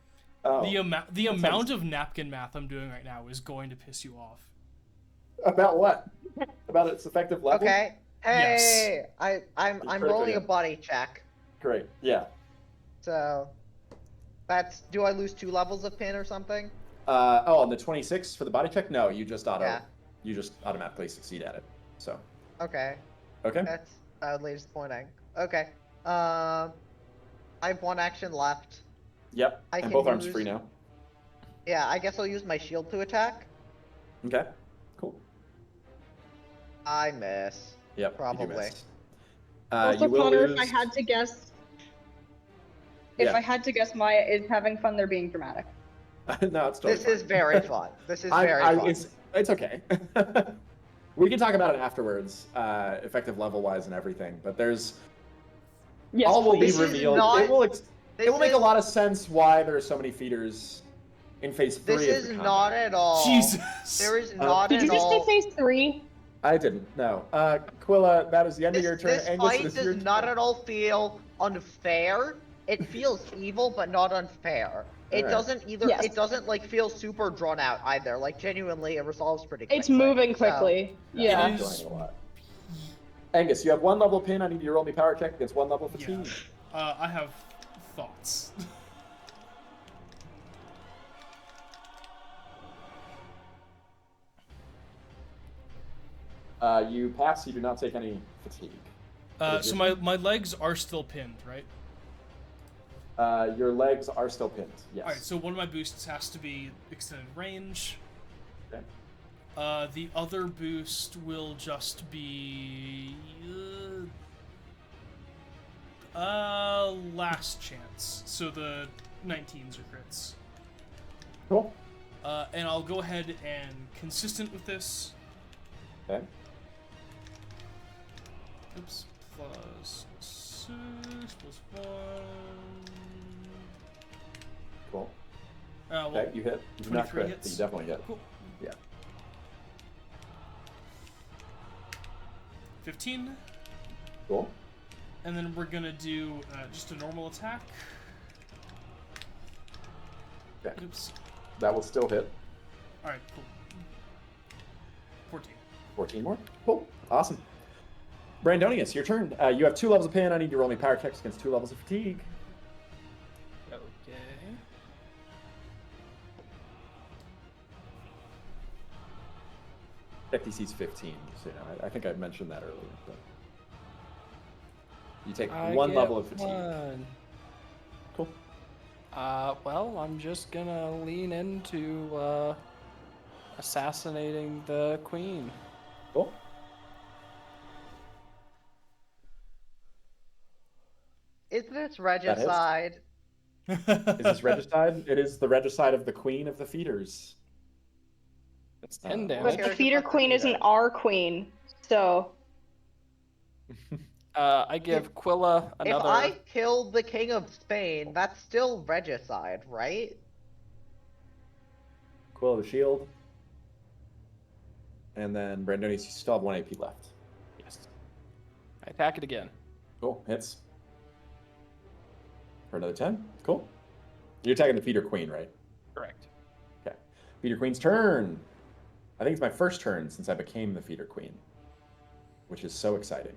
Oh. The that amount sounds- of napkin math I'm doing right now is going to piss you off. About what? About its effective level? Okay. Hey, I'm critical rolling a hit. body check. Great. Yeah. So that's do I lose 2 levels of pin or something? On the 26 for the body check? No, you just Yeah. you just automatically succeed at it. So, Okay. okay. That's mildly disappointing. Okay. I have 1 action left. Yep. I And can both arms use- free now. Yeah, I guess I'll use my shield to attack. Okay. Cool. I miss. Yep. Probably. You do miss. Also, You will Connor, lose. if I had to guess, Maya is having fun, they're being dramatic. No, it's totally This fine. is very fun. This is very fun. It's okay. We can talk about it afterwards, effective level-wise and everything. But there's Yes, all will be please. This is revealed. not- It will make a is- lot of sense why there are so many feeders in phase 3 This of is the combat. not at all. Jesus. There is not Did at you just say all. phase 3? I didn't. No. Quilla, that is the end of your turn. This Angus, fight it is your does not turn. at all feel unfair. It feels evil, but not unfair. It Alright. doesn't either. Yes. It doesn't like feel super drawn out either. Like genuinely, it resolves pretty quickly. It's moving So- quickly. Yeah. It I'm is- enjoying it a lot. Angus, you have 1 level pin. I need you to roll me power check against 1 level fatigue. I have thoughts. You pass. You do not take any fatigue. So my legs are still pinned, right? Your legs are still pinned. Yes. All right. So one of my boosts has to be extended range. Okay. The other boost will just be last chance. So the 19s are crits. Cool. And I'll go ahead and consistent with this. Okay. Oops. Plus 6 plus 1. Cool. Well, Okay, you hit. You do not 23 crit, hits. but you definitely hit. Cool. Yeah. 15. Cool. And then we're gonna do just a normal attack. Okay. Oops. That will still hit. Alright, cool. 14. 14 more. Cool. Awesome. Brandonius, your turn. You have 2 levels of pin. I need you to roll me power checks against 2 levels of fatigue. Okay. Deck DC's 15, so you know, I think I mentioned that earlier. But you take I 1 get level of fatigue. 1. Cool. Well, I'm just gonna lean into assassinating the queen. Cool. Is this regicide? Is this regicide? It is the regicide of the queen of the feeders. That's 10 But damage. the feeder queen isn't our queen, so I give Quilla If another. I killed the king of Spain, that's still regicide, right? Quill the shield. And then Brandonius, you still have 1 AP left. Yes. I attack it again. Cool. Hits. For another 10. Cool. You're attacking the feeder queen, right? Correct. Okay. Feeder queen's turn. I think it's my first turn since I became the feeder queen, which is so exciting.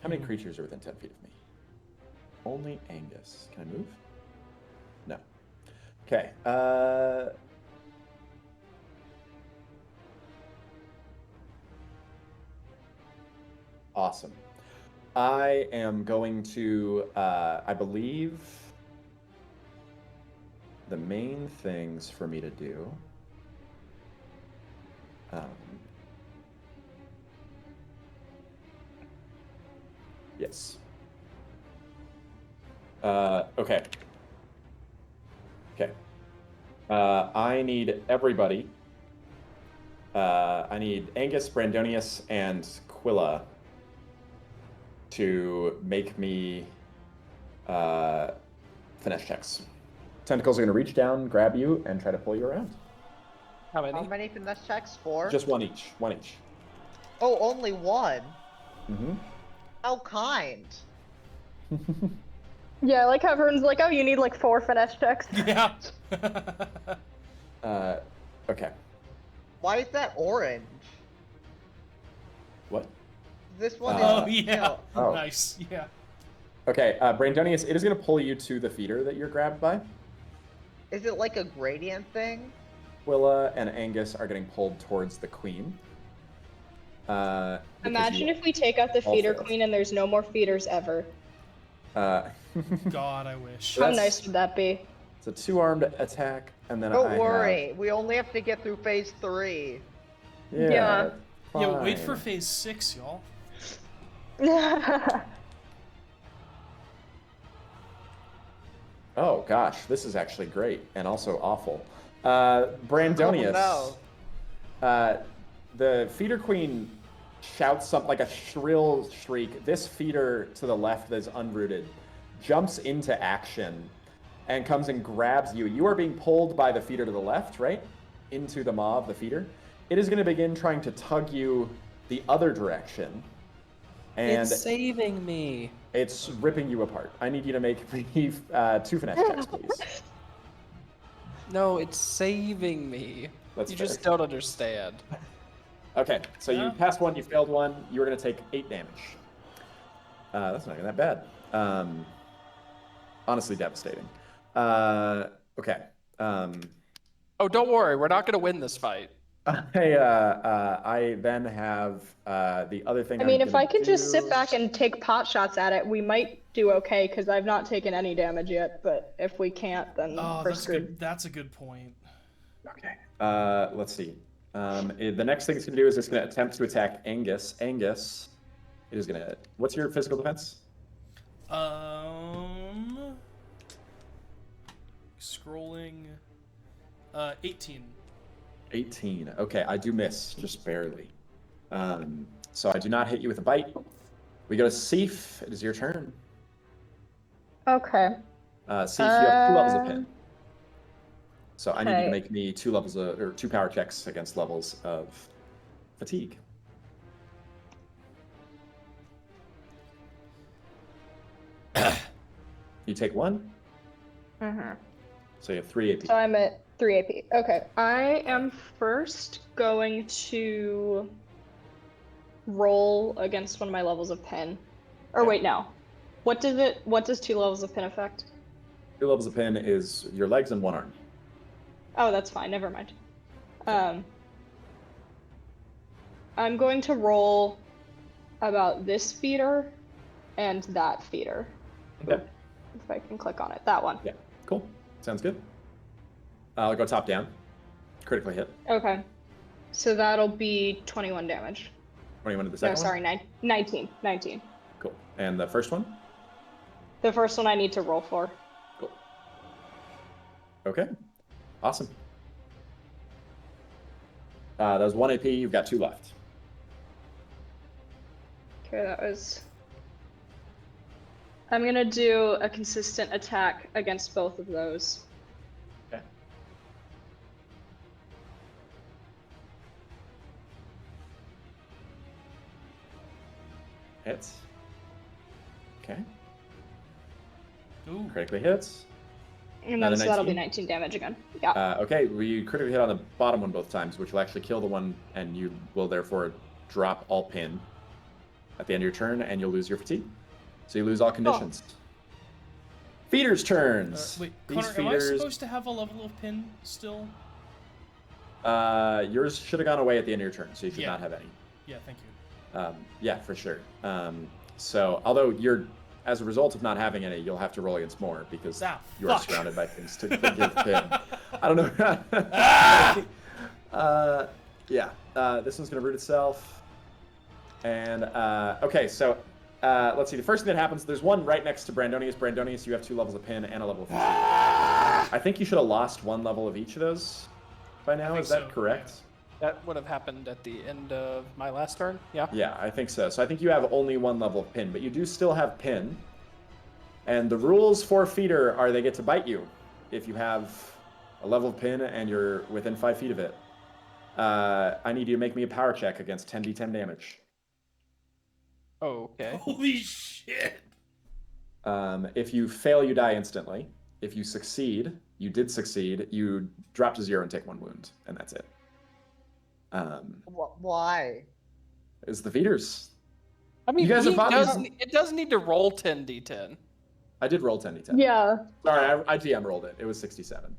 How many creatures are within 10 feet of me? Only Angus. Can I move? No. Okay. Awesome. I am going to, I believe, the main things for me to do. Yes. Okay. Okay. I need everybody. I need Angus, Brandonius, and Quilla to make me finesse checks. Tentacles are going to reach down, grab you, and try to pull you around. How many? How many finesse checks? 4? Just 1 each. 1 each. Oh, only 1. Mm-hmm. How kind. yeah, I like how everyone's like, oh, you need like 4 finesse checks. Yeah. Okay. Why is that orange? What? This one Oh is. yeah. Oh. Nice. Yeah. Okay, Brandonius, it is going to pull you to the feeder that you're grabbed by. Is it like a gradient thing? Quilla and Angus are getting pulled towards the queen. Because Imagine you if we take out the all feeder failed. queen and there's no more feeders ever. God, I wish. How That's- nice would that be? It's a 2-armed attack, and then Don't I worry, we only have to get through phase 3. have... Yeah. Yeah, wait for fine. phase 6, y'all. Oh gosh, this is actually great and also awful. Brandonius. Oh, The feeder queen shouts something like a shrill shriek. This feeder to the left that is unrooted jumps into action and comes and grabs you. You are being pulled by the feeder to the left, right? Into the maw of the feeder. It is going to begin trying to tug you the other direction. And It's saving me. it's ripping you apart. I need you to make me 2 finesse checks, please. No, it's saving me. That's You fair. just don't understand. Okay, so you Yeah. passed 1, you failed 1. You're going to take 8 damage. That's not even that bad. Honestly, devastating. Okay. Oh, don't worry. We're not going to win this fight. I then have the other thing. I mean, if gonna I could just do- sit back and take pot shots at it, we might do okay, because I've not taken any damage yet, but if we can't, then Oh, we're that's screwed. good. That's a good point. Okay. Let's see. The next thing it's going to do is it's going to attempt to attack Angus. Angus, it is going to. What's your physical defense? Scrolling. 18. 18. Okay, I do miss, just barely. So I do not hit you with a bite. We go to Seif. It is your turn. Okay. Seif, you have 2 levels of pin. So I need you to okay. make me 2 levels of, or 2 power checks against levels of fatigue. You take 1, Mm-hmm. so you have 3 AP. So I'm at 3 AP. Okay. I am first going to roll against one of my levels of pin. Or Okay. wait, no. What does 2 levels of pin affect? 2 levels of pin is your legs and 1 arm. Oh, that's fine. Never mind. I'm going to roll about this feeder and that feeder. Okay. If I can click on it. That one. Yeah, cool. Sounds good. I'll go top down. Critically hit. Okay. So that'll be 21 damage. 21 to the No, second sorry, one? 19. Cool. And the first one? The first one I need to roll for. Cool. Okay. Awesome. That was 1 AP. You've got 2 left. Okay, that was... I'm gonna do a consistent attack against both of those. Okay. Hits. Okay. Ooh. Critically hits. And Another then so that'll be 19? 19 damage again. Yeah. Okay, we critically hit on the bottom one both times, which will actually kill the one, and you will therefore drop all pin at the end of your turn, and you'll lose your fatigue. So you lose all conditions. Feeders' turns. Wait, These Connor, am I feeders, supposed to have a level of pin still? yours should have gone away at the end of your turn, so you should Yeah. not have any. Yeah, thank you. Yeah, for sure. So, although you're, as a result of not having any, you'll have to roll against more because Ah, you are fuck. surrounded by things to give pin. I don't know. Yeah, this one's gonna root itself. And okay, so let's see. The first thing that happens, there's one right next to Brandonius. Brandonius, you have 2 levels of pin and a level of fatigue. I think you should have lost 1 level of each of those by now. think Is that so, correct? yeah. That would have happened at the end of my last turn. Yeah. Yeah, I think so. So I think you have only 1 level of pin, but you do still have pin. And the rules for feeder are they get to bite you if you have a level of pin and you're within 5 feet of it. I need you to make me a power check against 10d10 damage. Okay. Holy shit! If you fail, you die instantly. If you succeed, you did succeed, you drop to 0 and take 1 wound, and that's it. Why? Is the feeders. I mean, You guys he have fought does, these- it does need to roll 10d10. I did roll 10d10. Yeah. Sorry, I GM rolled it. It was 67.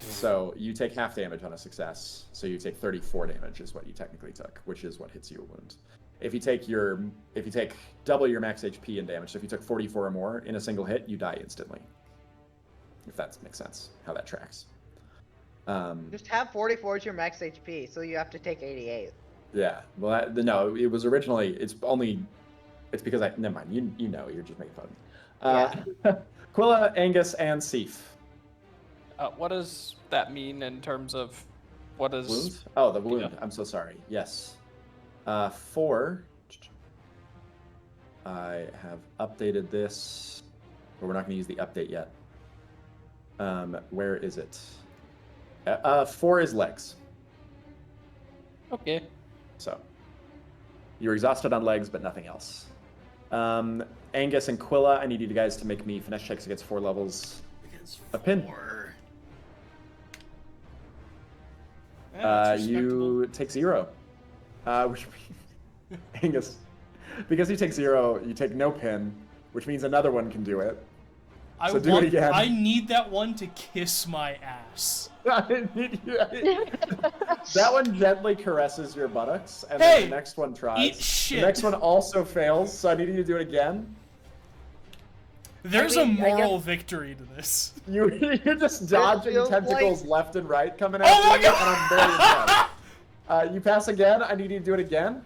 So you take half damage on a success. So you take 34 damage is what you technically took, which is what hits you a wound. If you take double your max HP and damage, so if you took 44 or more in a single hit, you die instantly. if that makes sense, how that tracks. Just have 44 as your max HP, so you have to take 88. Yeah. Well, no, it was originally. It's because I. Never mind. You know. You're just making fun. Quilla, Angus, and Seif. What does that mean in terms of what is Wound? Oh, the wound. Yeah. I'm so sorry. Yes. 4. I have updated this, but we're not going to use the update yet. Where is it? 4 is legs. Okay. So you're exhausted on legs, but nothing else. Angus and Quilla, I need you guys to make me finesse checks against 4 levels. A pin. Yeah, that's You take 0. Which means, Angus, because you take 0, you take no pin, which means another one can do it. So do it again. I need that one to kiss my ass. That one gently caresses your buttocks, and then the next one tries. Eat shit. The next one also fails, so I need you to do it again. There's a moral victory to this. You're just dodging feels tentacles like- left and right coming Oh my at you, God! and I'm very impressed. You pass again. I need you to do it again.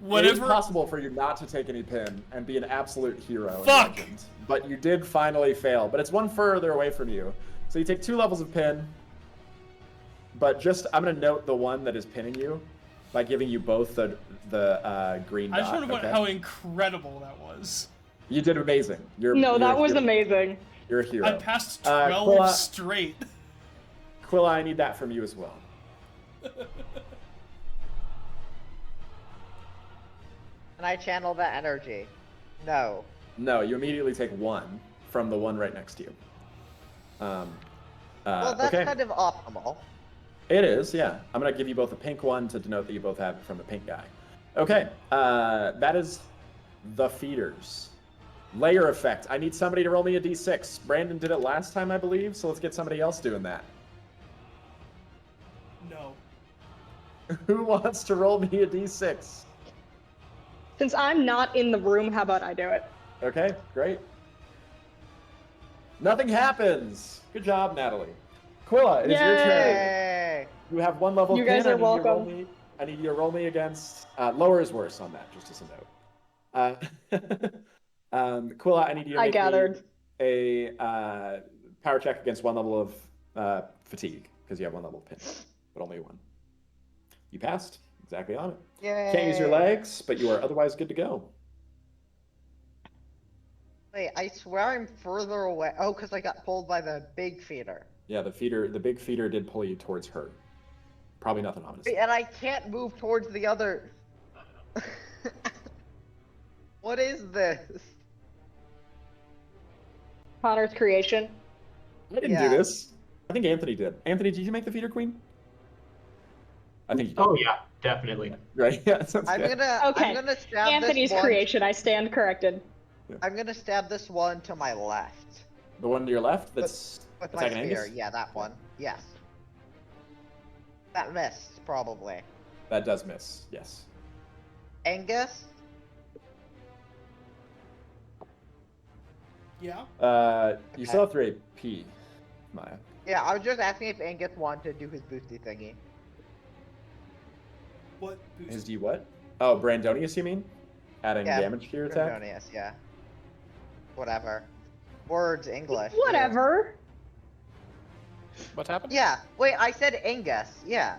It is Whatever. possible for you not to take any pin and be an absolute hero. Fuck! In Legend, but you did finally fail. But it's one further away from you. So you take 2 levels of pin. But just, I'm going to note the one that is pinning you by giving you both the green dot. I just want to point okay? out how incredible that was. You did amazing. No, that was amazing. You're a hero. I passed 12 Quilla, straight. Quilla, I need that from you as well. Can I channel that energy? No. No, you immediately take 1 from the one right next to you. Well, that's okay. kind of optimal. It is, yeah. I'm going to give you both a pink one to denote that you both have it from the pink guy. Okay, that is the feeders. Layer effect. I need somebody to roll me a d6. Brandon did it last time, I believe, so let's get somebody else doing that. No. Who wants to roll me a d6? Since I'm not in the room, how about I do it? Okay, great. Nothing happens. Good job, Natalie. Quilla, it is your turn. Yay! You have 1 level You of pin. guys are welcome. I need you to roll me against... lower is worse on that, just as a note. Quilla, I need you to I make gathered. me a power check against 1 level of fatigue, because you have 1 level of pin, but only 1. You passed. Exactly on it. Yay! Can't use your legs, but you are otherwise good to go. Wait, I swear I'm further away. Oh, because I got pulled by the big feeder. Yeah, the big feeder did pull you towards her. Probably nothing ominous. And I can't move towards the other. What is this? Connor's creation. I didn't do this. I think Anthony did. Anthony, did you make the feeder queen? I think you did. Oh yeah, definitely. Right? Yeah, sounds I'm good. Okay. gonna stab Anthony's this one. creation. I stand corrected. I'm gonna stab this one to my left. The one to your left that's With my attacking spear. Angus? Yeah, that one. Yes. That missed, probably. That does miss, yes. Angus? Yeah? You still have 3 AP, Maya. Yeah, I was just asking if Angus wanted to do his boosty thingy. What? boost? His D what? Oh, Brandonius, you mean? Adding Yeah, damage to your attack? Brandonius, yeah. Whatever. Words English. Whatever. What happened? Yeah. Wait, I said Angus. Yeah.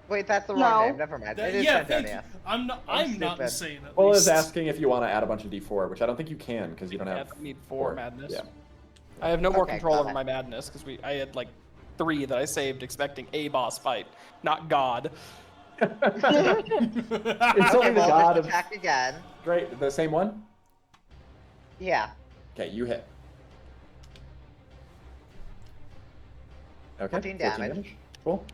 Wait, that's the No. wrong name. Never mind. That- It is yeah, thank you. Brandonius. I'm not stupid. insane at Well, least. is asking if you want to add a bunch of D4, which I don't think you can because you don't have. I need 4 madness. Yeah. I have no more Okay, control got over it. my madness because I had like 3 that I saved expecting a boss fight, not God. It's Okay, only the well, god let's of. attack again. Great, the same one? Yeah. Okay, you hit. Okay, 14 damage. Cool.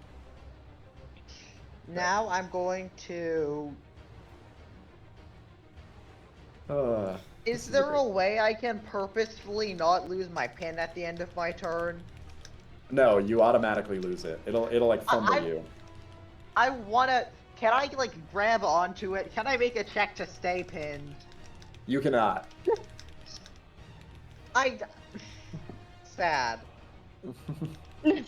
Now I'm going to. Is there a way I can purposefully not lose my pin at the end of my turn? No, you automatically lose it. It'll like fumble you. I wanna. Can I like grab onto it? Can I make a check to stay pinned? You cannot. I. Sad. Okay.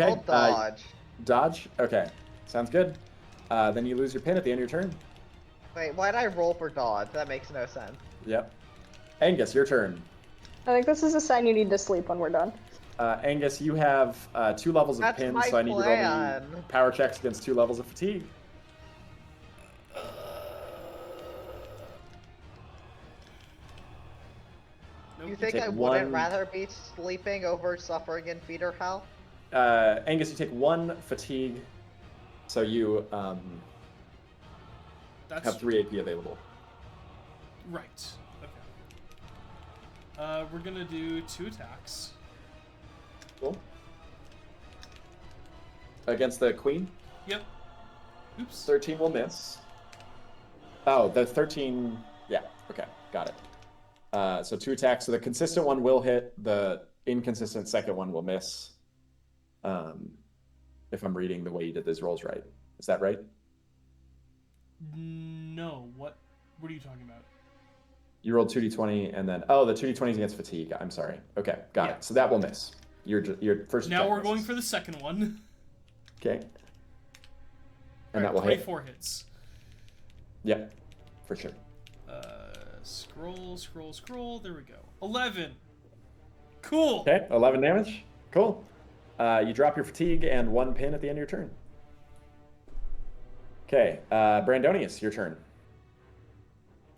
I'll dodge. Dodge? Okay. Sounds good. Then you lose your pin at the end of your turn. Wait, why'd I roll for dodge? That makes no sense. Yep. Angus, your turn. I think this is a sign you need to sleep when we're done. Angus, you have 2 levels of That's pin, my so I need to roll me plan. power checks against 2 levels of fatigue. You think take I one- wouldn't rather be sleeping over suffering in feeder hell? Angus, you take 1 fatigue, so you That's have 3 AP available. right. Okay. We're gonna do 2 attacks. Cool. Against the queen, Yep. Oops. 13 will miss. Oh, the 13. Yeah. Okay, got it. So 2 attacks. So the consistent one will hit. The inconsistent second one will miss. If I'm reading the way you did these rolls right, is that right? No. What are you talking about? You rolled 2d20 and then the 2d20 is against fatigue. I'm sorry. Okay, got Yeah. it. So that will miss. Your first. Now attack we're going misses. for the second one. Okay. And Alright, that will hit. 24 hits. Yep, for sure. Scroll. There we go. 11. Cool. Okay, 11 damage. Cool. You drop your fatigue and 1 pin at the end of your turn. Okay, Brandonius, your turn.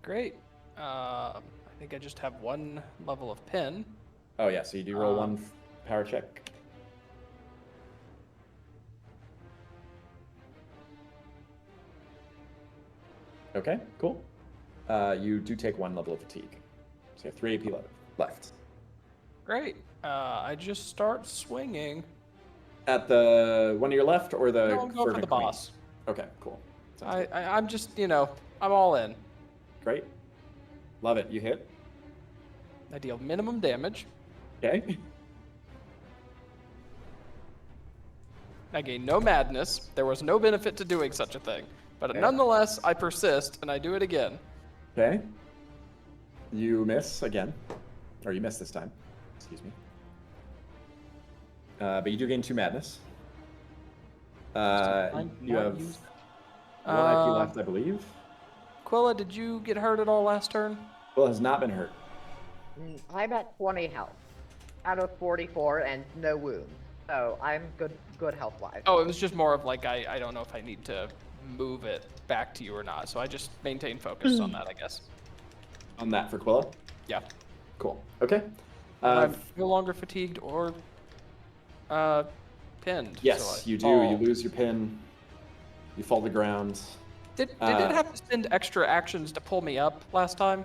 Great. I think I just have 1 level of pin. Oh yeah, so you do roll 1 power check. Okay, cool. You do take 1 level of fatigue. So you have 3 AP left. Great. I just start swinging. At the one to your left or the No, I'm going for fervent the queen? boss. Okay, cool. Sounds good. I'm just, I'm all in. Great. Love it. You hit. I deal minimum damage. Okay. I gain no madness. There was no benefit to doing such a thing. But Okay. nonetheless, I persist and I do it again. Okay. You miss again. Or you miss this time. Excuse me. But you do gain 2 madness. You have 1 IP left, I believe. Quilla, did you get hurt at all last turn? Will has not been hurt. I'm at 20 health out of 44 and no wounds. So I'm good health-wise. Oh, it was just more of like, I don't know if I need to move it back to you or not. So I just maintain focus on that, I guess. On that for Quilla? Yeah. Cool. Okay. I'm no longer fatigued or pinned. Yes, so you do. fall. You lose your pin. You fall to the ground. Did it have to spend extra actions to pull me up last time?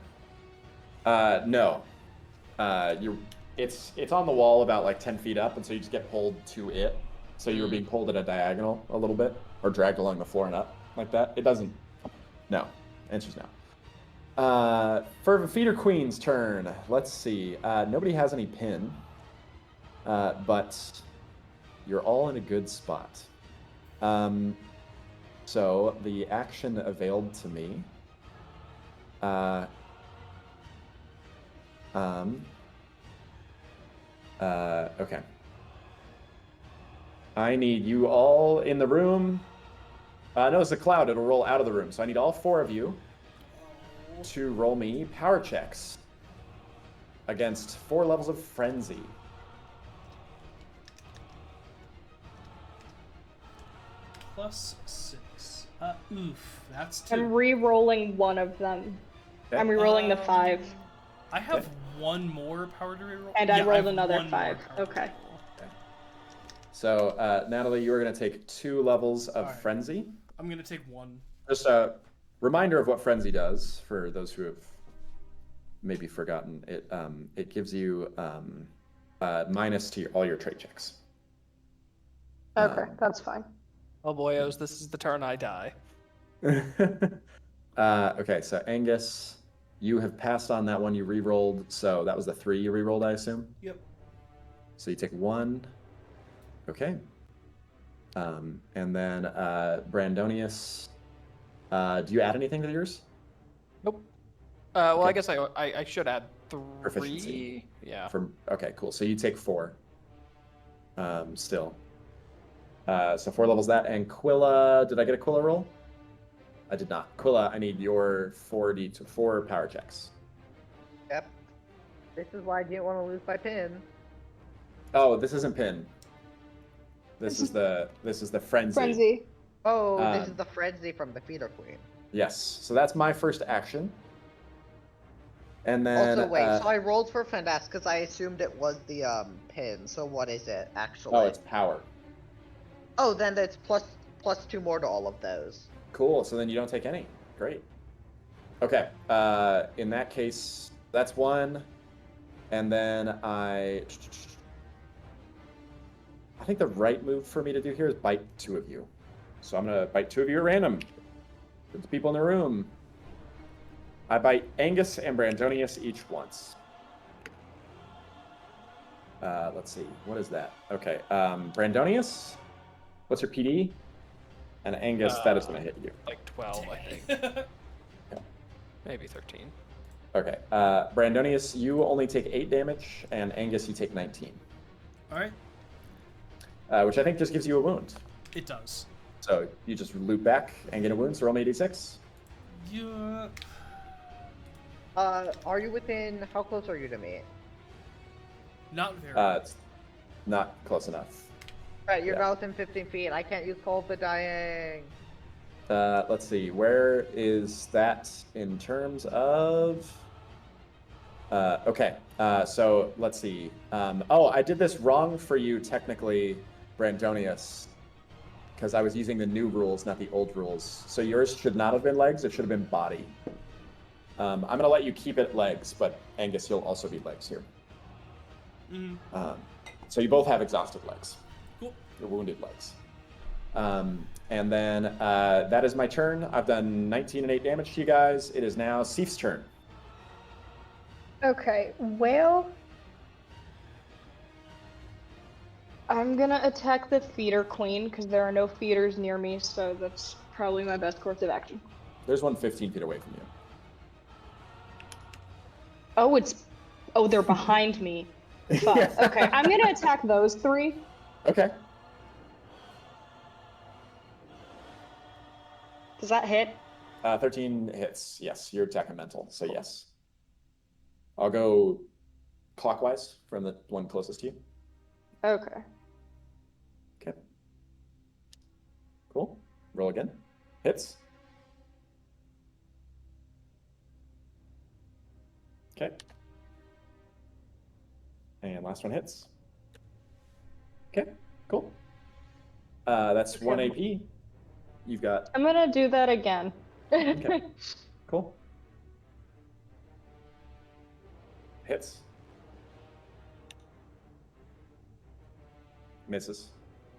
No. It's on the wall about like 10 feet up, and so you just get pulled to it. So you were being pulled at a diagonal a little bit, or dragged along the floor and up like that. It doesn't. No. Answer's no. For Feeder Queen's turn. Let's see. Nobody has any pin, but you're all in a good spot. So the action availed to me. Okay. I need you all in the room. No, it's a cloud. It'll roll out of the room. So I need all 4 of you to roll me power checks against 4 levels of frenzy. +6. Oof. That's 2. I'm re-rolling one of them. Okay. I'm re-rolling the 5, I have 1 more power to reroll. and I Yeah, rolled have another 1 more 5. power to Okay. reroll. So, Natalie, you are going to take 2 levels of Alright. frenzy. I'm gonna take 1. Just a reminder of what frenzy does for those who have maybe forgotten. It gives you minus to all your trait checks. Okay, that's fine. Oh boyos, this is the turn I die. Okay, so Angus, you have passed on that one you re-rolled. So that was the 3 you re-rolled, I assume? Yep. So you take 1. Okay. And then Brandonius, do you add anything to yours? Nope. Well, I Okay. guess I should add 3. Proficiency. Yeah. Okay, cool. So you take 4. Still. So 4 levels that. And Quilla, did I get a Quilla roll? I did not. Quilla, I need your 4 power checks. Yep. This is why I didn't want to lose my pin. Oh, this isn't pin. This is the frenzy. Frenzy. Oh, this Um, is the frenzy from the Feeder Queen. Yes. So that's my first action. And then Also, wait. So I rolled for finesse because I assumed it was the pin. So what is it actually? oh, it's power. Oh, then it's plus 2 more to all of those. Cool. So then you don't take any. Great. Okay. In that case, that's 1. And then I think the right move for me to do here is bite 2 of you. So I'm gonna bite 2 of you at random. Put the people in the room. I bite Angus and Brandonius each once. Let's see. What is that? Okay. Brandonius, what's your PD? And Angus, that is gonna hit you. Like 12, I think. Maybe 13. Okay. Brandonius, you only take 8 damage, and Angus, you take 19. All right. Which I think just gives you a wound. It does. So you just loop back and get a wound, so roll me a d6. Yeah. Are you within? How close are you to me? Not very. It's not close enough. Right, you're Yeah. not within 15 feet. I can't use Call of the Dying. Let's see. Where is that in terms of? Okay. So let's see. Oh, I did this wrong for you technically, Brandonius, because I was using the new rules, not the old rules. So yours should not have been legs. It should have been body. I'm gonna let you keep it legs, but Angus, you'll also be legs here. So you both have exhausted legs. Cool. You're wounded legs. And then that is my turn. I've done 19 and 8 damage to you guys. It is now Sif's turn. Okay, well, I'm gonna attack the feeder queen because there are no feeders near me, so that's probably my best course of action. There's one 15 feet away from you. Oh, they're behind me. Fuck. Okay, I'm gonna attack those 3. Okay. Does that hit? 13 hits. Yes, you're attacking mental, so yes. I'll go clockwise from the one closest to you. Okay. Okay. Cool. Roll again. Hits. Okay. And last one hits. Okay, cool. That's 1 AP. You've got... I'm gonna do that again. Okay. Cool. Hits. Misses.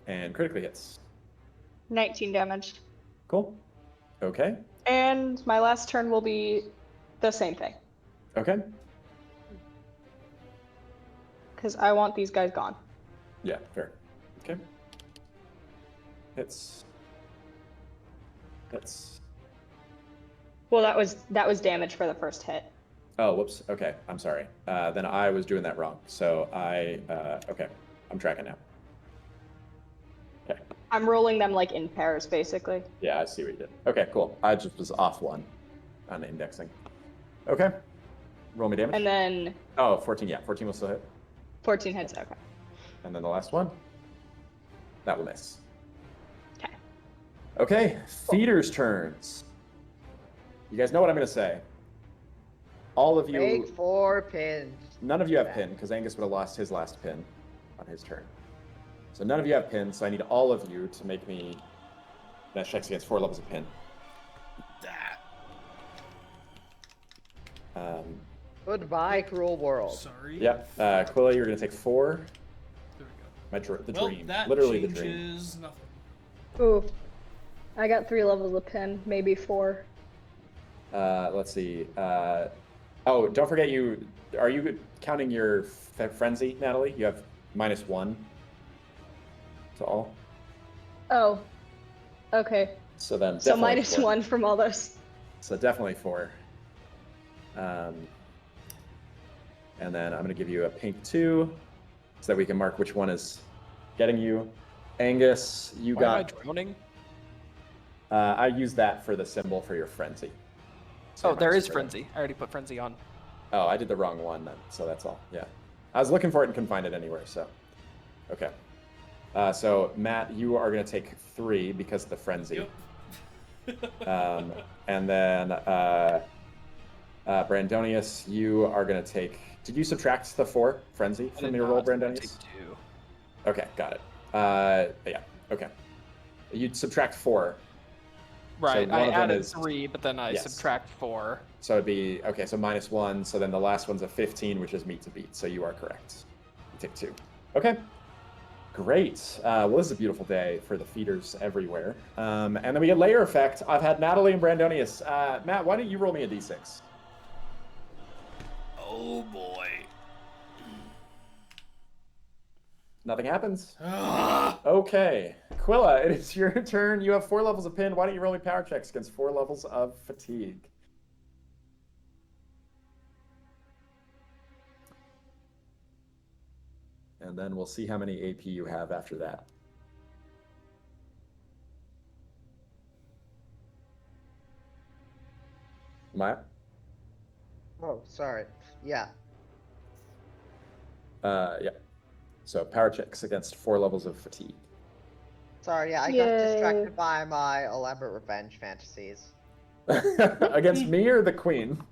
And critically hits. 19 damage. Cool. Okay. And my last turn will be the same thing. Okay. Because I want these guys gone. Yeah, fair. Okay. Hits. Hits. Well, that was damage for the first hit. Oh, whoops. Okay, I'm sorry. Then I was doing that wrong. So okay, I'm tracking now. Okay. I'm rolling them like in pairs, basically. Yeah, I see what you did. Okay, cool. I just was off 1 on indexing. Okay. Roll me damage. And then Oh, 14, yeah. 14 will still hit. 14 hits, okay. And then the last one. That will miss. Okay. Okay, feeders' turns. You guys know what I'm going to say. All of you... Make 4 pins. None of you have pin, because Angus would have lost his last pin on his turn. So none of you have pin, so I need all of you to make me dash checks against 4 levels of pin. Goodbye, cruel world. Sorry. Yep. Quilla, you're going to take 4. There we go. The Well, dream. that Literally the dream. changes nothing. Ooh. I got 3 levels of pin, maybe 4. Let's see. Oh, don't forget are you counting your frenzy, Natalie? You have -1 to all. Oh. Okay. So then So definitely minus 4. 1 from all those. So definitely 4. And then I'm going to give you a pink 2 so that we can mark which one is getting you. Angus, you Why am I got... drowning? I used that for the symbol for your frenzy. So Oh, there minus is for frenzy. I already put frenzy on. Oh, I did the wrong one then, so that's all. Yeah. I was looking for it and couldn't find it anywhere, so. Okay. So, Matt, you are going to take 3 because of the frenzy. Yep. And then, Brandonius, you are going to take... Did you subtract the 4 frenzy from your roll, Brandonius? Take 2. Okay, got it. Yeah, okay. You'd subtract 4. Right, So one I of them added is... 3, but then I Yes. subtract 4. So it'd be, okay, so -1. So then the last one's a 15, which is meat to beat. So you are correct. You take 2. Okay. Great. Well, this is a beautiful day for the feeders everywhere. And then we get layer effect. I've had Natalie and Brandonius. Matt, why don't you roll me a d6? Oh boy. Nothing happens. Okay. Quilla, it is your turn. You have 4 levels of pin. Why don't you roll me power checks against 4 levels of fatigue? And then we'll see how many AP you have after that. Maya? Oh, sorry. Yeah. Yeah. So power checks against 4 levels of fatigue. Sorry, yeah, I got Yay. distracted by my elaborate revenge fantasies. Against me or the queen?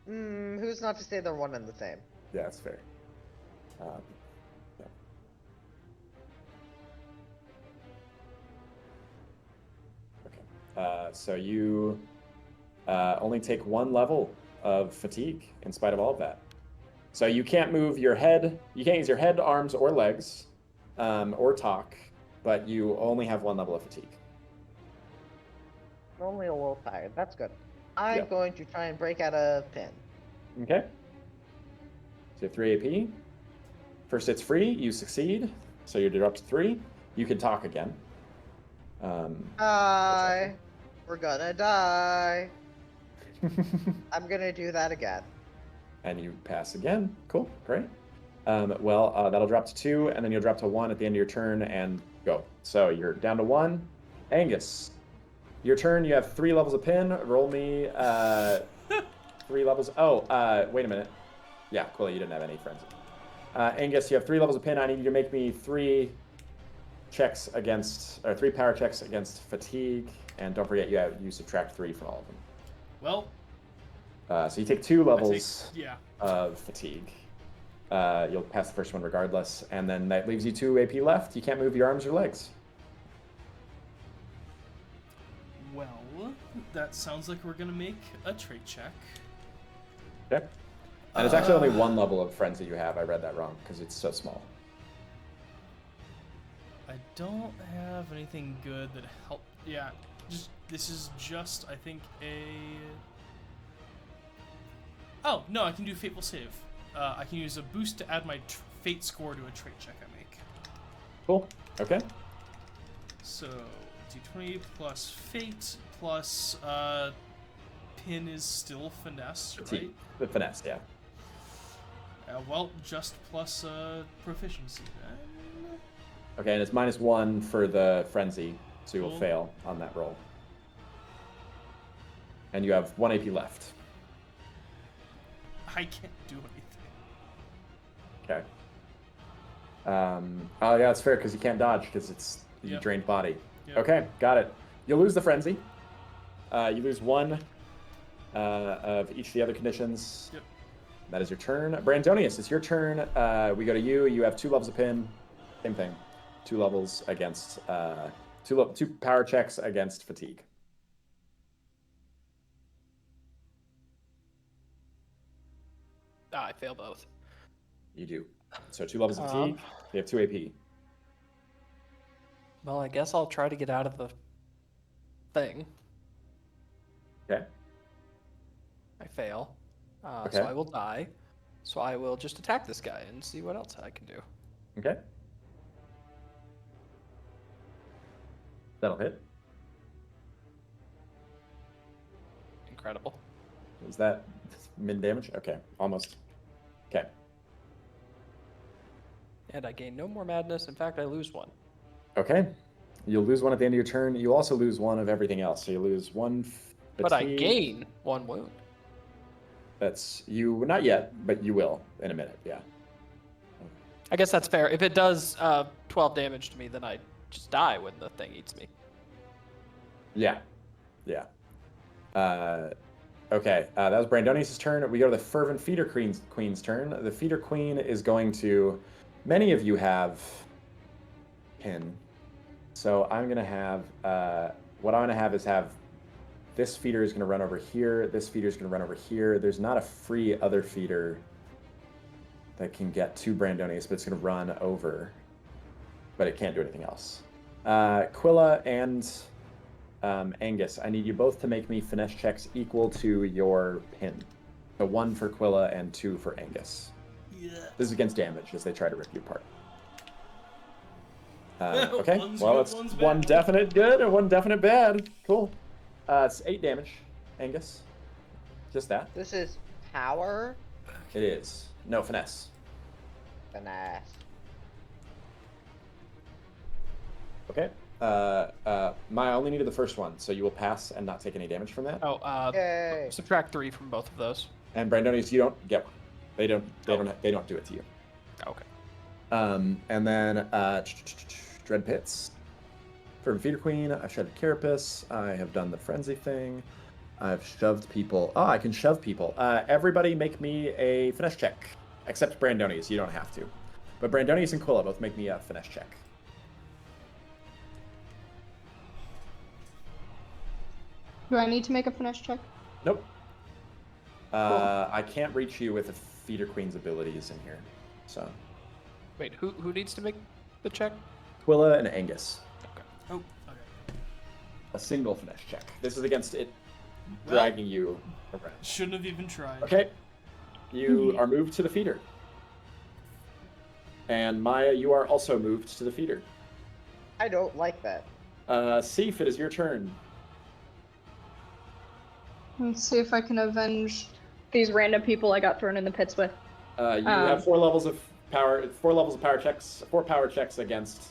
Who's not to say they're one and the same? Yeah, that's fair. Yeah. Okay. So you only take 1 level of fatigue in spite of all of that. So you can't move your head. You can't use your head, arms, or legs, or talk, but you only have 1 level of fatigue. Only a little tired. That's good. I'm Yep. going to try and break out a pin. Okay. So you have 3 AP. First it's free. You succeed. So you're up to 3. You can talk again. Die. We're gonna die. I'm gonna do that again. And you pass again. Cool. Great. Well, that'll drop to 2, and then you'll drop to 1 at the end of your turn and go. So you're down to 1. Angus, your turn. You have 3 levels of pin. Roll me 3 levels. Oh, wait a minute. Yeah, cool. You didn't have any friends. Angus, you have 3 levels of pin. I need you to make me 3 checks against, or 3 power checks against fatigue. And don't forget, you subtract 3 from all of them. Well, so you take 2 levels yeah. of fatigue. You'll pass the first one regardless, and then that leaves you 2 AP left. You can't move your arms or legs. Well, that sounds like we're gonna make a trait check. Okay. And it's actually only 1 level of frenzy you have. I read that wrong because it's so small. I don't have anything good that help. Yeah, this is just I think a. Oh no, I can do fateful save. I can use a boost to add my fate score to a trait check I make. Cool. Okay. So d20 plus fate plus pin is still finesse, right? The finesse, yeah. Well, just plus proficiency then. Okay, and it's -1 for the frenzy, so you will Cool. fail on that roll. And you have 1 AP left. I can't do anything. Okay. Oh yeah, it's fair because you can't dodge because it's you Yep. drained body. Yep. Okay, got it. You'll lose the frenzy. You lose 1 of each of the other conditions. Yep. That is your turn. Brandonius, it's your turn. We go to you. You have 2 levels of pin. Same thing. 2 levels against 2 power checks against fatigue. I fail both. You do. So 2 levels of fatigue. You have 2 AP. Well, I guess I'll try to get out of the thing. Okay. I fail. Okay. So I will die. So I will just attack this guy and see what else I can do. Okay. That'll hit. Incredible. Is that min damage? Okay, almost. Okay. And I gain no more madness. In fact, I lose one. Okay. You'll lose one at the end of your turn. You also lose one of everything else. So you lose one fatigue. But I gain 1 wound. That's you. Not yet, but you will in a minute. Yeah. I guess that's fair. If it does 12 damage to me, then I just die when the thing eats me. Yeah. Yeah. Okay. That was Brandonius' turn. We go to the Fervent Feeder Queen's turn. The Feeder Queen is going to. Many of you have pin. So I'm going to have. What I'm going to have is have. This feeder is going to run over here. This feeder is going to run over here. There's not a free other feeder that can get to Brandonius, but it's going to run over. But it can't do anything else. Quilla and Angus, I need you both to make me finesse checks equal to your pin. So 1 for Quilla and 2 for Angus. Yeah. This is against damage as they try to rip you apart. Okay, One's well, good, it's one's one bad. definite good and one definite bad. Cool. It's 8 damage, Angus. Just that. This is power. It is. No, finesse. Finesse. Okay. Maya only needed the first one, so you will pass and not take any damage from that. Oh, Yay. subtract 3 from both of those. And Brandonius, you don't get one. They don't do it to you. Okay. And then Dread Pits. For Feeder Queen, I've shoved Carapace. I have done the Frenzy thing. I've shoved people. Oh, I can shove people. Everybody make me a finesse check. Except Brandonius, you don't have to. But Brandonius and Quilla both make me a finesse check. Do I need to make a finesse check? Nope. I can't reach you with the Feeder Queen's abilities in here. So, Wait, who needs to make the check? Quilla and Angus. Oh, okay. A single finesse check. This is against it dragging you around. Shouldn't have even tried. Okay. You are moved to the feeder. And Maya, you are also moved to the feeder. I don't like that. Sif, it is your turn. Let's see if I can avenge these random people I got thrown in the pits with. You have 4 levels of power. 4 levels of power checks. 4 power checks against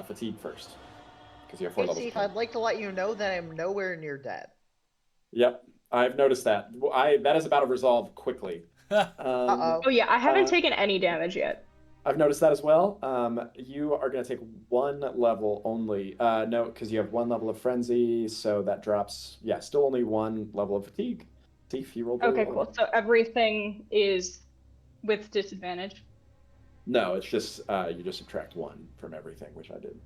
fatigue first, because you have 4 Hey, levels. Steve, I'd like to let you know that I'm nowhere near dead. Yep, I've noticed that. That is about to resolve quickly. Uh-oh. Oh yeah, I haven't taken any damage yet. I've noticed that as well. You are going to take 1 level only. No, because you have 1 level of frenzy, so that drops. Yeah, still only 1 level of fatigue. Thief, you rolled. Okay, cool. So everything is with disadvantage. No, it's just you just subtract 1 from everything, which I did.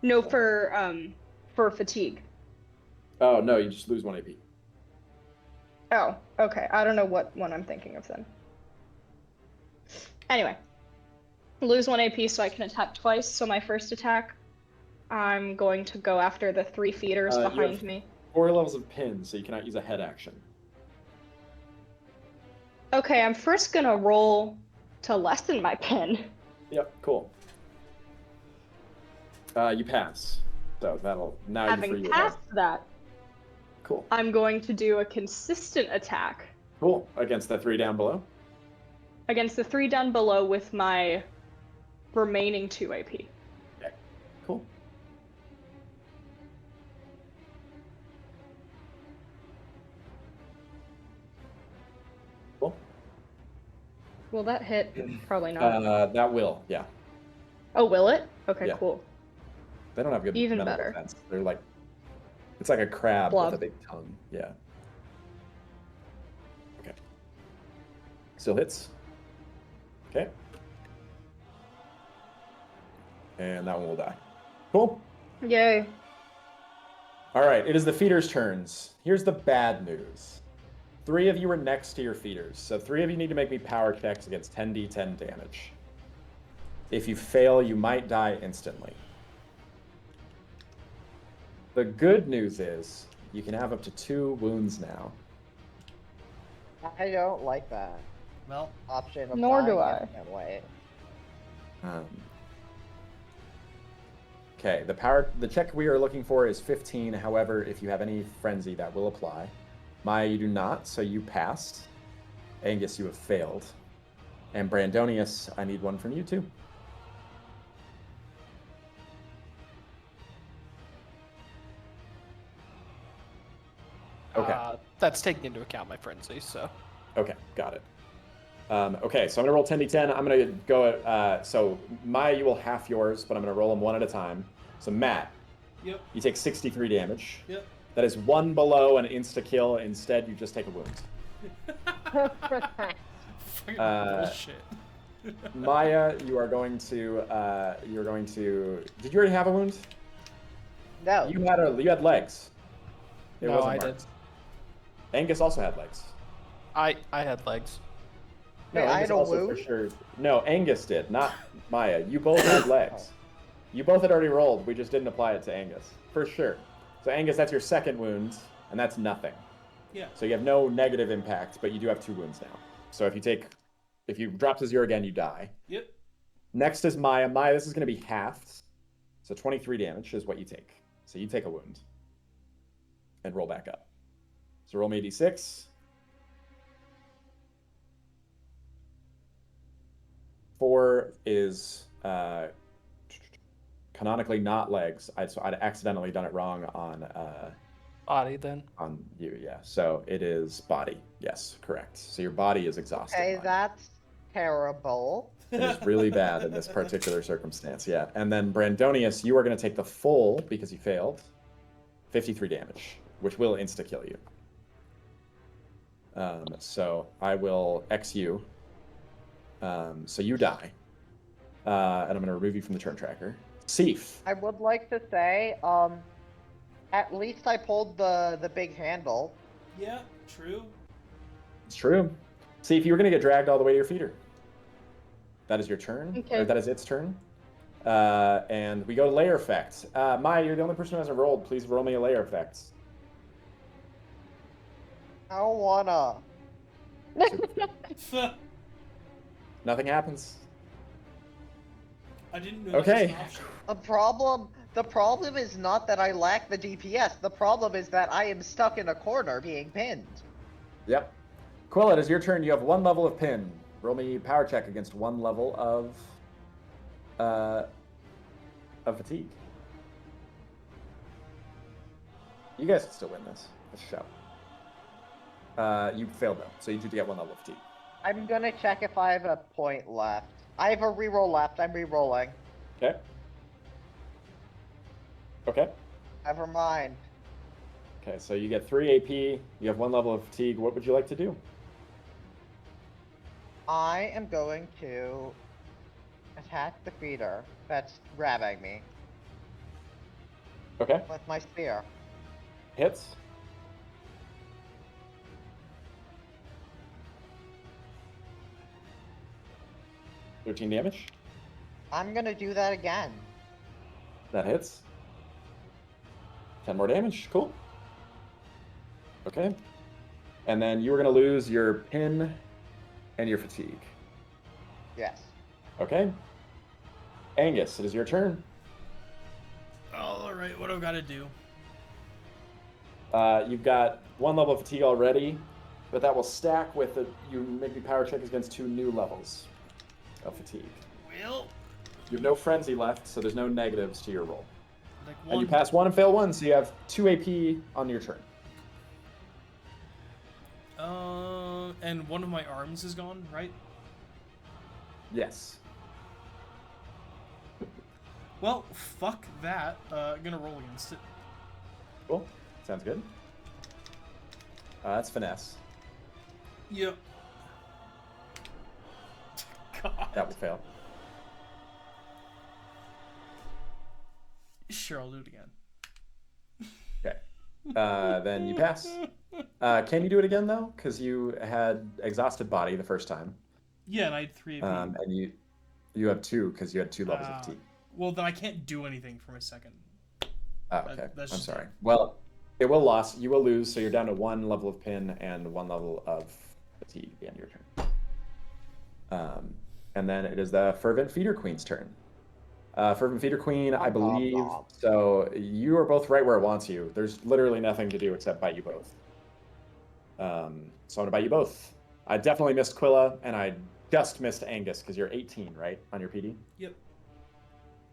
No, for fatigue. Oh no, you just lose 1 AP. Oh, okay. I don't know what one I'm thinking of then. Anyway, lose 1 AP so I can attack twice. So my first attack, I'm going to go after the 3 feeders You behind have me. 4 levels of pin, so you cannot use a head action. Okay, I'm first gonna roll to lessen my pin. Yep, cool. You pass. So that'll now you're free Having to passed that, Cool. I'm going to do a consistent attack Cool. Against the 3 down below. against the 3 down below with my remaining 2 AP. Okay. Cool. Cool. Will that hit? Probably not. That will, yeah. Oh, will it? Okay, Yeah. cool. They don't have good Even mental better. defense. They're like, it's like a crab Blob. with a big tongue. Yeah. Okay. Still hits. Okay. And that one will die. Cool. Yay. All right, it is the feeders' turns. Here's the bad news. 3 of you are next to your feeders, so 3 of you need to make me power checks against 10d10 damage. If you fail, you might die instantly. The good news is you can have up to 2 wounds now. I don't like that Well, option of Nor do dying I. instantly. Okay, the check we are looking for is 15. However, if you have any frenzy, that will apply. Maya, you do not, so you passed. Angus, you have failed. And Brandonius, I need one from you too. Okay. That's taking into account my frenzy, so. Okay, got it. Okay, so I'm gonna roll 10d10. I'm gonna go. So Maya, you will half yours, but I'm gonna roll them one at a time. So Matt, Yep. you take 63 damage. Yep. That is one below an insta kill. Instead, you just take a wound. Fucking bullshit. Maya, you are going to. You're going to. Did you already have a wound? No. You had legs. It No, wasn't I marked. did. Angus also had legs. I had legs. No, Wait, I Angus had a also wound? for sure. No, Angus did, not Maya. You both had legs. You both had already rolled. We just didn't apply it to Angus, for sure. So Angus, that's your second wound, and that's nothing. Yeah. So you have no negative impact, but you do have 2 wounds now. So if you drop to 0 again, you die. Yep. Next is Maya. Maya, this is going to be halved. So 23 damage is what you take. So you take a wound. And roll back up. So roll me a d6. 4 is canonically not legs. I'd accidentally done it wrong on Body then. on you, yeah. So it is body. Yes, correct. So your body is exhausted. Okay, Maya. that's terrible. It is really bad in this particular circumstance, yeah. And then Brandonius, you are going to take the full, because you failed, 53 damage, which will insta-kill you. So I will X you. So you die. And I'm going to remove you from the turn tracker. Seif. I would like to say, at least I pulled the big handle. Yeah, true. It's true. Seif, you were going to get dragged all the way to your feeder. That is your turn. Okay. Or that is its turn. And we go to layer effects. Maya, you're the only person who hasn't rolled. Please roll me a layer effects. I don't wanna. Nothing happens. I didn't know Okay. that was an option. The problem is not that I lack the DPS. The problem is that I am stuck in a corner being pinned. Yep. Quilla, it is your turn. You have 1 level of pin. Roll me a power check against 1 level of fatigue. You guys can still win this. Let's show. You failed though, so you do get 1 level of fatigue. I'm gonna check if I have a point left. I have a reroll left. I'm rerolling. Okay. Okay. Never mind. Okay, so you get 3 AP. You have 1 level of fatigue. What would you like to do? I am going to attack the feeder that's grabbing me Okay. with my spear. Hits. $13 damage. I'm gonna do that again. That hits. 10 more damage. Cool. Okay. And then you are going to lose your pin and your fatigue. Yes. Okay. Angus, it is your turn. All right, what do I got to do? You've got 1 level of fatigue already, but that will stack with you make me power check against 2 new levels of fatigue. Well, You have no frenzy left, so there's no negatives to your roll. like And you pass 1 and fail 1, so you have 2 AP on your turn. And one of my arms is gone, right? Yes. Well, fuck that. Gonna roll against it. Cool. Sounds good. That's finesse. Yep. God. That will fail. Sure, I'll do it again. Okay. Then you pass. Can you do it again though? Because you had exhausted body the first time, Yeah, and I had 3 AP. and you have 2 because you had 2 levels of fatigue. Well, then I can't do anything for my second. Oh, okay. that's I'm just sorry. Well, it will loss. You will lose, so you're down to 1 level of pin and 1 level of fatigue at the end of your turn. And then it is the Fervent Feeder Queen's turn. Fervent Feeder Queen, I Nom, nom, believe. nom. So you are both right where it wants you. There's literally nothing to do except bite you both. So I'm gonna bite you both. I definitely missed Quilla, and I just missed Angus because you're 18, right, on your PD? Yep.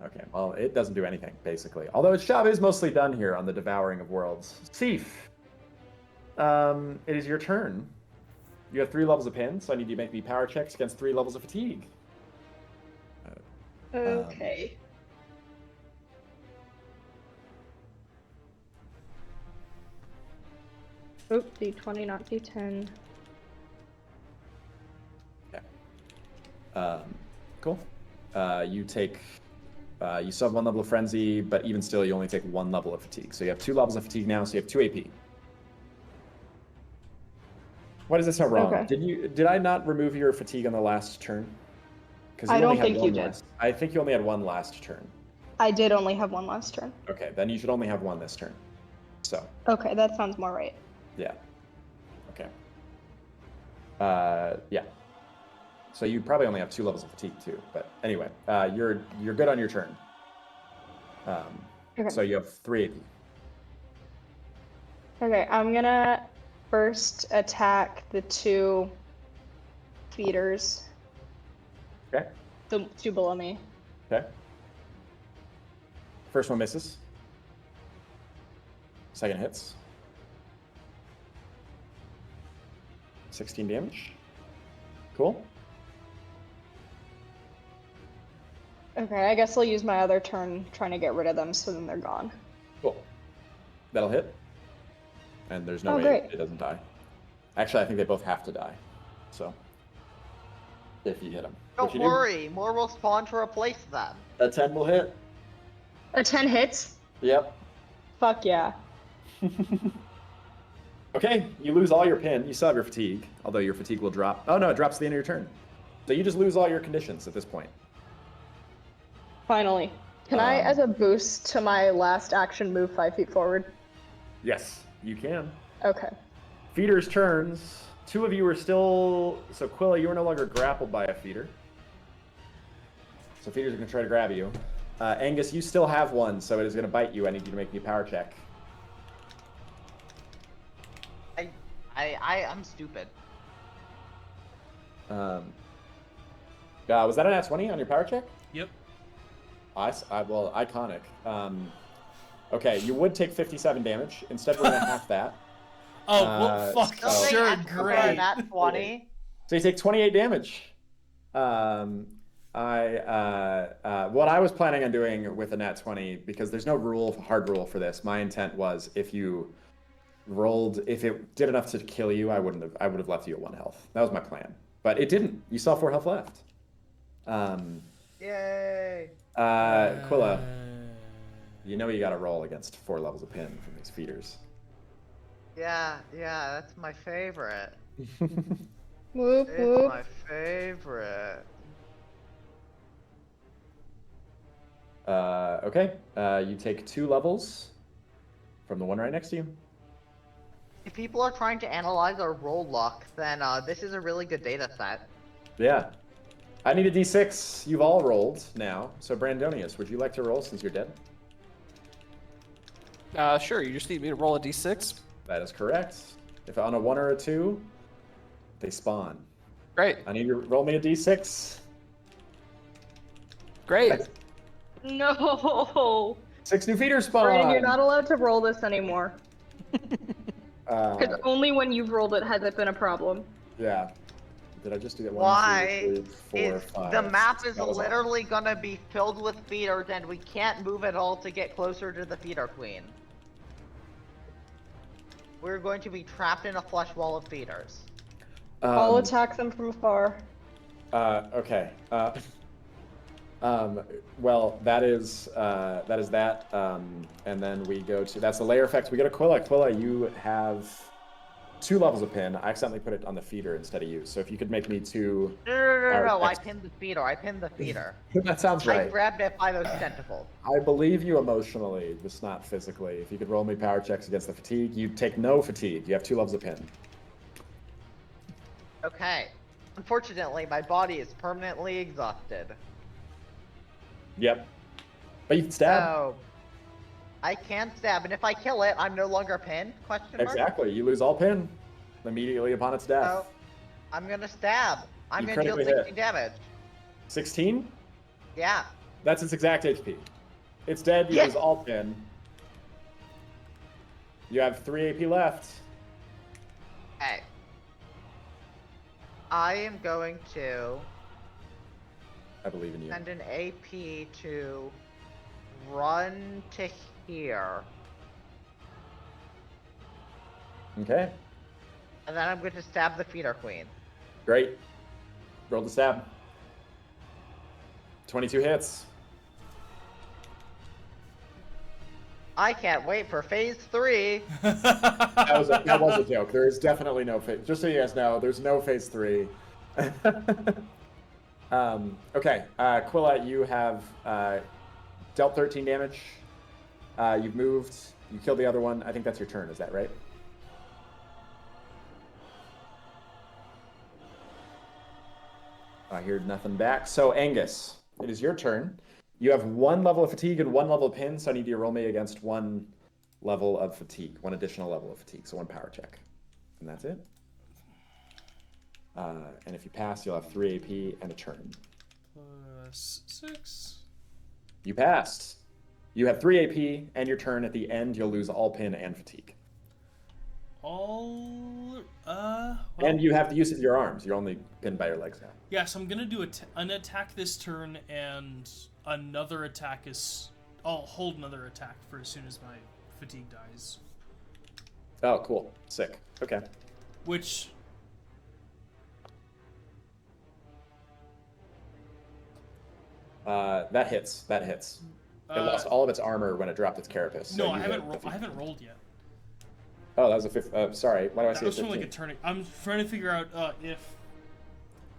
Okay, well, it doesn't do anything, basically. Although its job is mostly done here on the Devouring of Worlds. Sif, it is your turn. You have 3 levels of pin, so I need you to make me power checks against 3 levels of fatigue. Okay. Oop, D20, not D10. Cool. You take, you still have 1 level of frenzy, but even still, you only take 1 level of fatigue. So you have 2 levels of fatigue now, so you have 2 AP. Why does this sound wrong? Okay. Did I not remove your fatigue on the last turn? Because I don't think you did. I think you only had 1 last turn. I did only have 1 last turn. Okay, then you should only have 1 this turn. So. Okay, that sounds more right. Yeah. Okay. Yeah. So you probably only have 2 levels of fatigue too. But anyway, you're good on your turn. Okay. So you have 3 AP. Okay, I'm gonna first attack the 2 feeders. Okay. The 2 below me. Okay. First one misses. Second hits. 16 damage. Cool. Okay, I guess I'll use my other turn trying to get rid of them so then they're gone. Cool. That'll hit. And there's no Oh, way great. it doesn't die. Actually, I think they both have to die. So, if you hit them. Don't worry, more will spawn to replace them. A 10 will hit. A 10 hits? Yep. Fuck yeah. Okay, you lose all your pin. You still have your fatigue, although your fatigue will drop. Oh no, it drops at the end of your turn. So you just lose all your conditions at this point. Finally. Can I, as a boost to my last action, move 5 feet forward? Yes, you can. Okay. Feeder's turns. 2 of you are still... So Quilla, you are no longer grappled by a feeder. So feeders are going to try to grab you. Angus, you still have 1, so it is going to bite you. I need you to make me a power check. I'm stupid. Was that an nat 20 on your power check? Yep. Well, iconic. Okay, you would take 57 damage. Instead, we're going to half that. Oh, well, fuck. so- Sure, For great. nat 20. So you take 28 damage. What I was planning on doing with a nat 20, because there's no hard rule for this. My intent was if you rolled, if it did enough to kill you, I would have left you at 1 health. That was my plan, but it didn't. You still have 4 health left. Yay! Quilla, you know you got to roll against 4 levels of pin from these feeders. Yeah, that's my favorite. Whoop, It's whoop. my favorite. Okay, you take 2 levels from the one right next to you. If people are trying to analyze our roll luck, then this is a really good data set. Yeah. I need a d6. You've all rolled now. So Brandonius, would you like to roll since you're dead? Sure, you just need me to roll a d6. That is correct. If on a 1 or a 2, they spawn. Great. I need you to roll me a d6. Great. No! 6 new feeders spawn! Brandon, you're not allowed to roll this anymore. Because Uh, only when you've rolled it has it been a problem. yeah. Did I just do that? 1, Why 2, 3, 4, is 5. the map is That was all. literally gonna be filled with feeders and we can't move at all to get closer to the feeder queen. We're going to be trapped in a flesh wall of feeders. I'll attack them from afar. Okay. Well, that is that. And then we go to, that's the layer effect. We go to Quilla. Quilla, you have 2 levels of pin. I accidentally put it on the feeder instead of you. So if you could make me 2. No, I next- pinned the feeder. I pinned the feeder. That sounds I right. grabbed it by those tentacles. I believe you emotionally, just not physically. If you could roll me power checks against the fatigue, you take no fatigue. You have 2 levels of pin. Okay. Unfortunately, my body is permanently exhausted. Yep. But you can stab. So, I can stab, and if I kill it, I'm no longer pinned? Question mark? Exactly. You lose all pin immediately upon its death. So, I'm gonna stab. I'm You gonna deal critically 16 damage. 16? Yeah. That's its exact HP. It's dead. You Yes! lose all pin. You have 3 AP left. Okay. I am going to I believe in you. send an AP to run to here. Okay. And then I'm going to stab the feeder queen. Great. Roll the stab. 22 hits. I can't wait for phase 3. That was a joke. There is definitely no phase. Just so you guys know, there's no phase 3. Okay, Quilla, you have dealt 13 damage. You've moved. You killed the other one. I think that's your turn. Is that right? I hear nothing back. So, Angus, it is your turn. You have 1 level of fatigue and 1 level of pin, so I need you to roll me against 1 level of fatigue, 1 additional level of fatigue, so 1 power check. And that's it. And if you pass, you'll have 3 AP and a turn. Plus 6. You passed. You have 3 AP and your turn. At the end, you'll lose all pin and fatigue. Well, And you have the use of your arms. You're only pinned by your legs now. yeah, so I'm gonna do an attack this turn, and another attack is... I'll hold another attack for as soon as my fatigue dies. Oh, cool. Sick. Okay. Which... That hits. That hits. It lost all of its armor when it dropped its carapace. So No, you I haven't. hit I haven't rolled yet. Oh, that was a fifth. Sorry. Why do I That say was from 15? like a turning. I'm trying to figure out if.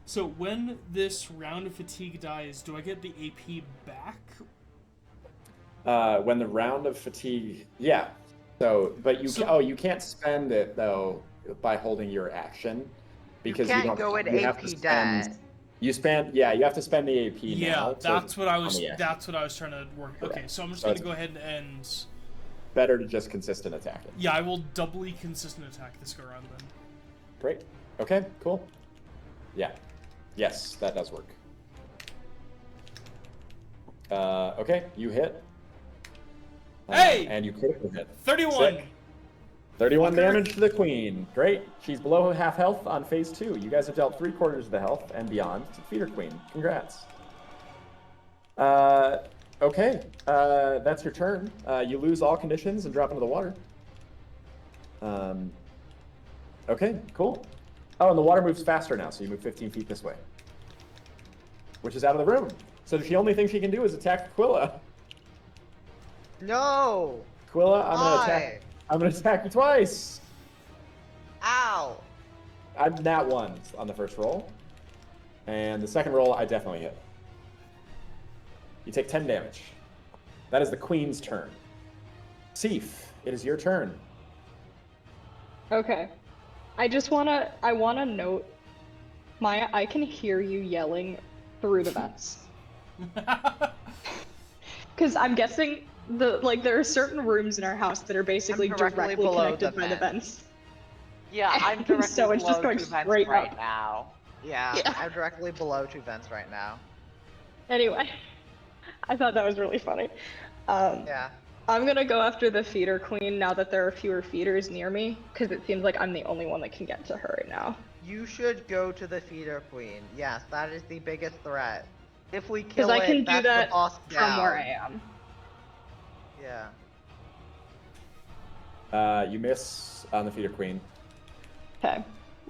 So when this round of fatigue dies, do I get the AP back? When the round of fatigue, yeah. So, but you you can't spend it though by holding your action because you can't don't go in you have AP to spend. die. You spend, yeah. You have to spend the AP Yeah, now. that's what I was. on the action. That's what I was trying to work. Correct. Okay, so I'm just So gonna it's- go ahead and. Better to just consistent attacking. Yeah, I will doubly consistent attack this go around then. Great. Okay. Cool. Yeah. Yes, that does work. Okay, you hit. Hey! And you critically hit. 31. Sick. 31 Fucker. damage to the queen. Great. She's below half health on phase 2. You guys have dealt 3/4 of the health and beyond to feeder queen. Congrats. Okay. That's your turn. You lose all conditions and drop into the water. Okay, cool. Oh, and the water moves faster now, so you move 15 feet this way. Which is out of the room. So the only thing she can do is attack Quilla. No! Quilla, I'm gonna attack. I'm gonna attack you twice. Ow! I'm nat 1 on the first roll. And the second roll, I definitely hit. You take 10 damage. That is the queen's turn. Sif, it is your turn. Okay. I wanna note, Maya, I can hear you yelling through the vents. Because I'm guessing there are certain rooms in our house that are basically directly directly below connected the by the vent. vents. Yeah, I'm directly So it's below just going 2 vents straight right up. now. Yeah, Yeah. I'm directly below 2 vents right now. Anyway, I thought that was really funny. Yeah. I'm gonna go after the feeder queen now that there are fewer feeders near me, because it seems like I'm the only one that can get to her right now. You should go to the feeder queen. Yes, that is the biggest threat. If we Because kill I can it, do that's that the boss from where I down. am. Yeah. You miss on the feeder queen. Okay,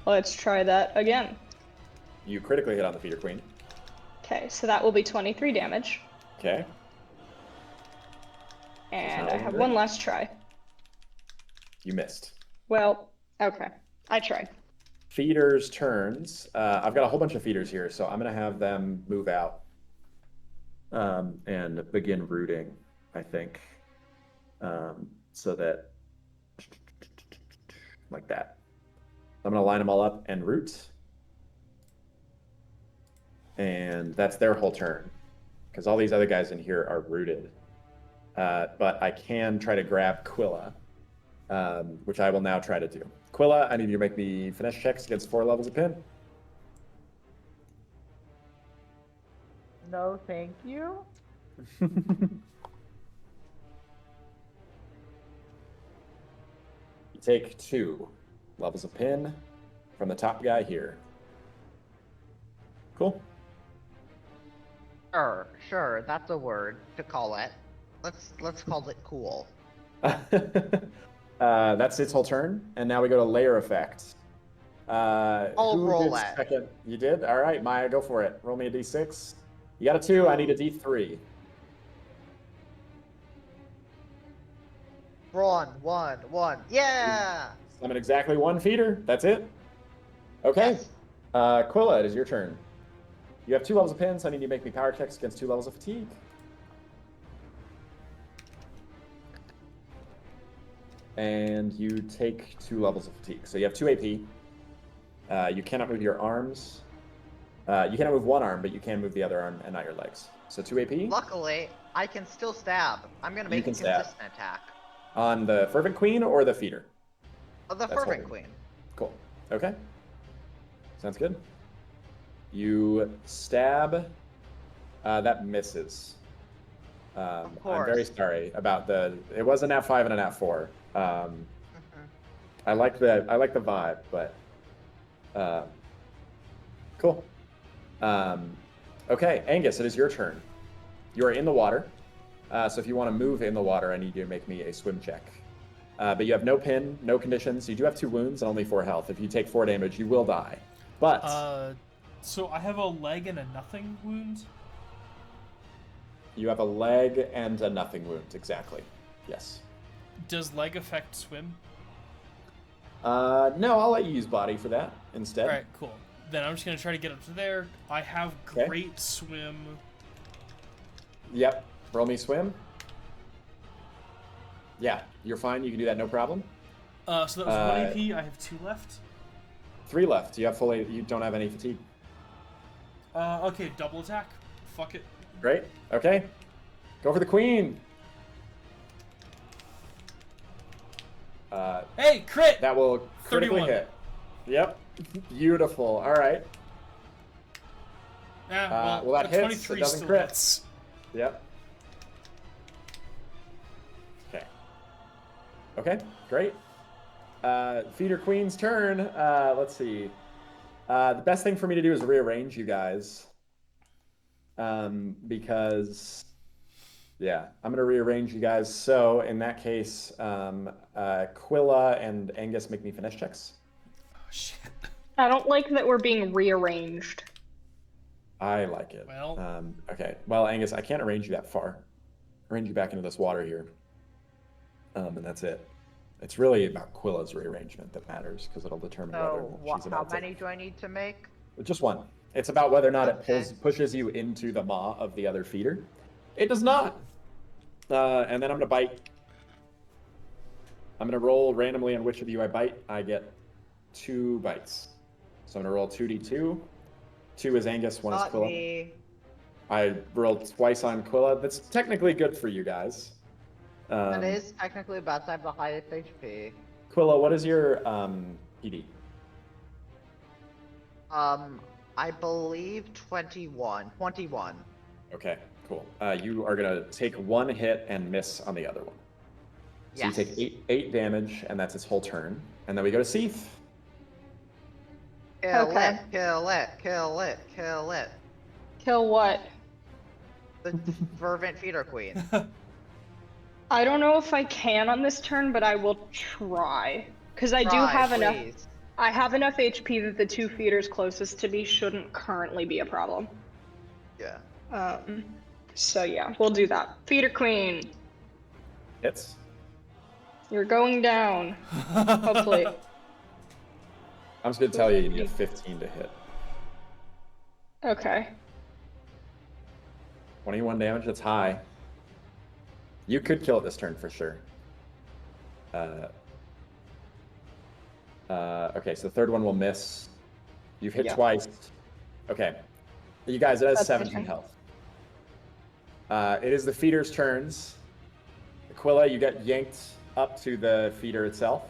let's try that again. You critically hit on the feeder queen. Okay, so that will be 23 damage. Okay. And not I have great. one last try. You missed. Well, okay. I tried. Feeders' turns. I've got a whole bunch of feeders here, so I'm going to have them move out and begin rooting, I think. So that, like that. I'm going to line them all up and root. And that's their whole turn. Because all these other guys in here are rooted. but I can try to grab Quilla, which I will now try to do. Quilla, I need you to make me finesse checks against 4 levels of pin. No, thank you. You take 2 levels of pin from the top guy here. Cool. Sure, that's a word to call it. Let's call it cool. That's its whole turn, and now we go to layer effect. I'll Who roll did it. second? You did? All right, Maya, go for it. Roll me a d6. You got a 2. I need a d3. One. Yeah. Summon exactly 1 feeder. That's it. Okay. Yes. Quilla, it is your turn. You have 2 levels of pin, so I need you to make me power checks against 2 levels of fatigue. And you take 2 levels of fatigue. So you have 2 AP. You cannot move your arms. You cannot move one arm, but you can move the other arm and not your legs. So 2 AP. Luckily, I can still stab. I'm gonna make a can stab. consistent attack. On the Fervent Queen or the feeder? The That's Fervent holding. Queen. Cool. Okay. Sounds good. You stab. That misses. I'm very course. sorry about the. It was a nat 5 and a nat 4. Mhm. I like the vibe, but cool. Okay, Angus, it is your turn. You are in the water. So if you want to move in the water, I need you to make me a swim check. But you have no pin, no conditions. You do have 2 wounds and only 4 health. If you take 4 damage, you will die. But So I have a leg and a nothing wound. you have a leg and a nothing wound, exactly. Yes. Does leg affect swim? No, I'll let you use body for that instead. All right, cool. Then I'm just gonna try to get up to there. I have Okay. great swim. Yep. Roll me swim. Yeah, you're fine. You can do that, no problem. So that was 1 AP. I have 2 left. 3 left. You have fully. You don't have any fatigue. Okay, double attack. Fuck it. Great. Okay. Go for the queen. Hey, crit! That will critically 31. hit. Yep. Beautiful. All right. Well, that a hits. 23 It doesn't still crit. hits. Yep. Okay. Okay. Great. Feeder Queen's turn. Let's see. The best thing for me to do is rearrange you guys. Because, yeah, I'm going to rearrange you guys. So in that case, Quilla and Angus make me finesse checks. Oh, shit. I don't like that we're being rearranged. I like it. Well. Okay. Well, Angus, I can't arrange you that far. Arrange you back into this water here. And that's it. It's really about Quilla's rearrangement that matters because it'll determine So, whether she's how about to... many do I need to make? Just 1. It's about whether or not Okay. it pushes you into the maw of the other feeder. It does not. And then I'm going to bite. I'm going to roll randomly on which of you I bite. I get 2 bites. So I'm going to roll 2d2. 2 is Angus, 1 is Not Quilla. me. I rolled twice on Quilla. That's technically good for you guys. That is technically about to have the highest HP. Quilla, what is your PD? I believe 21. 21. Okay, cool. You are going to take 1 hit and miss on the other one. So Yes. you take 8 damage, and that's its whole turn. And then we go to Seath. Kill Okay. it, kill it, kill it, kill it. Kill what? The fervent feeder queen. I don't know if I can on this turn, but I will try. Because I do Try, have enough. please. I have enough HP that the 2 feeders closest to me shouldn't currently be a problem. Yeah. So yeah, we'll do that. Feeder queen, Hits. you're going down. Hopefully. I'm just going to tell you, you need a 15 to hit. Okay. 21 damage, that's high. You could kill it this turn for sure. Okay, so the third one will miss. You've hit Yeah. twice. Okay. You guys, it has That's 17 fine. health. It is the feeder's turns. Quilla, you get yanked up to the feeder itself,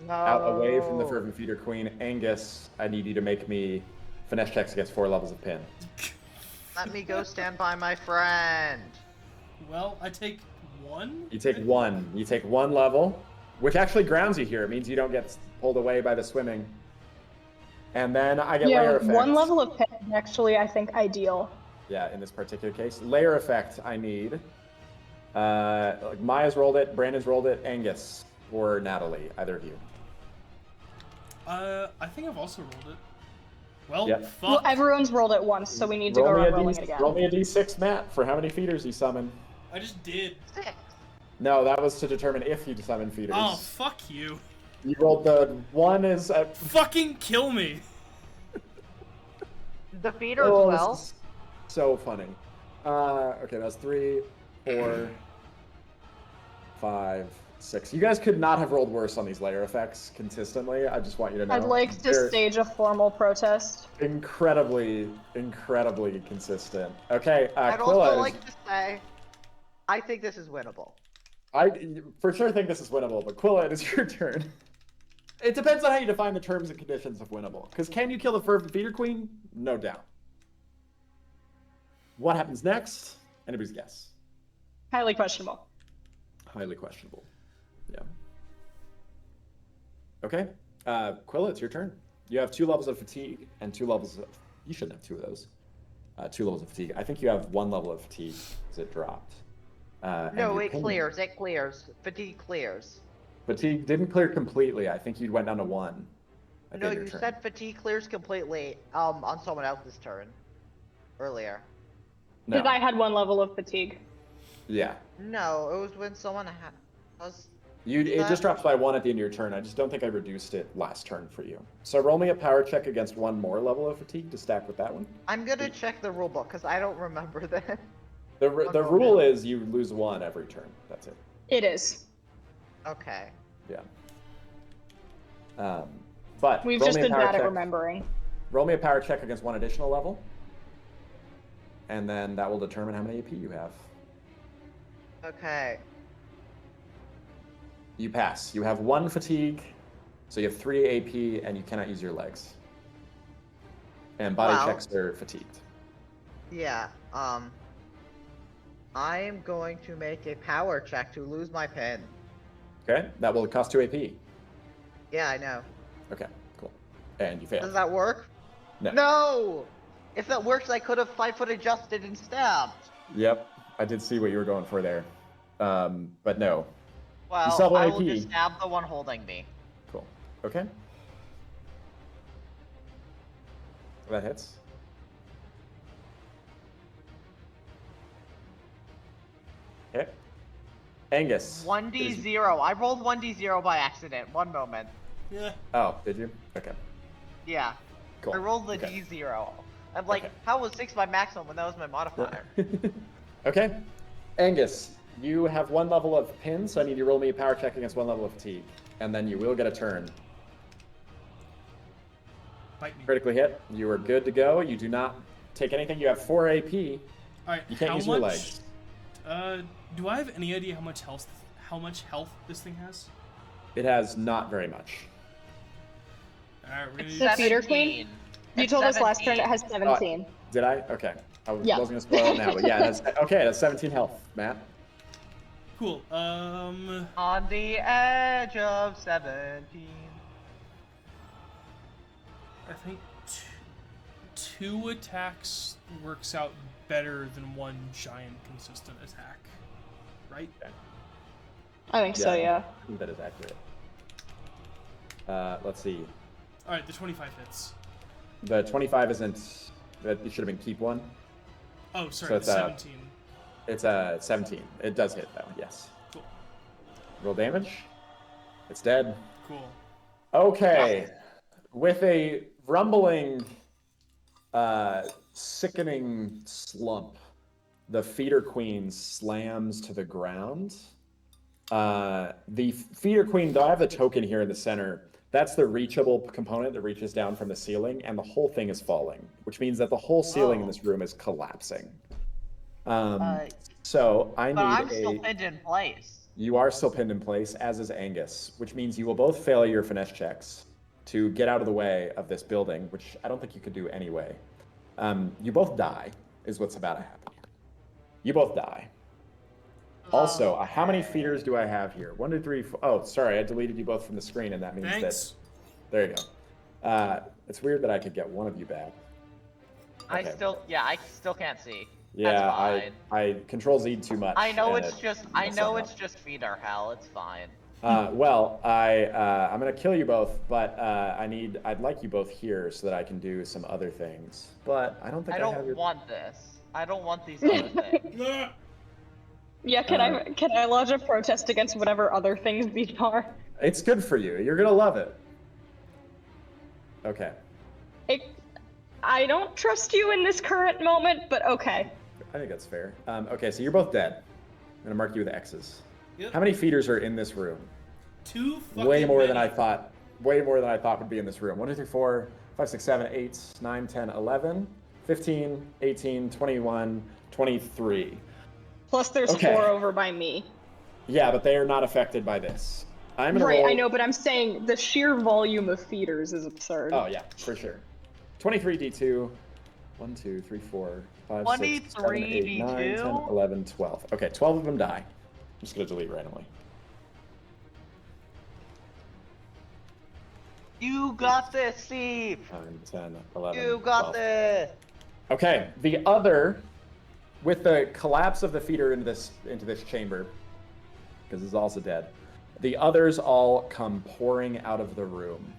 No. out away from the fervent feeder queen. Angus, I need you to make me finesse checks against 4 levels of pin. Let me go stand by my friend. Well, I take 1. You take 1. You take 1 level, which actually grounds you here. It means you don't get pulled away by the swimming. And then I get layer effect. 1 level of pit is actually, I think, ideal. Yeah, in this particular case. Layer effect, I need. Maya's rolled it, Brandon's rolled it, Angus or Natalie, either of you. I think I've also rolled it. Well, Yep. fuck. Well, everyone's rolled it once, so we need to go around rolling it again. Roll me a d6, Matt, for how many feeders you summon. I just did. 6. No, that was to determine if you summon feeders. Oh, fuck you. You rolled the 1 is... Fucking kill me. The feeder as Oh, well. this is so funny. Okay, that's 3, 4, 5, 6. You guys could not have rolled worse on these layer effects consistently. I just want you to know. I'd like to They're stage a formal protest. incredibly consistent. Okay, I'd Quilla also is... like to say, I think this is winnable. I for sure think this is winnable, but Quilla, it is your turn. It depends on how you define the terms and conditions of winnable. Because can you kill the fervent feeder queen? No doubt. What happens next? Anybody's guess. Highly questionable. Highly questionable. Yeah. Okay. Quilla, it's your turn. You have 2 levels of fatigue and 2 levels of... You shouldn't have 2 of those. 2 levels of fatigue. I think you have 1 level of fatigue because it dropped. No, it clears. It clears. Fatigue clears. Fatigue didn't clear completely. I think you went down to 1. No, you said fatigue clears completely on someone else's turn earlier. No. Because I had 1 level of fatigue. Yeah. No, it was when someone was. It just drops by 1 at the end of your turn. I just don't think I reduced it last turn for you. So roll me a power check against 1 more level of fatigue to stack with that one. I'm gonna check the rulebook because I don't remember that. The rule is you lose 1 every turn. That's it. It is. Okay. Yeah. But We've roll just me a been power bad at check. remembering. Roll me a power check against 1 additional level, and then that will determine how many AP you have. Okay. You pass. You have 1 fatigue, so you have 3 AP, and you cannot use your legs. And body Wow. checks are fatigued. Yeah. I am going to make a power check to lose my pen. Okay, that will cost 2 AP. Yeah, I know. Okay, cool. And you fail. Does that work? No. No! If that works, I could have 5-foot adjusted and stabbed. Yep, I did see what you were going for there. But no. Well, still have I an will AP. just stab the one holding me. Cool. Okay. That hits. Okay. Angus. 1d0. I rolled 1d0 by accident. One moment. Yeah. Oh, did you? Okay. Yeah. Cool. I rolled the Okay. d0. I'm like, Okay. how was 6 my maximum when that was my modifier? Okay. Angus, you have 1 level of pin, so I need you to roll me a power check against 1 level of fatigue. And then you will get a turn. Bite me. Critically hit. You are good to go. You do not take anything. You have 4 AP. Alright, You can't how use much, your legs. Do I have any idea how much health this thing has? It has not very much. Alright, we're gonna It's do the feeder 17. queen? You It's told us last turn 17. it has 17. Did I? Okay. I Yeah. wasn't going to spoil it now, but yeah, it has, okay, it has 17 health. Matt? Cool. On the edge of 17. I think 2 attacks works out better than 1 giant consistent attack. Right? I think so, yeah. I think that is accurate. Let's see. Alright, the 25 hits. The 25 isn't... It should have been keep 1. Oh, sorry, So the it's, 17. It's 17. It does hit, though, yes. Cool. Roll damage. It's dead. Cool. Okay. With a rumbling, sickening slump, the feeder queen slams to the ground. The feeder queen, though I have the token here in the center, that's the reachable component that reaches down from the ceiling, and the whole thing is falling, which means that the whole ceiling in this room is collapsing. So I But I'm need still pinned in place. You are still pinned in place, as is Angus, which means you will both fail your finesse checks to get out of the way of this building, which I don't think you could do anyway. You both die, is what's about to happen here. You both die. Also, how many feeders do I have here? 1, 2, 3, 4. Oh, sorry, I deleted you both from the screen, and that means Thanks. that. There you go. It's weird that I could get one of you back. I still can't see. Yeah, That's fine. I control Z too much. I know and it's it just messed something up. just feeder hell. It's fine. Well, I'm gonna kill you both, but I'd like you both here so that I can do some other things. But I don't think I have don't your... want this. I don't want these other things. Yeah, can I lodge a protest against whatever other things these are? It's good for you. You're gonna love it. Okay. I don't trust you in this current moment, but okay. I think that's fair. Okay, so you're both dead. I'm gonna mark you with X's. Yep. How many feeders are in this room? 2 fucking Way more than I many. thought. Way more than I thought would be in this room. 1, 2, 3, 4, 5, 6, 7, 8, 9, 10, 11, 15, 18, 21, 23. Plus there's Okay. 4 over by me. Yeah, but they are not affected by this. I'm gonna Right, roll... I know, but I'm saying the sheer volume of feeders is absurd. Oh yeah, for sure. 23 D2. 1, 2, 3, 4, 5, 6, 7, 8, 9, 10, 23 11, 12. Okay, 12 of them die. I'm just gonna delete randomly. You got this, Steve. 9, 10, 11, You got 12. this. Okay, the other, with the collapse of the feeder into this chamber, because it's also dead, the others all come pouring out of the room.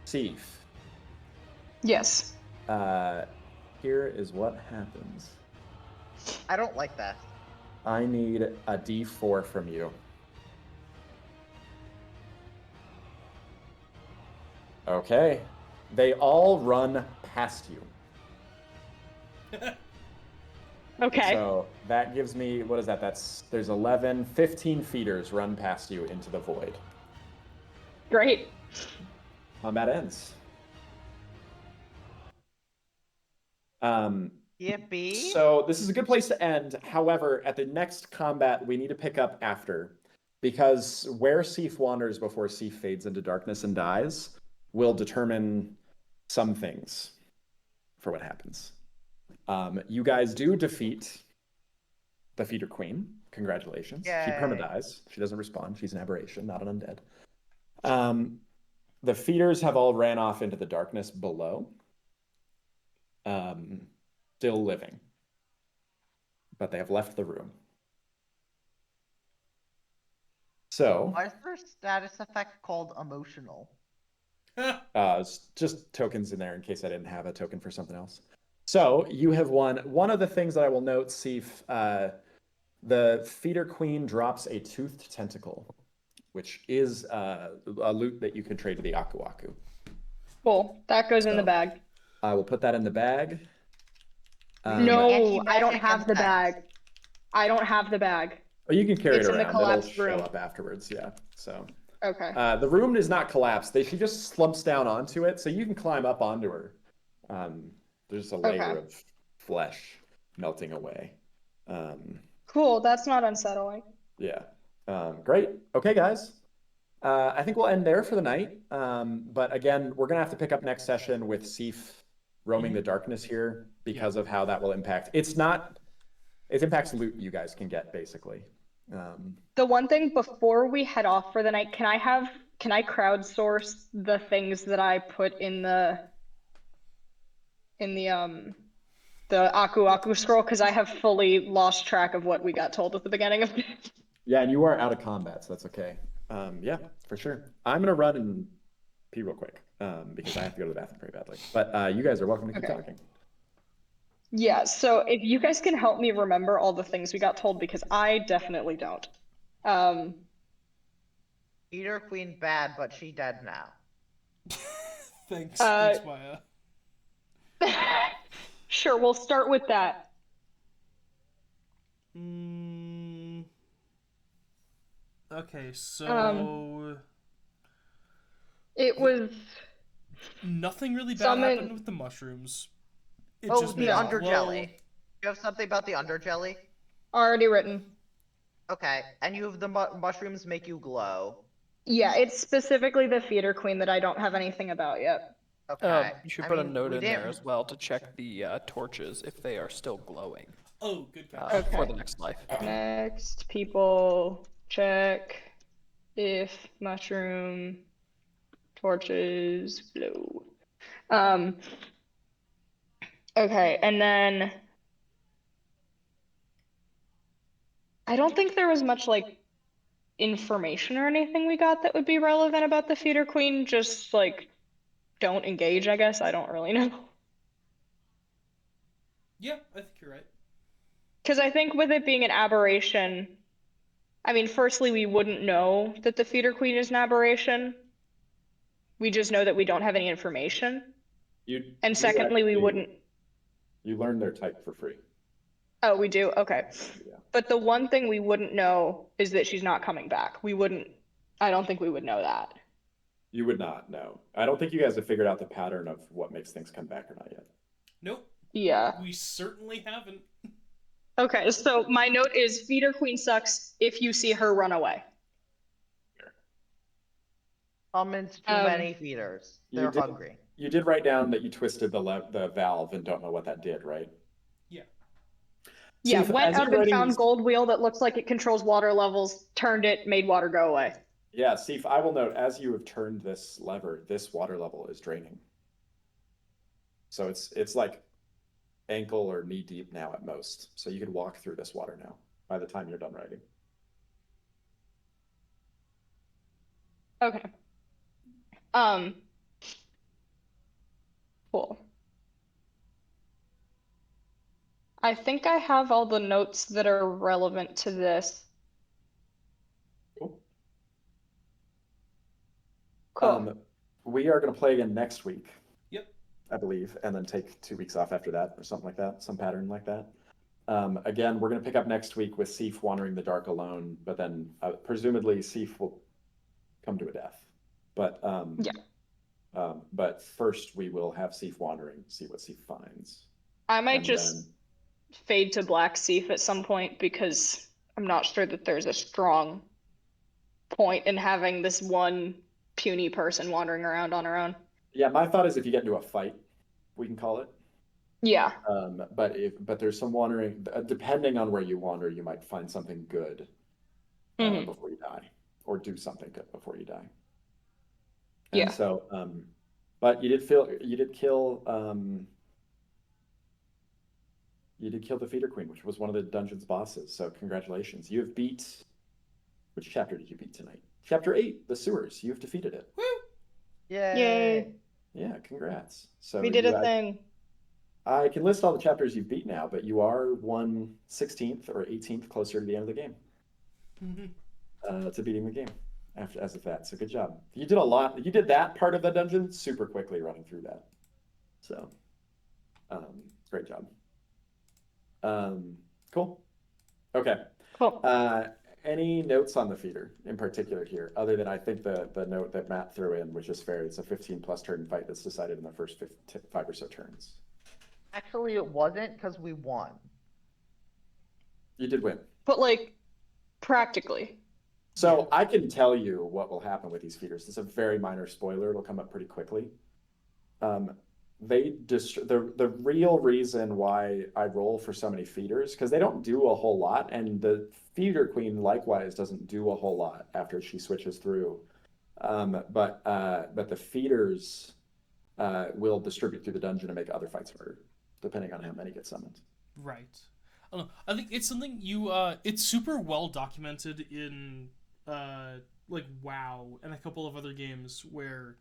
Sif, Yes. here is what happens. I don't like that. I need a D4 from you. Okay. They all run past you. Okay. So that gives me, what is that? There's 11, 15 feeders run past you into the void. Great. Combat ends. Yippee. So this is a good place to end. However, at the next combat, we need to pick up after, because where Sif wanders before Sif fades into darkness and dies will determine some things for what happens. You guys do defeat the Feeder Queen. Congratulations. Yay. She perma-dies. She doesn't respond. She's an aberration, not an undead. The feeders have all ran off into the darkness below. Still living. But they have left the room. So, Why is there a status effect called emotional? it's just tokens in there in case I didn't have a token for something else. So, you have won. One of the things that I will note, Sif, the Feeder Queen drops a toothed tentacle, which is a loot that you could trade to the Aku Aku. Cool. That goes in the bag. I will put that in the bag. No, I don't have the bag. I don't have the bag. Oh, you can carry It's it in around. the collapsed It'll show room. up afterwards, yeah. So Okay. the room is not collapsed. She just slumps down onto it, so you can climb up onto her. There's just a layer of flesh melting away. Cool. That's not unsettling. Yeah. Great. Okay, guys. I think we'll end there for the night. But again, we're gonna have to pick up next session with Sif roaming the darkness here because of how that will impact. It impacts loot you guys can get, basically. The one thing before we head off for the night, can I crowdsource the things that I put in the Aku Aku scroll? Because I have fully lost track of what we got told at the beginning of it. Yeah, and you are out of combat, so that's okay. Yeah, for sure. I'm gonna run and pee real quick because I have to go to the bathroom pretty badly. But you guys are welcome to keep talking. Yeah, so if you guys can help me remember all the things we got told, because I definitely don't. Feeder Queen bad, but she dead now. Thanks, Maya. Sure, we'll start with that. Okay, so it was nothing really bad happened with the mushrooms. It Oh, just the made underjelly. well, You have something about the underjelly? already written. Okay, and you have the mushrooms make you glow. Yeah, it's specifically the feeder queen that I don't have anything about yet. Okay. You should I put a mean, note we in there didn't- as well to check the torches if they are still glowing Oh, good catch. Okay. for the next life. Next, people check if mushroom torches glow. Okay, and then I don't think there was much like information or anything we got that would be relevant about the feeder queen. Just like don't engage, I guess. I don't really know. Yeah, I think you're right. Because I think with it being an aberration, I mean, firstly, we wouldn't know that the feeder queen is an aberration. We just know that we don't have any information. And secondly, we wouldn't. You learn their type for free. Oh, we do? Okay. Yeah. But the one thing we wouldn't know is that she's not coming back. We wouldn't, I don't think we would know that. You would not know. I don't think you guys have figured out the pattern of what makes things come back or not yet. Nope. Yeah. We certainly haven't. Okay, so my note is feeder queen sucks if you see her run away. Summons too many feeders. They're hungry. You did write down that you twisted the valve and don't know what that did, right? Yeah. Yeah, See, went as up you're and writing found these- gold wheel that looks like it controls water levels, turned it, made water go away. Yeah, Sif, I will note, as you have turned this lever, this water level is draining. So it's like ankle or knee deep now at most. So you could walk through this water now by the time you're done writing. Okay. Cool. I think I have all the notes that are relevant to this. Cool. We are going to play again next week. Yep. I believe, and then take 2 weeks off after that or something like that, some pattern like that. Again, we're going to pick up next week with Sif wandering the dark alone, but then presumably Sif will come to a death. But yeah. But first we will have Sif wandering, see what Sif finds. I might And just fade to black Sif at some point because I'm not sure that there's a strong point in having this one puny person wandering around on her own. Yeah, my thought is if you get into a fight, we can call it. Yeah. But there's some wandering. Depending on where you wander, you might find something good before you die, or do something good before you die. And yeah. So, but you did kill the feeder queen, which was one of the dungeon's bosses. So congratulations, you have beat. Which chapter did you beat tonight? Chapter 8, the sewers. You've defeated it. Woo! Yay! Yeah, congrats. So we did a thing. I can list all the chapters you've beat now, but you are 1/16 or 18th closer to the end of the game. To beating the game as of that. So good job. You did a lot. You did that part of the dungeon super quickly running through that. So great job. Cool. Okay. Cool. Any notes on the feeder in particular here, other than I think the note that Matt threw in, which is fair. It's a 15+ turn fight that's decided in the first 5 or so turns. Actually, it wasn't because we won. You did win. But like, practically. So I can tell you what will happen with these feeders. It's a very minor spoiler. It'll come up pretty quickly. The real reason why I roll for so many feeders, because they don't do a whole lot, and the feeder queen likewise doesn't do a whole lot after she switches through. But the feeders will distribute through the dungeon and make other fights harder, depending on how many get summoned. Right. I don't know. I think it's something it's super well documented in like WoW and a couple of other games where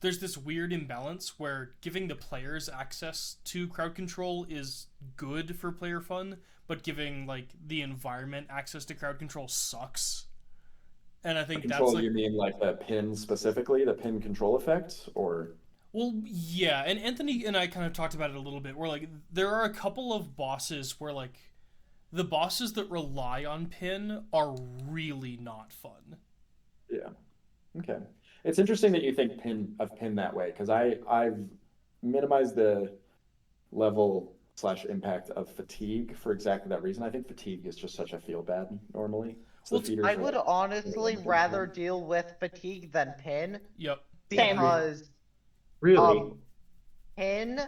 there's this weird imbalance where giving the players access to crowd control is good for player fun, but giving like the environment access to crowd control sucks. And I think Control, that's like, you mean like the pin specifically, the pin control effect, or? Well, yeah, and Anthony and I kind of talked about it a little bit, where like there are a couple of bosses where like the bosses that rely on pin are really not fun. Yeah. Okay. It's interesting that you think pin that way, because I've minimized the level/impact of fatigue for exactly that reason. I think fatigue is just such a feel bad normally. So the feeders I are, would like, honestly rather deal with fatigue than pin Yep. Same. because Really? pin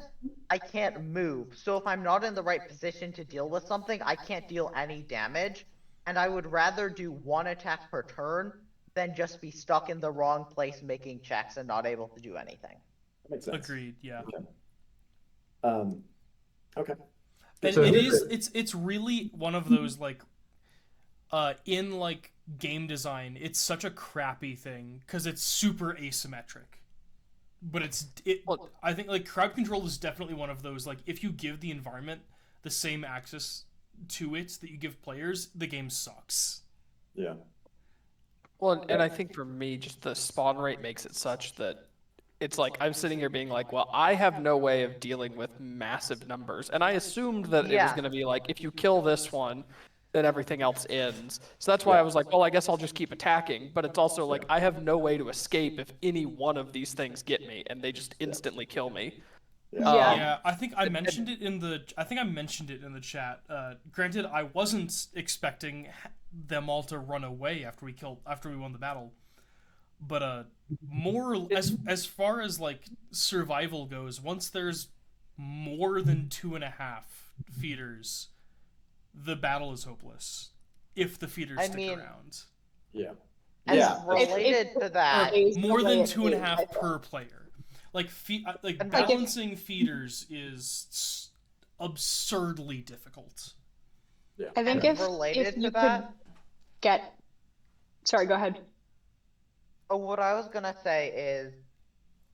I can't move. So if I'm not in the right position to deal with something, I can't deal any damage. And I would rather do one attack per turn than just be stuck in the wrong place making checks and not able to do anything. that makes sense. Agreed. Yeah. Okay. Okay. And So it here's is it's really one of those like in like game design, it's such a crappy thing because it's super asymmetric. But I think like crowd control is definitely one of those, like, if you give the environment the same access to it that you give players, the game sucks. Yeah. Well, and I think for me, just the spawn rate makes it such that it's like I'm sitting here being like, well, I have no way of dealing with massive numbers. And I assumed that it was Yeah. going to be like, if you kill this one, then everything else ends. So that's why I was like, well, I guess I'll just keep attacking. But it's also like, I have no way to escape if any one of these things get me, and they just instantly kill me. Yeah. Yeah, I think I mentioned it in the chat. Granted, I wasn't expecting them all to run away after we won the battle. But more as far as like survival goes, once there's more than 2.5 feeders, the battle is hopeless if the feeders stick around. Yeah. And Yeah. related to that, More than 2.5 per player. Like balancing feeders is absurdly difficult. Yeah. I think and if related you to that, could get. Sorry, go ahead. what I was gonna say is,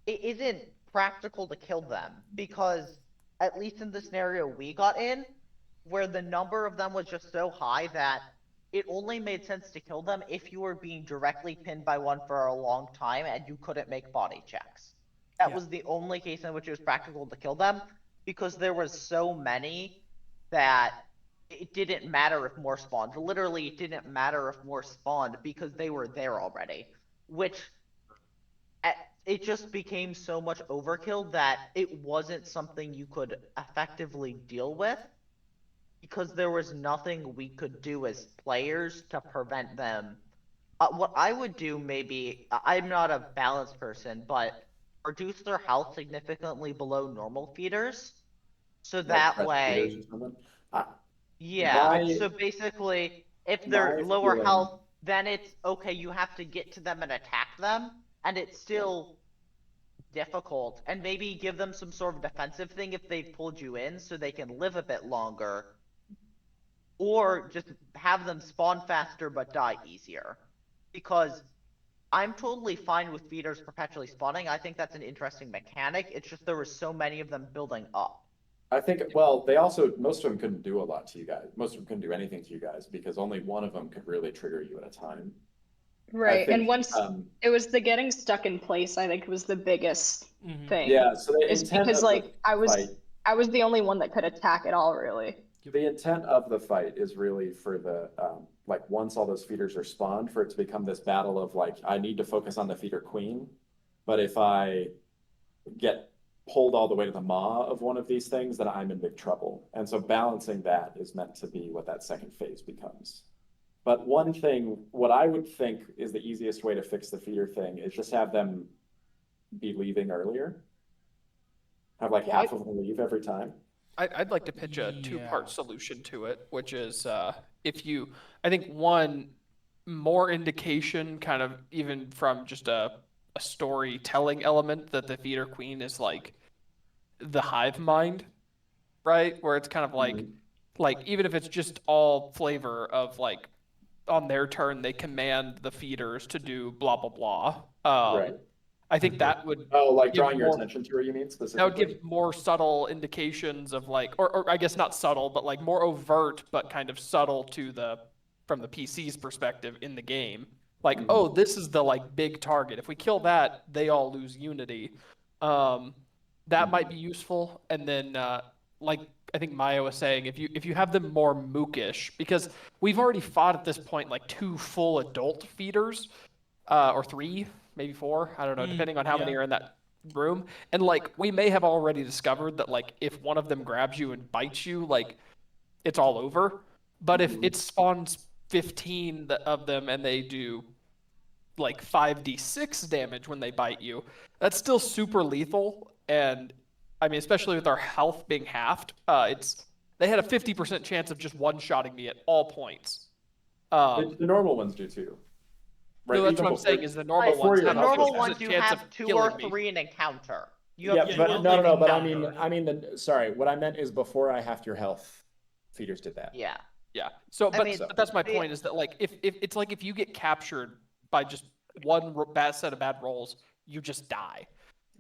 it isn't practical to kill them because, at least in the scenario we got in, where the number of them was just so high that it only made sense to kill them if you were being directly pinned by one for a long time and you couldn't make body checks. That was the only case in which it was practical to kill them, because there was so many that it didn't matter if more spawned. Literally, it didn't matter if more spawned because they were there already, which it just became so much overkill that it wasn't something you could effectively deal with, because there was nothing we could do as players to prevent them. What I would do, maybe, I'm not a balanced person, but reduce their health significantly below normal feeders, so that Like way, feeders or something. yeah. My- So basically, if they're my lower feeling- health, then it's okay, you have to get to them and attack them, and it's still difficult, and maybe give them some sort of defensive thing if they've pulled you in so they can live a bit longer, or just have them spawn faster but die easier. Because I'm totally fine with feeders perpetually spawning. I think that's an interesting mechanic. It's just there were so many of them building up. I think, well, they also, most of them couldn't do a lot to you guys. Most of them couldn't do anything to you guys because only one of them could really trigger you at a time. Right, think, and once it was the getting stuck in place, I think, was the biggest thing. Yeah, so the Is intent because of like the fight, I was the only one that could attack at all, really. the intent of the fight is really for the like once all those feeders are spawned, for it to become this battle of like, I need to focus on the feeder queen, but if I get pulled all the way to the maw of one of these things, then I'm in big trouble. And so balancing that is meant to be what that second phase becomes. But one thing, what I would think is the easiest way to fix the feeder thing is just have them be leaving earlier. Have like half of them leave every time. I'd like to pitch a two-part solution to it, which is if you, I think one, more indication kind of even from just a storytelling element that the feeder queen is like the hive mind, right? Where it's kind of like even if it's just all flavor of like on their turn they command the feeders to do blah blah blah. Right. I think that would like give drawing your more- attention to her, you mean specifically? that would give more subtle indications of like, or I guess not subtle, but like more overt, but kind of subtle to from the PC's perspective in the game. Like, oh, this is the like big target. If we kill that, they all lose unity. That might be useful. And then, like I think Maya was saying, if you have them more mookish, because we've already fought at this point like 2 full adult feeders, or 3, maybe 4. I don't know, depending on how many are in that room. And like we may have already discovered that like if one of them grabs you and bites you, like it's all over. But if it spawns 15 of them, and they do like 5d6 damage when they bite you. That's still super lethal, and I mean, especially with our health being halved, they had a 50% chance of just one-shotting me at all points. The normal ones do too. Right? No, that's Even what I'm before- saying is the normal before ones your have The a health normal goes down. ones you chance have of 2 killing or me. 3 in encounter. Yeah, Yeah, but you'll no, maybe but not. I mean, sorry. What I meant is before I halved your health, feeders did that. Yeah. Yeah. So, I but, mean, but that's my the- point is that like if it's like if you get captured by just one bad set of bad rolls, you just die.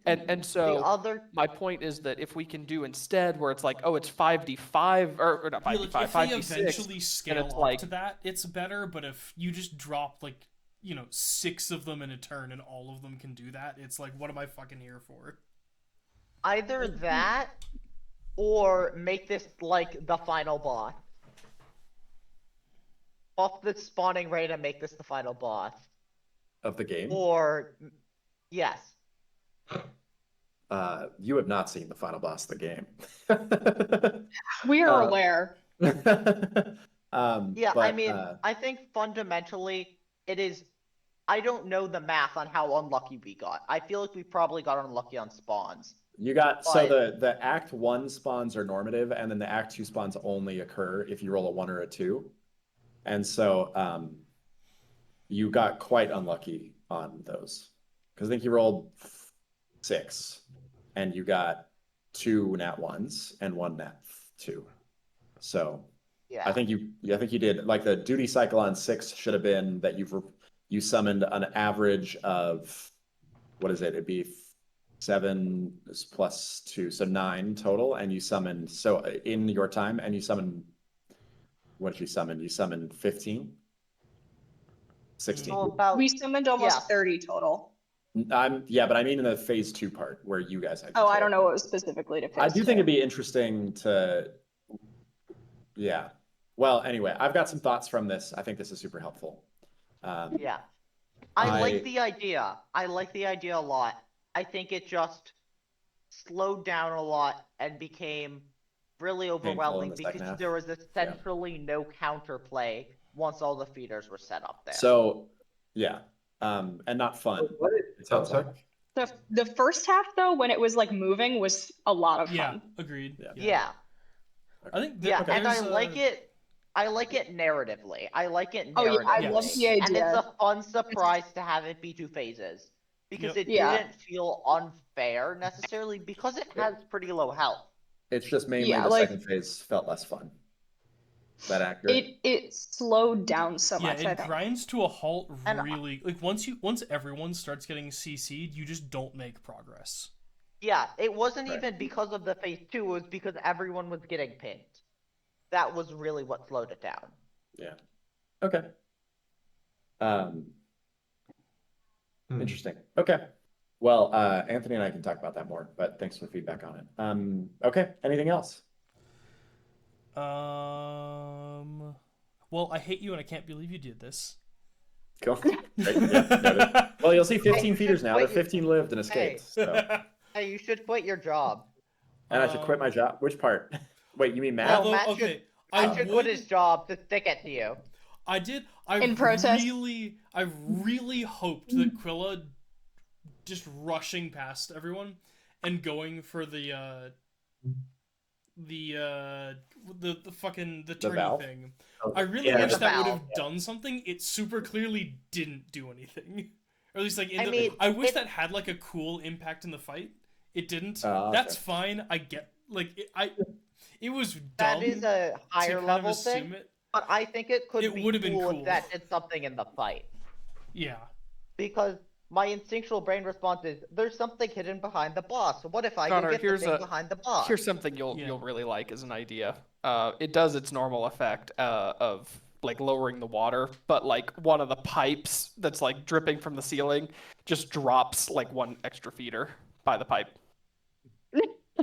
And The so other my point is that if we can do instead where it's like, oh, it's 5d5 or not Yeah, 5d5, like, if they 5d6, eventually scale it's up like- to that, it's better. But if you just drop like 6 of them in a turn and all of them can do that, it's like, what am I fucking here for? either that or make this like the final boss. Off the spawning rate and make this the final boss. Of the game. Or yes. You have not seen the final boss of the game. We are Uh, aware. Yeah, but, I mean, I think fundamentally it is. I don't know the math on how unlucky we got. I feel like we probably got unlucky on spawns. you got so but- the Act 1 spawns are normative, and then the Act 2 spawns only occur if you roll a 1 or a 2. And so you got quite unlucky on those. Because I think you rolled 6 and you got 2 nat 1s and 1 nat 2. So Yeah. I think you did like the duty cycle on 6 should have been that you summoned an average of what is it? It'd be 7 plus 2, so 9 total, and you summoned in your time, and you summoned what did you summon? You summoned 15? 16. So about We summoned almost yeah. 30 total. But I mean in the phase 2 part where you guys had Oh, I control. don't know what was specifically to I phase do think two. it'd be interesting to, yeah. Well, anyway, I've got some thoughts from this. I think this is super helpful. Yeah. I like I- the idea. I like the idea a lot. I think it just slowed down a lot and became really overwhelming the second because half. there was essentially no counterplay once all the feeders were set up there. So, yeah, and not fun. It sounds sorry. like. The first half though, when it was like moving, was a lot of Yeah, fun. agreed. Yeah. I think Yeah, and I there's like it. I like it narratively. I like it Oh, yeah, I narratively. love the And it's idea. a fun surprise to have it be 2 phases. Because Yep. it Yeah. didn't feel unfair necessarily because it has pretty low health. It's just mainly Yeah, the like- second phase felt less fun. Is that accurate? It slowed down so yeah, much. I it think. grinds to a halt And- really. Like once everyone starts getting CC'd, you just don't make progress. Yeah, it wasn't Right. even because of the phase 2, it was because everyone was getting pinned. That was really what slowed it down. Yeah. Okay. Interesting. Okay. Well, Anthony and I can talk about that more, but thanks for the feedback on it. Okay. Anything else? Well, I hate you and I can't believe you did this. Cool. Great. Yeah, noted. Well, you'll see 15 feeders now. wait, They're 15 lived and escaped. So. Hey, you should quit your job. And I should quit my job. Which part? Wait, you mean Matt? Although, Matt okay, should- I I should would. quit his job to stick it to you. I did. I In protest. I really hoped that Quilla just rushing past everyone and going for the fucking the turny valve? thing. Oh, I really yeah, wish the that would valve, have yeah. done something. It super clearly didn't do anything. Or at least like I mean, I wish it- that had like a cool impact in the fight. It didn't. Okay. That's fine. I get it was dumb. That is a to higher kind level of assume thing, it. but I think it could It be would've been cool cool. if that did something in the fight. Yeah. Because my instinctual brain response is, there's something hidden behind the boss. What if I Connor, go get the here's thing a- behind the boss? Here's something you'll really like as an idea. It does its normal effect of like lowering the water, but like one of the pipes that's like dripping from the ceiling just drops like 1 extra feeder by the pipe.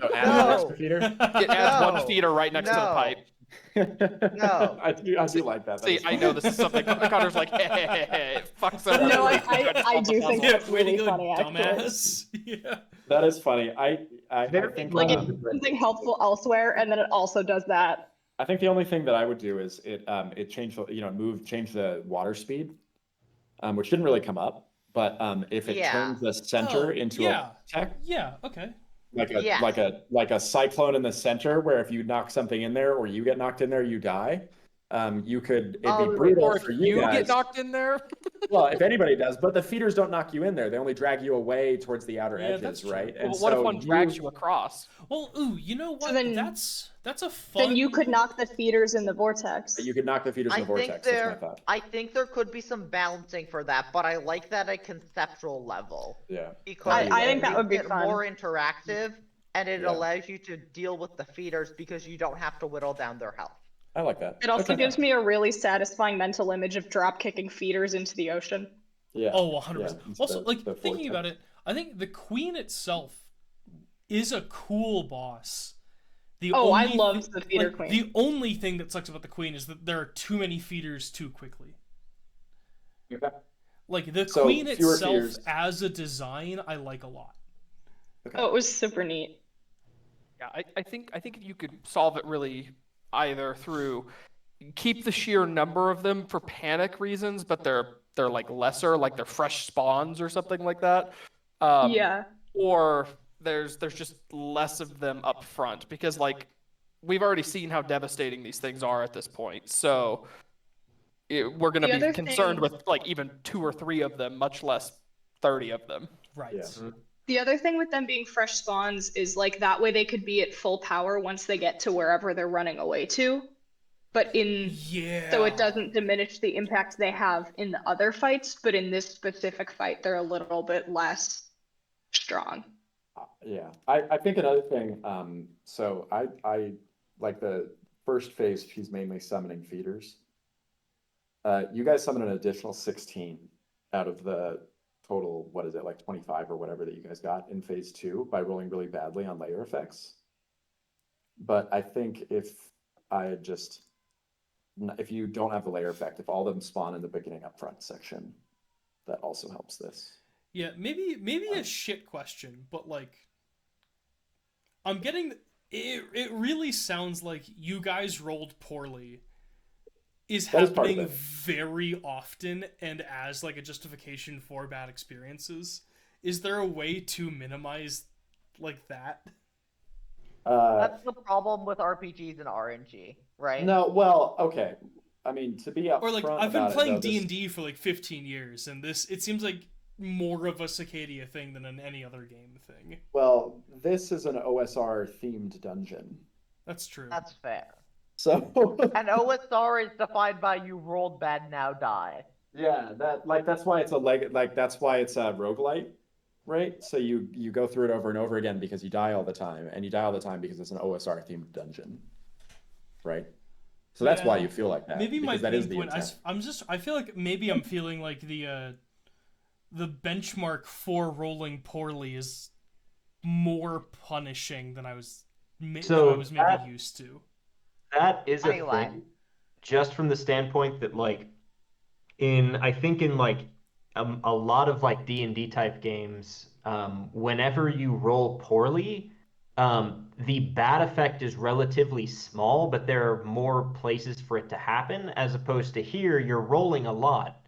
Oh, add No. an extra feeder? It adds No. 1 feeder right next to the No. pipe. No. I do like that. That See, is I fun. know this is something Connor's like, hey, fuck so. No, I do think Yeah, that's way to really go, funny, actually. dumbass. Yeah. That is funny. I think Like it's something helpful elsewhere, and then it also does that. I think the only thing that I would do is it changed change the water speed, which didn't really come up, but if it Yeah. turns the center into a tech, Yeah, okay. Yes. like a cyclone in the center, where if you knock something in there or you get knocked in there, you die. It'd be brutal Or if for you guys. get knocked in there. Well, if anybody does, but the feeders don't knock you in there. They only drag you away towards the outer edges, that's true. right? Well, what if one drags you across? Well, you know what? So then- that's a fun. Then you could knock the feeders in the vortex. You could knock the feeders in the vortex. That's my thought. I think there could be some balancing for that, but I like that at a conceptual level. Yeah. Because I think that would be it fun. more interactive, and it Yeah. allows you to deal with the feeders because you don't have to whittle down their health. I like that. It also Okay. gives me a really satisfying mental image of drop kicking feeders into the ocean. Yeah. Oh, 100%. Yeah, Also, the thinking vortex. about it, I think the queen itself is a cool boss. I loved the feeder queen. The only thing that sucks about the queen is that there are too many feeders too quickly. Okay. Like the So, queen fewer itself feeders. as a design, I like a lot. Oh, it was super neat. Yeah, I think you could solve it really either through keep the sheer number of them for panic reasons, but they're like lesser, like they're fresh spawns or something like that. Yeah. Or there's just less of them up front because like we've already seen how devastating these things are at this point. So we're going to be concerned with like even 2 or 3 of them, much less 30 of them. Right. Yeah. The other thing with them being fresh spawns is like that way they could be at full power once they get to wherever they're running away to. But so it doesn't diminish the impact they have in the other fights, but in this specific fight, they're a little bit less strong. Yeah, I think another thing. So I like the first phase. She's mainly summoning feeders. You guys summon an additional 16 out of the total. What is it, like 25 or whatever that you guys got in phase 2 by rolling really badly on layer effects. But I think if you don't have the layer effect, if all of them spawn in the beginning upfront section, that also helps this. Yeah, maybe a shit question, but like I'm getting it really sounds like you guys rolled poorly is happening very often and as like a justification for bad experiences. Is there a way to minimize like that? That's the problem with RPGs and RNG, right? No, well, okay. I mean, to be upfront, Or like I've been playing D&D D&D for like 15 years, and it seems like more of a Sacadia thing than an any other game thing. Well, this is an OSR themed dungeon. That's true. That's fair. So An OSR is defined by you rolled bad, now die. yeah, that's why it's a roguelite, right? So you go through it over and over again because you die all the time, and you die all the time because it's an OSR themed dungeon, right? So that's why you feel like that. Maybe my that is main the point. intent. I feel like maybe I'm feeling like the benchmark for rolling poorly is more punishing than I was maybe used to. That is a Anyway. thing, just from the standpoint that like I think in like a lot of like D&D type games, whenever you roll poorly, the bad effect is relatively small, but there are more places for it to happen, as opposed to here, you're rolling a lot,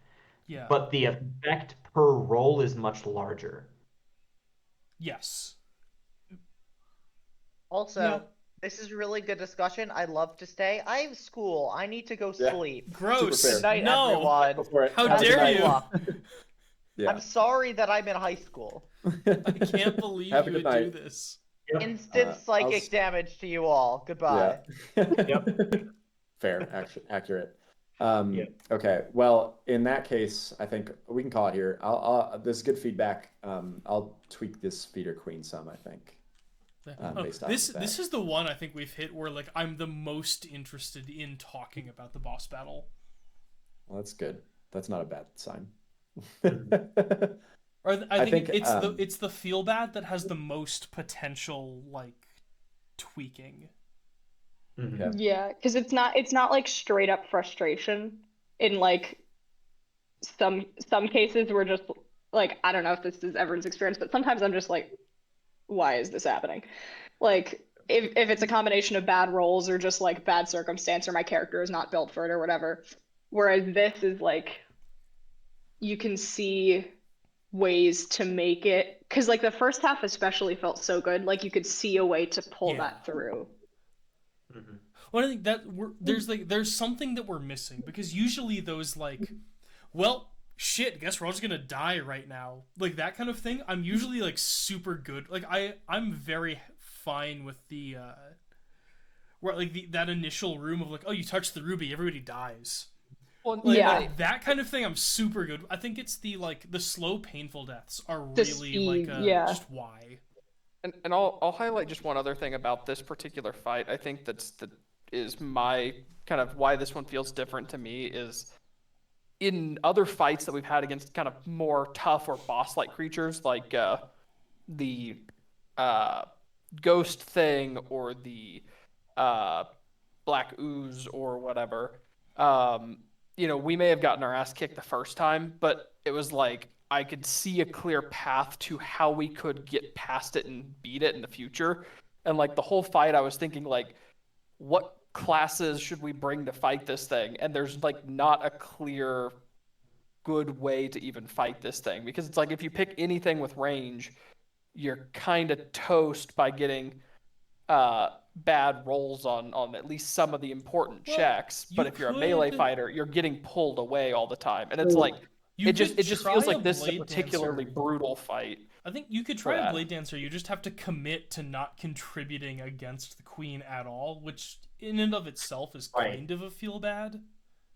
Yeah. but the effect per roll is much larger. Yes. Also, this is really good discussion. I'd love to stay. I have school. I need to go Yeah. sleep. Gross. Super fair. Good night, No. everyone. Go for it. How Have a good dare night. you? Yeah. I'm sorry that I'm in high school. I can't believe Have a you good would do night. this. Instant psychic damage to you all. Goodbye. Yeah. Fair, accurate. Okay. Well, in that case, I think we can call it here. This is good feedback. I'll tweak this feeder queen some, I think. Based on This that. is the one I think we've hit where like I'm the most interested in talking about the boss battle. Well, that's good. That's not a bad sign. Or I think think, it's the feel bad that has the most potential like tweaking. Okay. Yeah, because it's not like straight up frustration. In like some cases, we're just like, I don't know if this is everyone's experience, but sometimes I'm just like, why is this happening? Like if it's a combination of bad rolls or just like bad circumstance or my character is not built for it or whatever. Whereas this is like you can see ways to make it, because like the first half especially felt so good, like you could see a way to pull that through. Mm-hmm. Well, I think that there's something that we're missing, because usually those like, well, shit, guess we're all just gonna die right now, like that kind of thing. I'm usually like super good. Like I'm very fine with the where like that initial room of like, oh, you touch the ruby, everybody dies. Well, Like, Yeah. that kind of thing I'm super good. I think it's the like the slow painful deaths are The really speed, like yeah. just why. And I'll highlight just one other thing about this particular fight. I think that is my kind of why this one feels different to me is in other fights that we've had against kind of more tough or boss-like creatures, like the ghost thing or the black ooze or whatever. We may have gotten our ass kicked the first time, but it was like I could see a clear path to how we could get past it and beat it in the future. And like the whole fight, I was thinking like, what classes should we bring to fight this thing? And there's like not a clear good way to even fight this thing, because it's like if you pick anything with range, you're kind of toast by getting bad rolls on at least some of the important checks. But if you're a melee fighter, you're getting pulled away all the time, and it's like it just feels like this is a particularly brutal fight. I think you could try a Blade Dancer. You just have to commit to not contributing against the queen at all, which in and of itself is kind of a feel bad.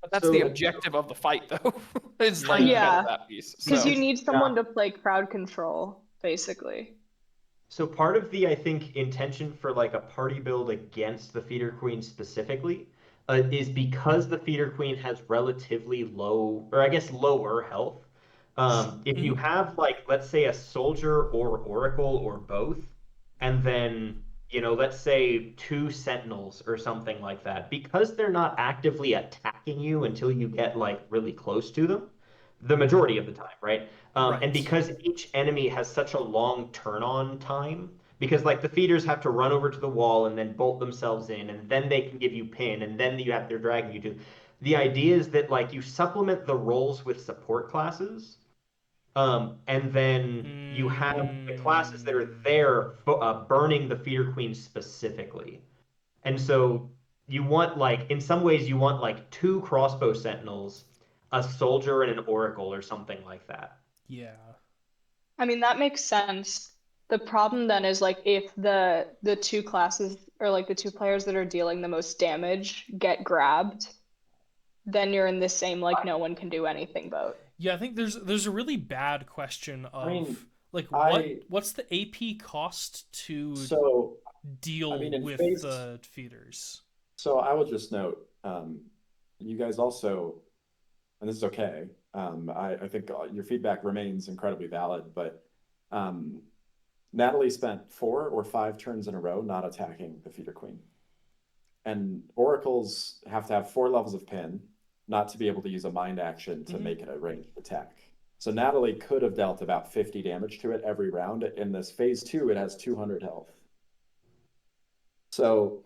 But that's the objective of the fight, though. It's like that piece. Because you need someone to play crowd control, basically. So part of the, I think, intention for like a party build against the Feeder Queen specifically is because the Feeder Queen has relatively low, or I guess lower health. If you have like, let's say a soldier or oracle or both, and then, let's say 2 sentinels or something like that, because they're not actively attacking you until you get like really close to them, the majority of the time, right? And because each enemy has such a long turn-on time, because like the feeders have to run over to the wall and then bolt themselves in, and then they can give you pin, and then they're dragging you to. The idea is that like you supplement the roles with support classes, and then you have the classes that are there burning the Feeder Queen specifically. And so you want like, in some ways, you want like 2 crossbow sentinels, a soldier and an oracle or something like that. Yeah. I mean, that makes sense. The problem then is like if the 2 classes or like the 2 players that are dealing the most damage get grabbed, then you're in the same like no one can do anything boat. Yeah, I think there's a really bad question of what's the AP cost to deal with the feeders. So I will just note, you guys also, and this is okay, I think your feedback remains incredibly valid, but Natalie spent 4 or 5 turns in a row not attacking the Feeder Queen. And oracles have to have 4 levels of pin, not to be able to use a mind action to make it a ranged attack. So Natalie could have dealt about 50 damage to it every round. In this phase 2, it has 200 health. So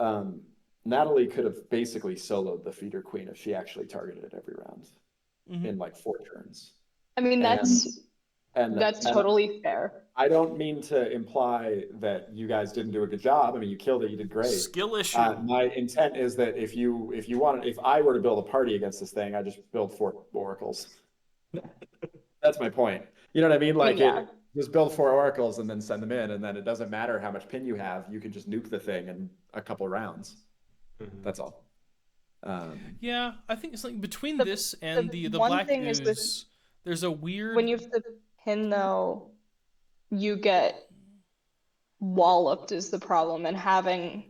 Natalie could have basically soloed the Feeder Queen if she actually targeted it every round in like 4 turns. I mean, that's totally fair. I don't mean to imply that you guys didn't do a good job. I mean, you killed it. You did great. Skill issue. My intent is that if I were to build a party against this thing, I just build 4 oracles. That's my point. You know what I mean? Like, just build 4 oracles and then send them in, and then it doesn't matter how much pin you have. You can just nuke the thing in a couple rounds. That's all. Yeah, I think it's like between this and the black ooze, there's a weird. When you have the pin, though, you get walloped is the problem, and having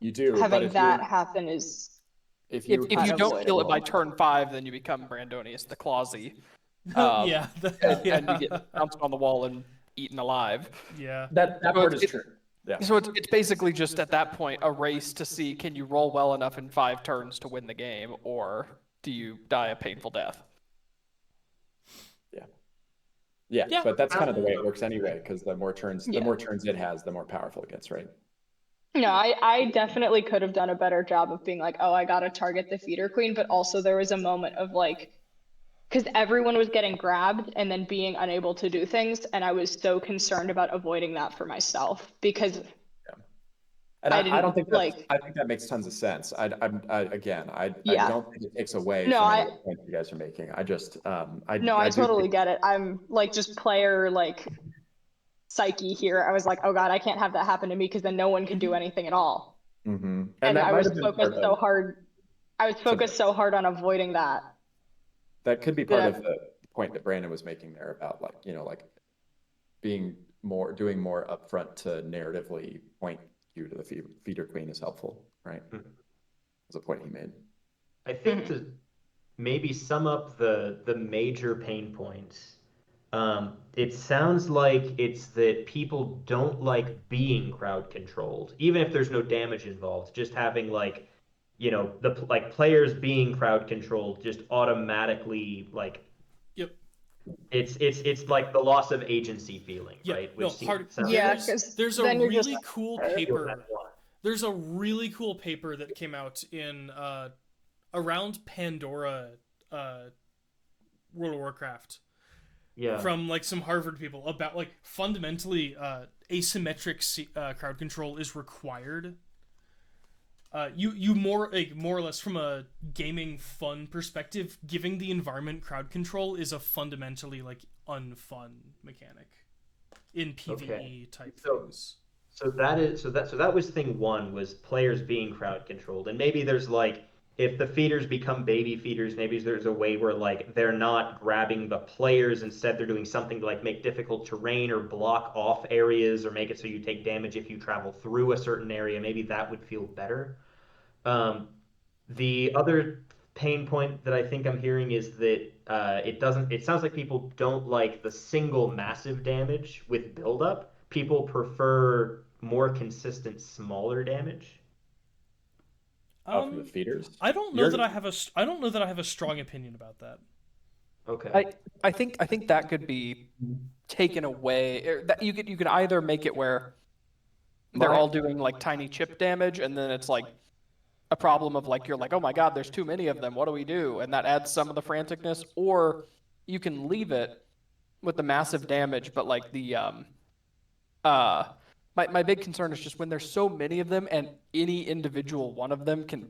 that happen is if you don't kill it by turn 5, then you become Brandonius the Clausy. And you get bounced on the wall and eaten alive. Yeah, that part is true. Yeah. So it's basically just at that point a race to see, can you roll well enough in 5 turns to win the game, or do you die a painful death? Yeah, but that's kind of the way it works anyway, because the more turns it has, the more powerful it gets, right? No, I definitely could have done a better job of being like, oh, I gotta target the feeder queen, but also there was a moment of like, because everyone was getting grabbed and then being unable to do things, and I was so concerned about avoiding that for myself because And I I didn't don't think like, I think that makes tons of sense. I yeah. don't think it takes away No, from any I of the points you guys are making. I just, no, I I do totally think, get it. I'm like just player like psyche here. I was like, oh God, I can't have that happen to me because then no one can do anything at all. and And that I might was have been part focused so of, hard. I was focused so hard on avoiding that. that could be part That of the point that Brandon was making there about like, like doing more upfront to narratively point you to the feeder queen is helpful, right? Was a point he made. I think to maybe sum up the major pain points, it sounds like it's that people don't like being crowd controlled, even if there's no damage involved. Just having like, the like players being crowd controlled just automatically like Yep. it's like the loss of agency feeling, Yeah. right? No, Which hard. sounds yeah, like because There's a then you're just really cool I feel that paper. a lot. There's a really cool paper that came out in around Pandora, World of Warcraft, Yeah. from like some Harvard people about like fundamentally asymmetric crowd control is required. You more or less from a gaming fun perspective, giving the environment crowd control is a fundamentally like unfun mechanic in PvE type things. So that was thing one, was players being crowd controlled. And maybe there's like, if the feeders become baby feeders, maybe there's a way where like they're not grabbing the players, instead they're doing something to like make difficult terrain or block off areas or make it so you take damage if you travel through a certain area. Maybe that would feel better. Um, the other pain point that I think I'm hearing is that it sounds like people don't like the single massive damage with buildup. People prefer more consistent, smaller damage. From the feeders. I don't know that I have a strong opinion about that. Okay. I think that could be taken away. That you could either make it where they're all doing like tiny chip damage, and then it's like a problem of like, you're like, oh my god, there's too many of them, what do we do? And that adds some of the franticness. Or you can leave it with the massive damage, but like the my big concern is just when there's so many of them and any individual one of them can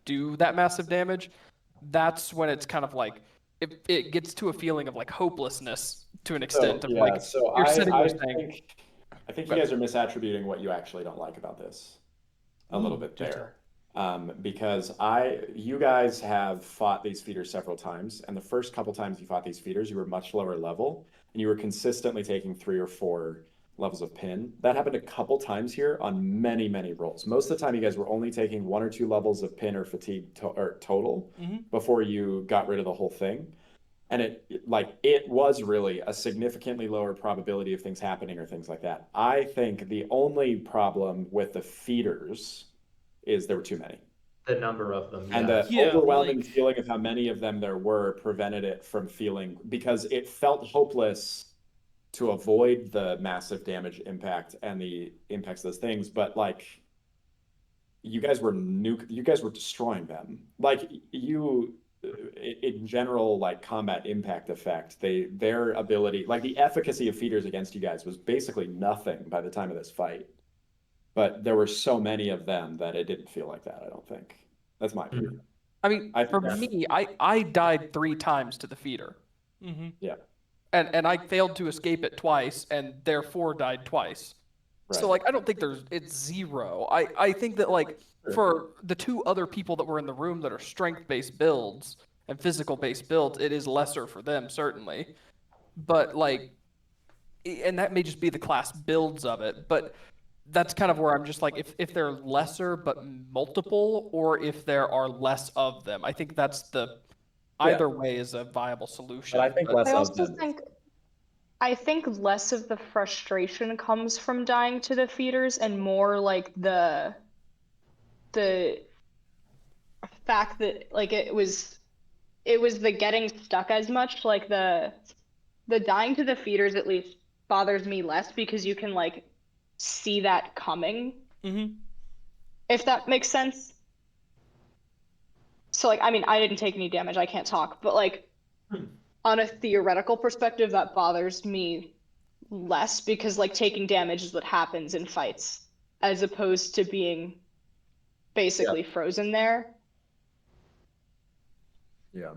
do that massive damage. That's when it's kind of like it gets to a feeling of like hopelessness to an extent of like you're sitting there saying, I think you guys are misattributing what you actually don't like about this a little bit there. Because you guys have fought these feeders several times, and the first couple times you fought these feeders, you were much lower level, and you were consistently taking 3 or 4 levels of pin. That happened a couple times here on many, many rolls. Most of the time, you guys were only taking 1 or 2 levels of pin or fatigue total before you got rid of the whole thing. And it was really a significantly lower probability of things happening or things like that. I think the only problem with the feeders is there were too many. The number of them, and the overwhelming feeling of how many of them there were prevented it from feeling, because it felt hopeless to avoid the massive damage impact and the impacts of those things. But like, you guys were destroying them. Like, in general, like combat impact effect, their ability, like the efficacy of feeders against you guys was basically nothing by the time of this fight. But there were so many of them that it didn't feel like that, I don't think. That's my opinion. I mean, for me, I died 3 times to the feeder. Yeah. And I failed to escape it twice, and therefore died twice. Right. So like, I don't think it's 0. I think that like for the 2 other people that were in the room that are strength-based builds and physical-based builds, it is lesser for them, certainly. But like, and that may just be the class builds of it, but that's kind of where I'm just like, if they're lesser but multiple, or if there are less of them, I think that's either way is a viable solution. But I think less of them. I think less of the frustration comes from dying to the feeders, and more like the fact that like it was the getting stuck as much. Like the dying to the feeders at least bothers me less, because you can like see that coming. Mm-hmm. If that makes sense. So, like, I mean, I didn't take any damage. I can't talk. But, like, on a theoretical perspective, that bothers me less because, like, taking damage is what happens in fights as opposed to being basically frozen there. Yeah.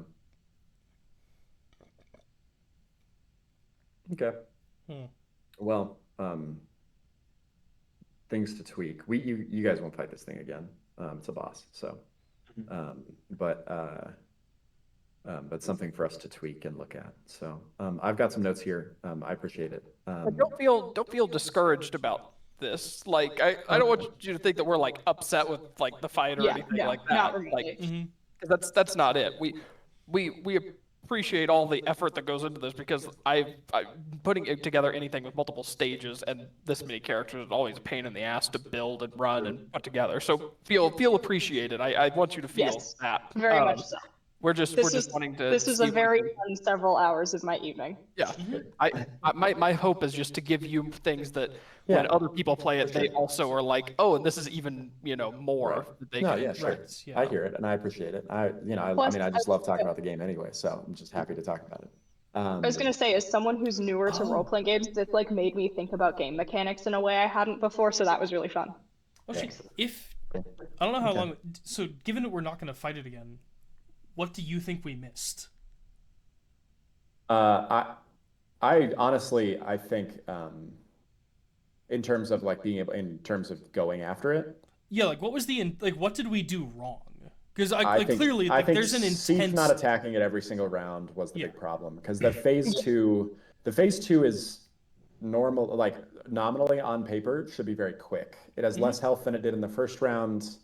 Okay. Well, things to tweak. You guys won't fight this thing again. It's a boss, so. But something for us to tweak and look at. So I've got some notes here. I appreciate it. But don't feel discouraged about this. Like I don't want you to think that we're like upset with like the fight or Yeah, anything no, like not that. Like remotely. 'cause that's not it. We appreciate all the effort that goes into this because I putting it together anything with multiple stages and this many characters is always a pain in the ass to build and run and put together. So feel appreciated. I want you to feel Yes, that. very much so. We're just wanting to This is see a what very we- fun several hours of my evening. Yeah, my hope is just to give you things that Yeah. when other people play it, they also are like, oh, and this is even more Right. that they No, can. yeah, sure. Right, yeah. I hear it and I appreciate it. I Plus, mean, I just love talking about the game anyway, so I'm just happy to talk about it. I was gonna say, as someone who's newer to Oh. role-playing games, this like made me think about game mechanics in a way I hadn't before, so that was really fun. Oh, shoot. Thanks. If I don't know how Okay. long. So, given that we're not going to fight it again, what do you think we missed? I honestly, I think, in terms of like being able, in terms of going after it, Yeah, like what was what did we do wrong? Because I think clearly I like think there's an Seath intense. not attacking it every single round was the Yeah. big problem because the phase two is normal, like nominally on paper should be very quick. It has less health than it did in the first round.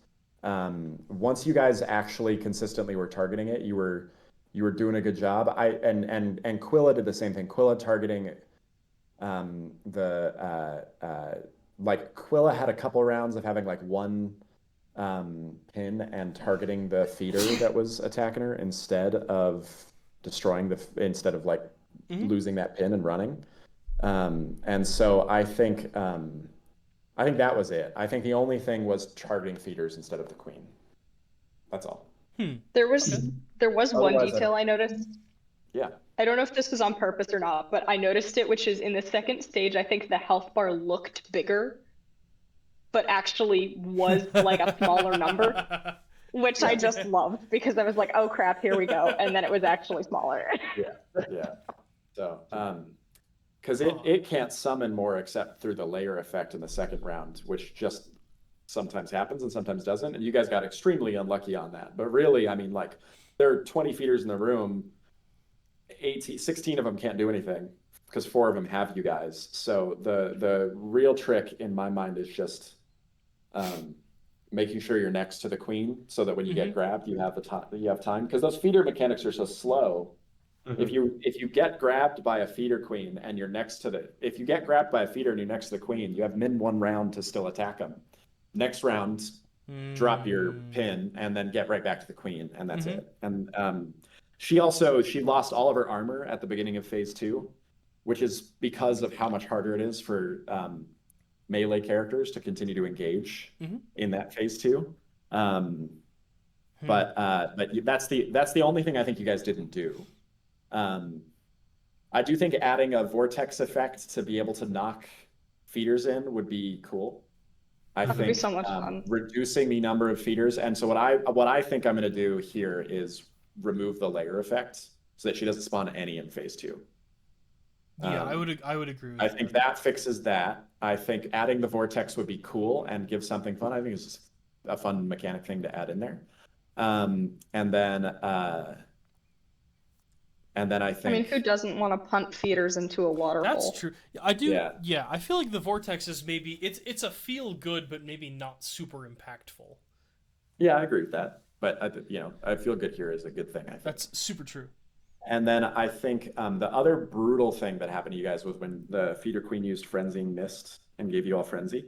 Once you guys actually consistently were targeting it, you were doing a good job. And Quilla did the same thing. Quilla targeting like Quilla had a couple rounds of having like one pin and targeting the feeder that was attacking her instead of instead of like losing that pin and running. And so I think that was it. I think the only thing was targeting feeders instead of the queen. That's all. There was one Otherwise, detail I noticed. Yeah. I don't know if this was on purpose or not, but I noticed it, which is in the second stage, I think the health bar looked bigger, but actually was like a smaller number, which I just loved because I was like, oh crap, here we go. And then it was actually smaller. Yeah. So, because it can't summon more except through the layer effect in the second round, which just sometimes happens and sometimes doesn't. And you guys got extremely unlucky on that. But really, I mean, like, there are 20 feeders in the room. 16 of them can't do anything because 4 of them have you guys. So the real trick in my mind is just making sure you're next to the queen so that when you get grabbed, you have time. Because those feeder mechanics are so slow. If you get grabbed by a feeder queen and you're next to if you get grabbed by a feeder and you're next to the queen, you have min 1 round to still attack them. Next round, drop your pin and then get right back to the queen, and that's it. And she lost all of her armor at the beginning of phase 2, which is because of how much harder it is for melee characters to continue to engage in that phase 2. But that's the only thing I think you guys didn't do. I do think adding a vortex effect to be able to knock feeders in would be cool. I That would think be so much fun. reducing the number of feeders, and so what I think I'm going to do here is remove the layer effect so that she doesn't spawn any in phase 2. Yeah, I would agree with I that. think that fixes that. I think adding the vortex would be cool and give something fun. I think it's just a fun mechanic thing to add in there. And then I think, I mean, who doesn't want to punt feeders into a water That's hole? true. I do. Yeah. Yeah, I feel like the vortex is maybe it's a feel good, but maybe not super impactful. yeah, I agree with that. But I feel good here is a good thing, I think. That's super true. And then I think the other brutal thing that happened to you guys was when the feeder queen used frenzying mist and gave you all frenzy.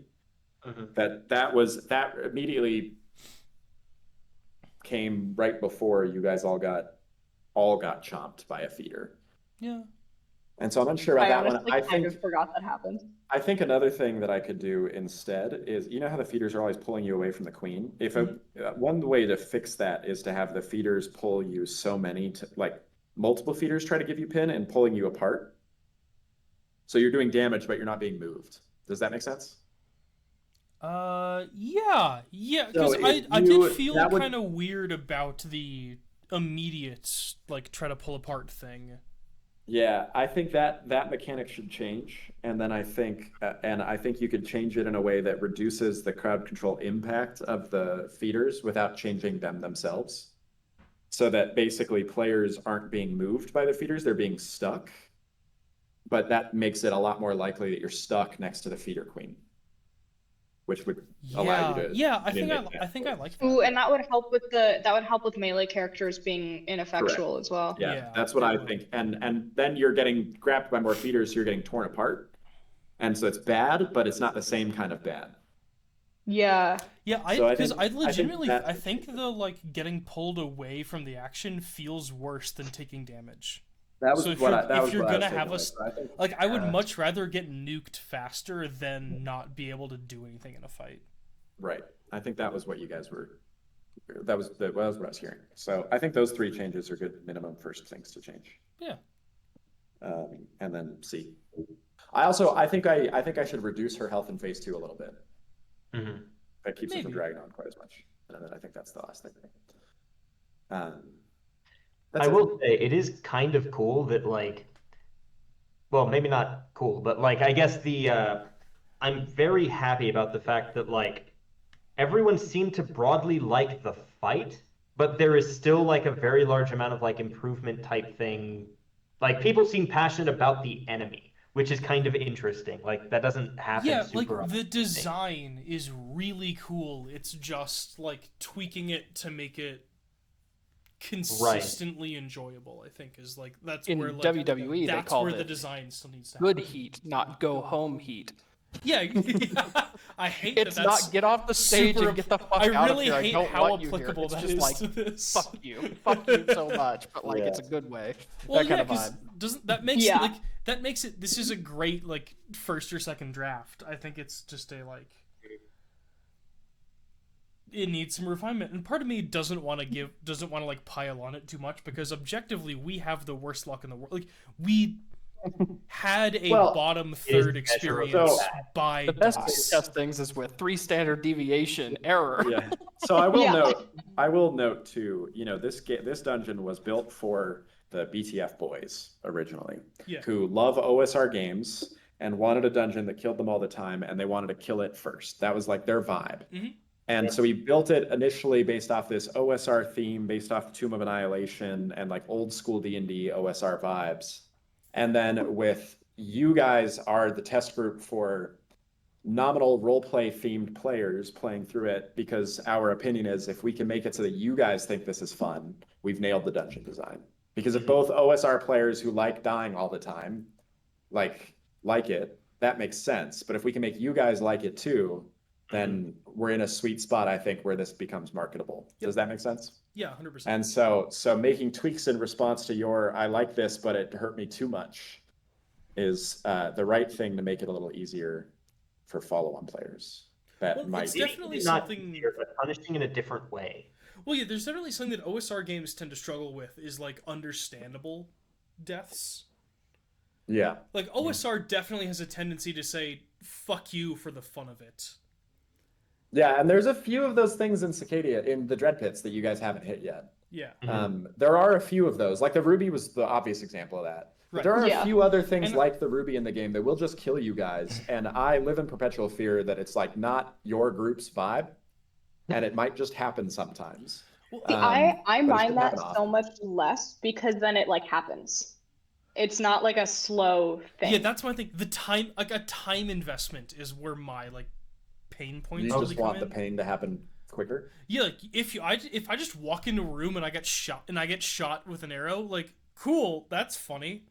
That immediately came right before you guys all got chomped by a feeder. Yeah. And so I'm unsure about I that one. honestly I kind think of forgot that happened. I think another thing that I could do instead is, you know how the feeders are always pulling you away from the queen? If one way to fix that is to have the feeders pull you so many to like multiple feeders try to give you pin and pulling you apart. So you're doing damage, but you're not being moved. Does that make sense? Yeah, because So I did feel kind of weird about the immediate, like, try to pull apart thing. Yeah, I think that mechanic should change, and then I think you could change it in a way that reduces the crowd control impact of the feeders without changing them themselves, so that basically players aren't being moved by the feeders; they're being stuck. But that makes it a lot more likely that you're stuck next to the feeder queen, which would allow you to. Yeah, I think I like that. Ooh, and that would help with melee characters being ineffectual Correct. as well. Yeah, that's what I think. And then you're getting grabbed by more feeders, so you're getting torn apart. And so it's bad, but it's not the same kind of bad. Yeah. Yeah, I think the like getting pulled away from the action feels worse than taking damage. That was so if you're gonna have I would much rather get nuked faster than not be able to do anything in a fight. Right. I think that was what you guys were. That was what I was hearing. So I think those 3 changes are good minimum first things to change. Yeah. And then see. I think I should reduce her health in phase 2 a little bit. Mm-hmm. That keeps her from dragging on quite as much. And then I think that's the last thing. I will say it is kind of cool that like, well, maybe not cool, but like I guess I'm very happy about the fact that like everyone seemed to broadly like the fight, but there is still like a very large amount of like improvement type thing. Like people seem passionate about the enemy, which is kind of interesting. Like that doesn't happen. Yeah, like the design is really cool. It's just like tweaking it to make it consistently enjoyable. I think is like that's in where like, WWE that's they call where it the design still needs to good happen. heat, not go home heat. Yeah, I hate it's that's not get off the stage and get the fuck out of here. I hate don't how want you here. applicable It's that just is like to this. fuck you so much, but like it's a good way. Well, that kind of because vibe. doesn't that makes that makes it. This is a great like first or second draft. I think it's just a like. It needs some refinement, and part of me doesn't want to like pile on it too much because objectively we have the worst luck in the world. Like we had a bottom third experience by the best way to test things is with 3 standard deviation error. Yeah. So I will note too. You know, this dungeon was built for the BTF boys originally, who love OSR games and wanted a dungeon that killed them all the time, and they wanted to kill it first. That was like their vibe. Mm-hmm. And so we built it initially based off this OSR theme, based off Tomb of Annihilation and like old school D&D OSR vibes. And then with you guys are the test group for nominal roleplay themed players playing through it, because our opinion is if we can make it so that you guys think this is fun, we've nailed the dungeon design. Because if both OSR players who like dying all the time like it, that makes sense. But if we can make you guys like it too, then we're in a sweet spot, I think, where this becomes marketable. Does that make sense? Yeah, 100%. And so making tweaks in response to your I like this, but it hurt me too much is the right thing to make it a little easier for follow-on players. It's definitely something easier, but punishing in a different way. Well, yeah, there's definitely something that OSR games tend to struggle with is like understandable deaths. Yeah. Like OSR definitely has a tendency to say fuck you for the fun of it. Yeah, and there's a few of those things in Sacadia, in the Dread Pits, that you guys haven't hit yet. Yeah. There are a few of those. Like the Ruby was the obvious example of that. But there are a few other things like the Ruby in the game that will just kill you guys. And I live in perpetual fear that it's like not your group's vibe, and it might just happen sometimes. I mind that so much less because then it like happens. It's not like a slow thing. Yeah, that's my thing. The time, like a time investment, is where my like pain points. You just want the pain to happen quicker. Yeah, like if I just walk into a room and I get shot with an arrow, like cool, that's funny.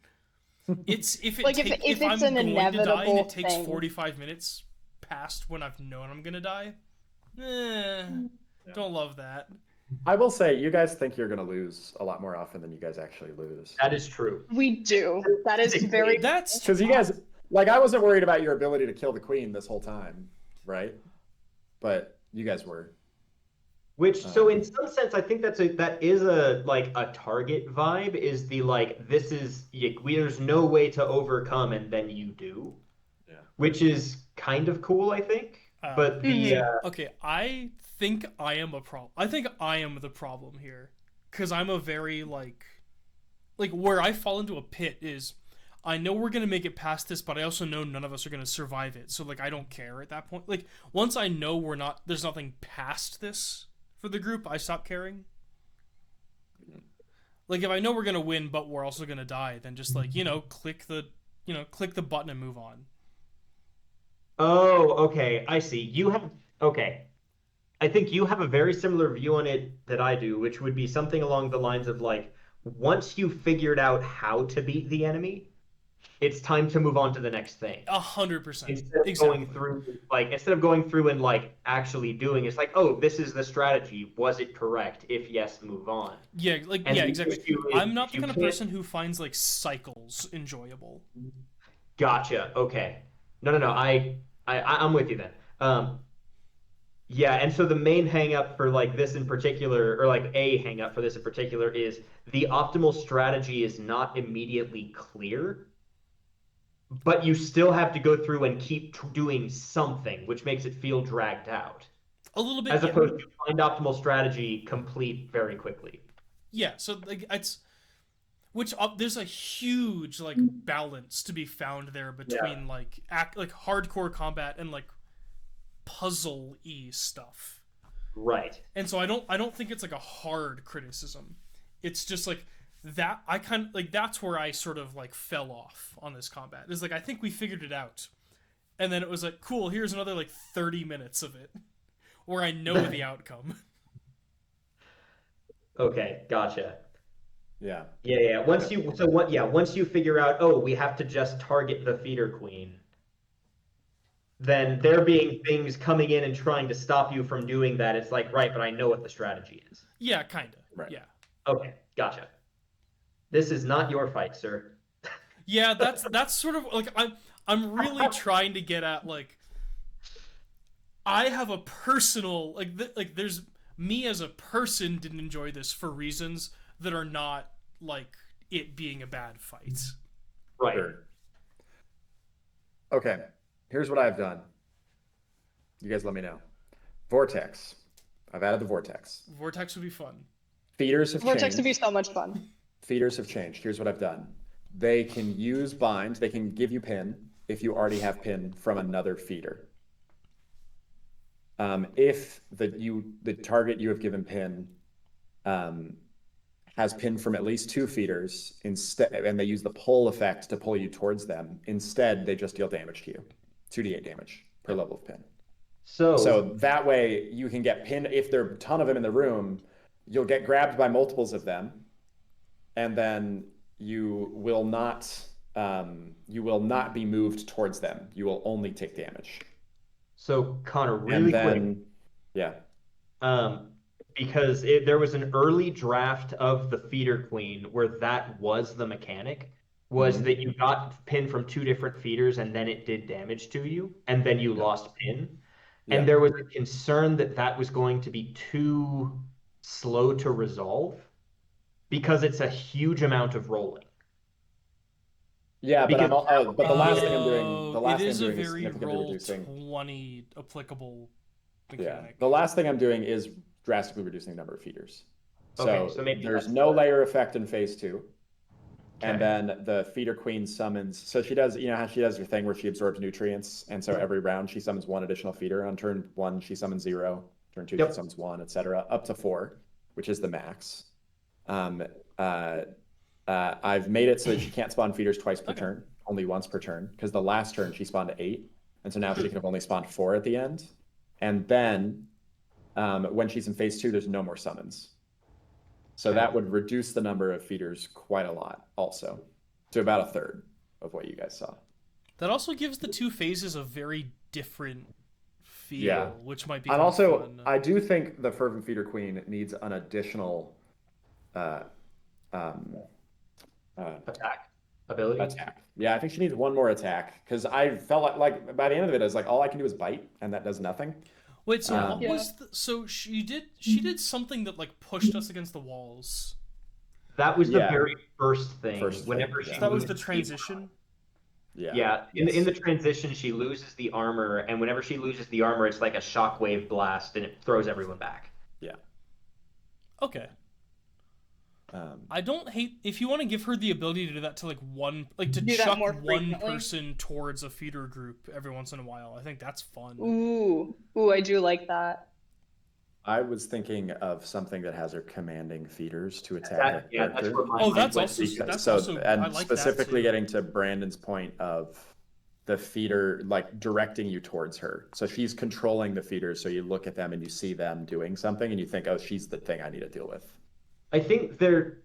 It's if I'm going to die and it takes 45 minutes past when I've known I'm gonna die. Don't love that. I will say, you guys think you're going to lose a lot more often than you guys actually lose. That is true. We do. That is very. That's Because you guys, like, I wasn't worried about your ability to kill the queen this whole time, right? But you guys were. Which, so in some sense, I think that is a like a target vibe. Is the like this is there's no way to overcome, and then you do, Yeah. which is kind of cool, I think. But the okay, I think I am a problem. I think I am the problem here, because I'm a very like where I fall into a pit is, I know we're gonna make it past this, but I also know none of us are gonna survive it. So like I don't care at that point. Like once I know there's nothing past this for the group, I stop caring. Like if I know we're gonna win, but we're also gonna die, then just like click the button and move on. Oh, okay, I see. Okay. I think you have a very similar view on it that I do, which would be something along the lines of like, once you figured out how to beat the enemy, it's time to move on to the next thing. 100%. Instead of going through and like actually doing, it's like, oh, this is the strategy. Was it correct? If yes, move on. Yeah, And the exactly. issue is I'm not the you kind of can't- person who finds like cycles enjoyable. Gotcha. Okay. No. I'm with you then. Yeah, and so the main hang up for like this in particular, or like a hang up for this in particular, is the optimal strategy is not immediately clear, but you still have to go through and keep doing something, which makes it feel dragged out. A little bit. As opposed to find optimal strategy, complete very quickly. Yeah, so like there's a huge like balance to be found there between like hardcore combat and like puzzle-y stuff. Right. And so I don't think it's like a hard criticism. It's just like that I kind of like that's where I sort of like fell off on this combat. It's like I think we figured it out. And then it was like, cool, here's another like 30 minutes of it where I know the outcome. Okay, gotcha. Yeah. Yeah. Once you figure out, oh, we have to just target the feeder queen, then there being things coming in and trying to stop you from doing that, it's like, right, but I know what the strategy is. Yeah, kind of. Right. Yeah. Okay, gotcha. This is not your fight, sir. Yeah, that's sort of like I'm really trying to get at like I have a personal like there's me as a person didn't enjoy this for reasons that are not like it being a bad fight. Right. Sure. Okay. Here's what I've done. You guys let me know. Vortex. I've added the vortex. Vortex would be fun. Feeders have Vortex changed. would be so much fun. Feeders have changed. Here's what I've done. They can use bind. They can give you pin if you already have pin from another feeder. If the target you have given pin has pin from at least 2 feeders instead, and they use the pull effect to pull you towards them, instead they just deal damage to you. 2d8 damage per level of pin. So that way you can get pin. If there are a ton of them in the room, you'll get grabbed by multiples of them, and then you will not be moved towards them. You will only take damage. So Connor, really quick. Yeah. Because there was an early draft of the feeder queen where that was the mechanic, was that you got pin from 2 different feeders and then it did damage to you, and then you lost pin. Yeah. And there was a concern that was going to be too slow to resolve because it's a huge amount of rolling. Yeah, but the last thing I'm doing, it is a is very significantly roll reducing. 20 applicable Yeah, mechanic. the last thing I'm doing is drastically reducing the number of feeders. Okay, so maybe there's that's no the- layer effect in phase 2. And Okay. then the feeder queen summons. So she does, how she does her thing where she absorbs nutrients, and so every round she summons 1 additional feeder. On turn 1, she summons 0. Turn 2, Yep. she summons 1, etc., up to 4, which is the max. I've made it so that she can't spawn feeders twice per turn, only once per turn, because the last turn she spawned 8, and so now she can have only spawned 4 at the end. And then when she's in phase 2, there's no more summons. So that would reduce the number of feeders quite a lot, also, to about a third of what you guys saw. That also gives the 2 phases a very different feel, Yeah. which might be And kind of also, fun. I do think the Fervent Feeder Queen needs an additional uh, um, Attack ability. attack. Yeah, I think she needs one more attack because I felt like by the end of it, I was like, all I can do is bite, and that does nothing. Wait, so what Yeah. was so she did something that like pushed us against the walls. That was the Yeah. very first thing. First Whenever thing, she yeah. So that was the loses transition. Yeah. Yeah, in Yes. the transition, she loses the armor, and whenever she loses the armor, it's like a shockwave blast, and it throws everyone back. Yeah. Okay. Um, I don't hate if you want to give her the ability to do that to like to Do that chuck more one frequently? person towards a feeder group every once in a while. I think that's fun. Ooh, I do like that. I was thinking of something that has her commanding feeders to attack That, a yeah, that's character. where my Oh, mind that's went also because- that's So, also and I like specifically that too. getting to Brandon's point of the feeder, like directing you towards her. So she's controlling the feeders. So you look at them and you see them doing something, and you think, "Oh, she's the thing I need to deal with." I think she That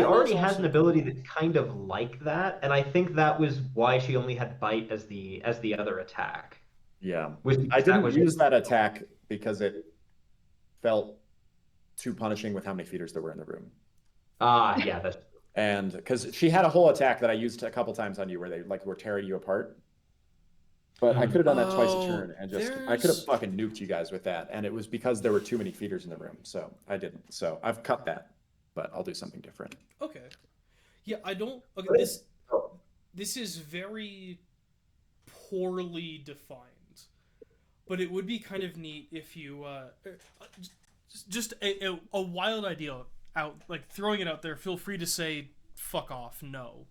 already is has also an ability cool. that's kind of like that, and I think that was why she only had bite as the other attack. Yeah, Was I because that didn't was use that attack because it felt too punishing with how many feeders there were in the room. Yeah, that's And because she had a whole attack that I used a couple times on you where they like were tearing you apart. But I Mhm. could have done that twice a Oh, turn and just I could have there's- fucking nuked you guys with that. And it was because there were too many feeders in the room. So I didn't. So I've cut that, but I'll do something different. Okay. Yeah, I don't. Okay, But this is very poorly defined, but it would be kind of neat if you just a wild idea out like throwing it out there. Feel free to say fuck off, no.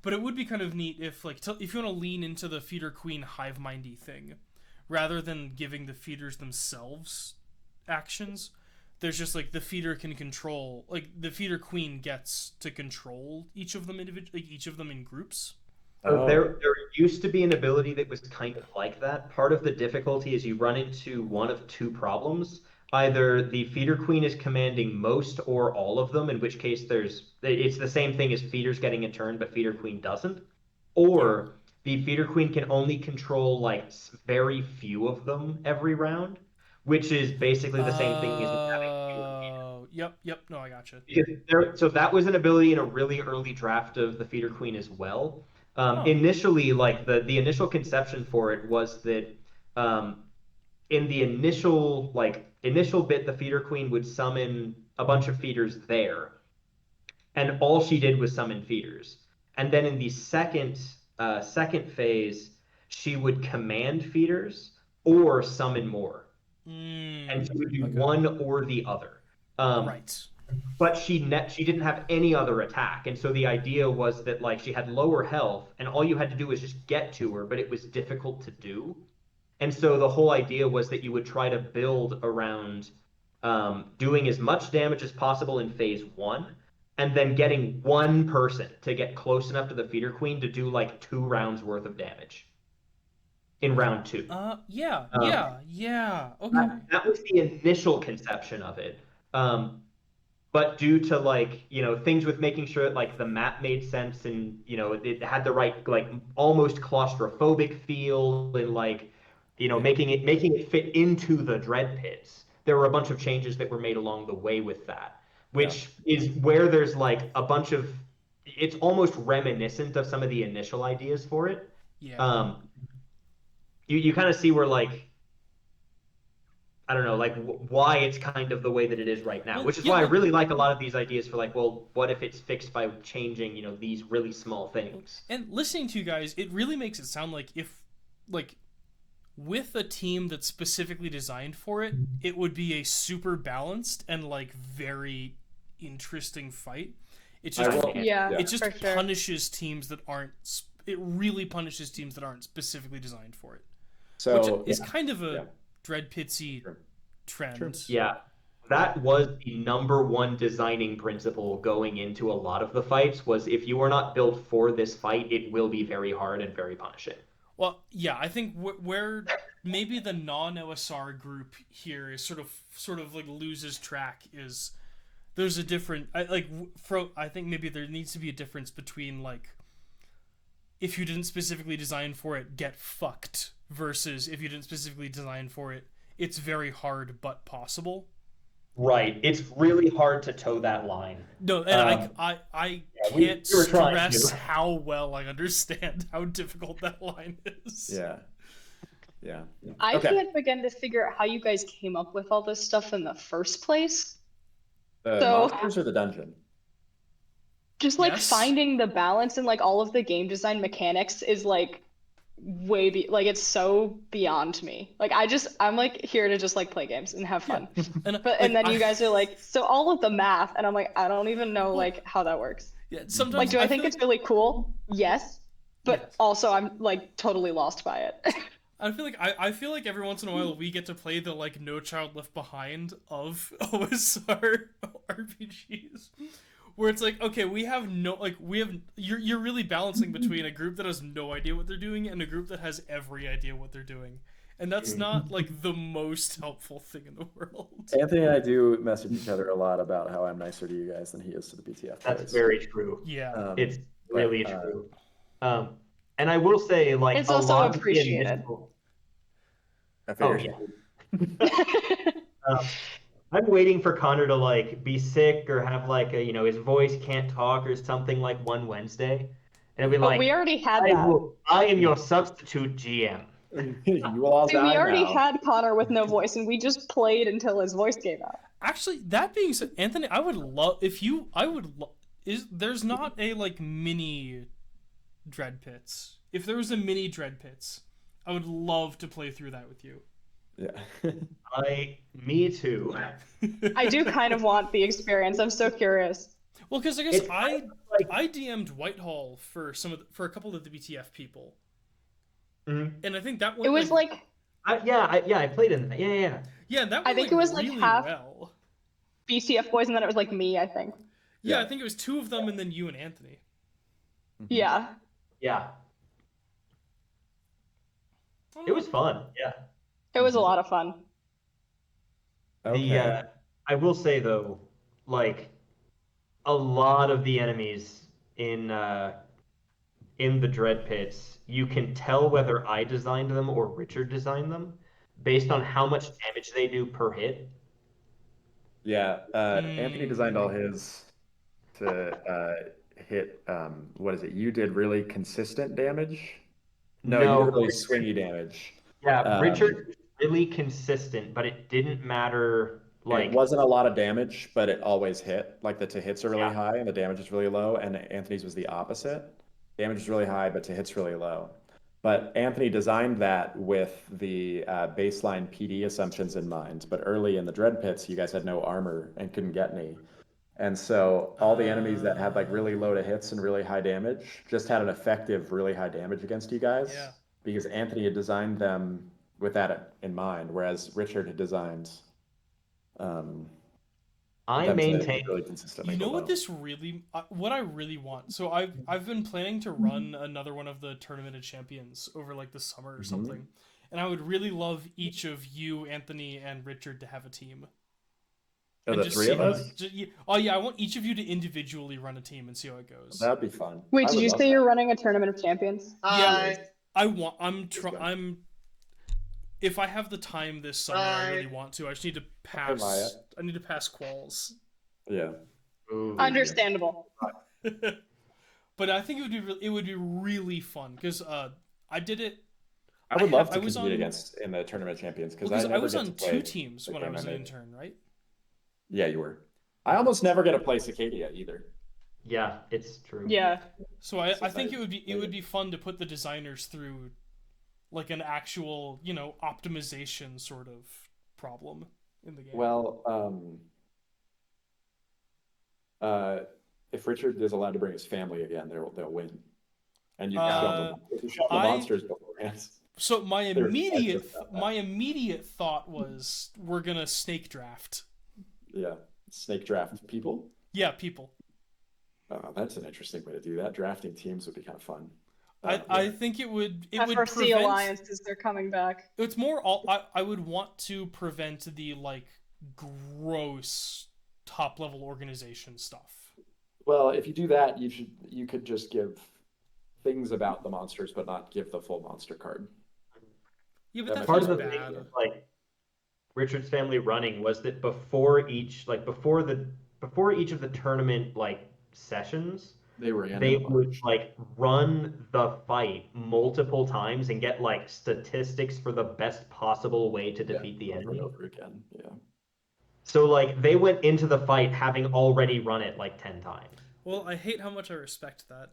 But it would be kind of neat if like if you want to lean into the feeder queen hive mindy thing, rather than giving the feeders themselves actions. There's just like the feeder can control, like the feeder queen gets to control each of them individually, like each of them in groups. So there used to be an ability that was kind of like that. Part of the difficulty is you run into one of two problems. Either the feeder queen is commanding most or all of them, in which case it's the same thing as feeders getting a turn, but feeder queen doesn't. Or the feeder queen can only control like very few of them every round, which is basically the same thing as having fewer feeders. Yep. No, I gotcha. So that was an ability in a really early draft of the feeder queen as well. Huh. Initially, like the initial conception for it was that in the initial bit, the feeder queen would summon a bunch of feeders there, and all she did was summon feeders. And then in the second phase, she would command feeders or summon more, and she would do Okay. one or the other. Right. But she didn't have any other attack, and so the idea was that like she had lower health, and all you had to do was just get to her, but it was difficult to do. And so the whole idea was that you would try to build around doing as much damage as possible in phase one, and then getting one person to get close enough to the feeder queen to do like 2 rounds worth of damage in round 2. Yeah. Okay. That was the initial conception of it. But due to like, things with making sure that like the map made sense and, it had the right like almost claustrophobic feel and like, making it fit into the Dread Pits. There were a bunch of changes that were made along the way with that, which is where there's like a bunch of it's almost reminiscent of some of the initial ideas for it. Yeah. You kind of see where like I don't know, like why it's kind of the way that it is right now, Well, which is yeah, why I like- really like a lot of these ideas for like, well, what if it's fixed by changing, these really small things? And listening to you guys, it really makes it sound like if, like, with a team that's specifically designed for it, it would be a super balanced and like very interesting fight. It just Yeah, it just for sure. punishes teams that aren't. It really punishes teams that aren't specifically designed for it, So which is kind of a Yeah. Dread Pitsy Sure. trend. Sure. Yeah, that was the number one designing principle going into a lot of the fights was if you are not built for this fight, it will be very hard and very punishing. Well, yeah, I think where maybe the non-OSR group here is sort of like loses track is there's a different I think maybe there needs to be a difference between like if you didn't specifically design for it, get fucked versus if you didn't specifically design for it, it's very hard but possible. Right. It's really hard to toe that line. No, and I can't we were trying stress to. how well I understand how difficult that line is. Yeah. Yeah. I Okay. can't begin to figure out how you guys came up with all this stuff in the first place. The So- monsters or the dungeon? Just like Yes. finding the balance and like all of the game design mechanics is like like it's so beyond me. Like I'm like here to just like play games and have fun. And, And then you guys are like, so all of the math, and I'm like, I don't even know like how that works. yeah, sometimes Like, do I think feel it's really cool? Yes. But Yes. also I'm like totally lost by it. I feel like every once in a while we get to play the like No Child Left Behind of OSR RPGs, where it's like, okay, you're really balancing between a group that has no idea what they're doing and a group that has every idea what they're doing, and that's not like the most helpful thing in the world. Anthony and I do message each other a lot about how I'm nicer to you guys than he is to the BTF That's players. very true. Yeah. It's really but, true. And I will say, like, It's a also lot appreciated. Of the I oh figured. yeah. I'm waiting for Connor to like be sick or have like a, his voice can't talk or something like one Wednesday, and it'll be But like, we already had that. I am your substitute GM. You will all See, die we already now. had Connor with no voice, and we just played until his voice came out. Actually, that being said, Anthony, I would love there's not a like mini Dread Pits. If there was a mini Dread Pits, I would love to play through that with you. Yeah. Me too. I do kind of want the experience. I'm so curious. Well, because I guess It's I like- DM'd Whitehall for a couple of the BTF people, Mhm. and I think that went It was like I played in that. Yeah. yeah, that I went think it was, like, really half- well. BCF boys, and then it was like me, I think. Yeah, Yeah. I think it was two of them and then you and Anthony. Yeah. Yeah. It was fun. Yeah. It was a lot of fun. Okay. I will say though, like a lot of the enemies in the Dread Pits, you can tell whether I designed them or Richard designed them based on how much damage they do per hit. Yeah. Anthony designed all his to hit. What is it? You did really consistent damage. No, you did really swingy damage. Yeah, Richard was really consistent, but it didn't matter. Like, It wasn't a lot of damage, but it always hit. Like the to hits are really Yeah. high and the damage is really low. And Anthony's was the opposite. Damage is really high, but to hits really low. But Anthony designed that with the baseline PD assumptions in mind. But early in the Dread Pits, you guys had no armor and couldn't get any. And so all the enemies that had like really low to hits and really high damage just had an effective, really high damage against you guys. Yeah. Because Anthony had designed them with that in mind, whereas Richard had designed I them to maintain. really consistently You know go what low. this really, what I really want. So I've been planning to run another one of the Tournament of Champions over like the summer or something, and I would really love each of you, Anthony, and Richard to have a team. Oh, And the just three see of how- us? Oh yeah, I want each of you to individually run a team and see how it goes. That'd be fun. Wait, I did would you love say that. you're running a tournament of champions? Yeah, I'm good. if I have the time this summer, I really want to. I just need to Maya. pass. I need to pass quals. Yeah. Ooh. Understandable. But I think it would be really fun because I did it. I would love to I was compete on- against in the tournament of champions because Because I I never was get on to play two teams the when I game was an made. intern, right? Yeah, you were. I almost never get to play Sacadia either. Yeah, it's true. Yeah. So I So think I- it would be fun to put the designers through like an actual, optimization sort of problem in the game. Well, if Richard is allowed to bring his family again, they'll win. And you can show the I- monsters beforehand. So my They're immediate excited about that. my immediate thought was we're gonna snake draft. Yeah, snake draft people. Yeah, people. That's an interesting way to do that. Drafting teams would be kind of fun. I think it would FRC prevent. alliances, they're coming back. It's more. I would want to prevent the like gross top level organization stuff. Well, if you do that, you could just give things about the monsters, but not give the full monster card. Yeah, but Yeah, that Part feels of the thing bad. with like Richard's family running was that before each of the tournament like sessions, They were in they it a would bunch. like run the fight multiple times and get like statistics for the best possible way to Yeah, defeat the over and enemy. over again. Yeah. So like they went into the fight having already run it like 10 times. Well, I hate how much I respect that.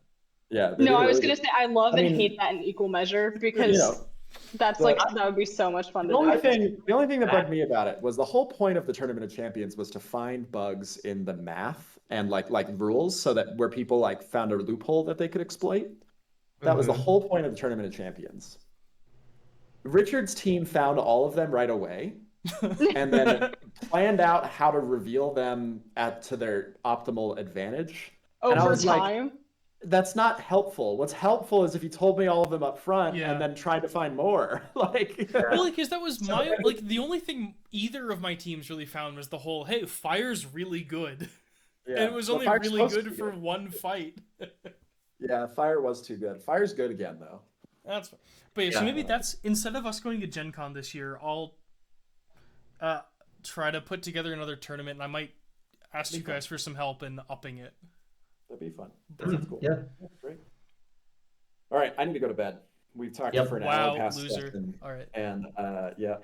Yeah, they No, did a I was really gonna good. say I love I and mean, hate that in equal measure you because know, that's the- like that would be so much fun The to only do. thing that bugged me about it was the whole point of the Tournament of Champions was to find bugs in the math and like rules so that where people like found a loophole that they could exploit. That was the Mhm. whole point of the Tournament of Champions. Richard's team found all of them right away and then planned out how to reveal them to their optimal advantage. And I Over was like, time. that's not helpful. What's helpful is if you told me all of them up front Yeah. and then tried to find more. Like, Well, because that was my like the only thing either of my teams really found was the whole hey, fire's really good, yeah. and it was Well, only fire's really supposed to good be for one fight. Yeah, fire was too good. Fire's good again though. That's fine. But yeah, so Yeah. maybe that's instead of us going to Gen Con this year, I'll try to put together another tournament, and I might ask you guys for some help in upping it. That'd be fun. That sounds cool. Yeah. Great. All right, I need to go to bed. We've talked Yep. for an Wow, hour past loser. session, All right. and yeah.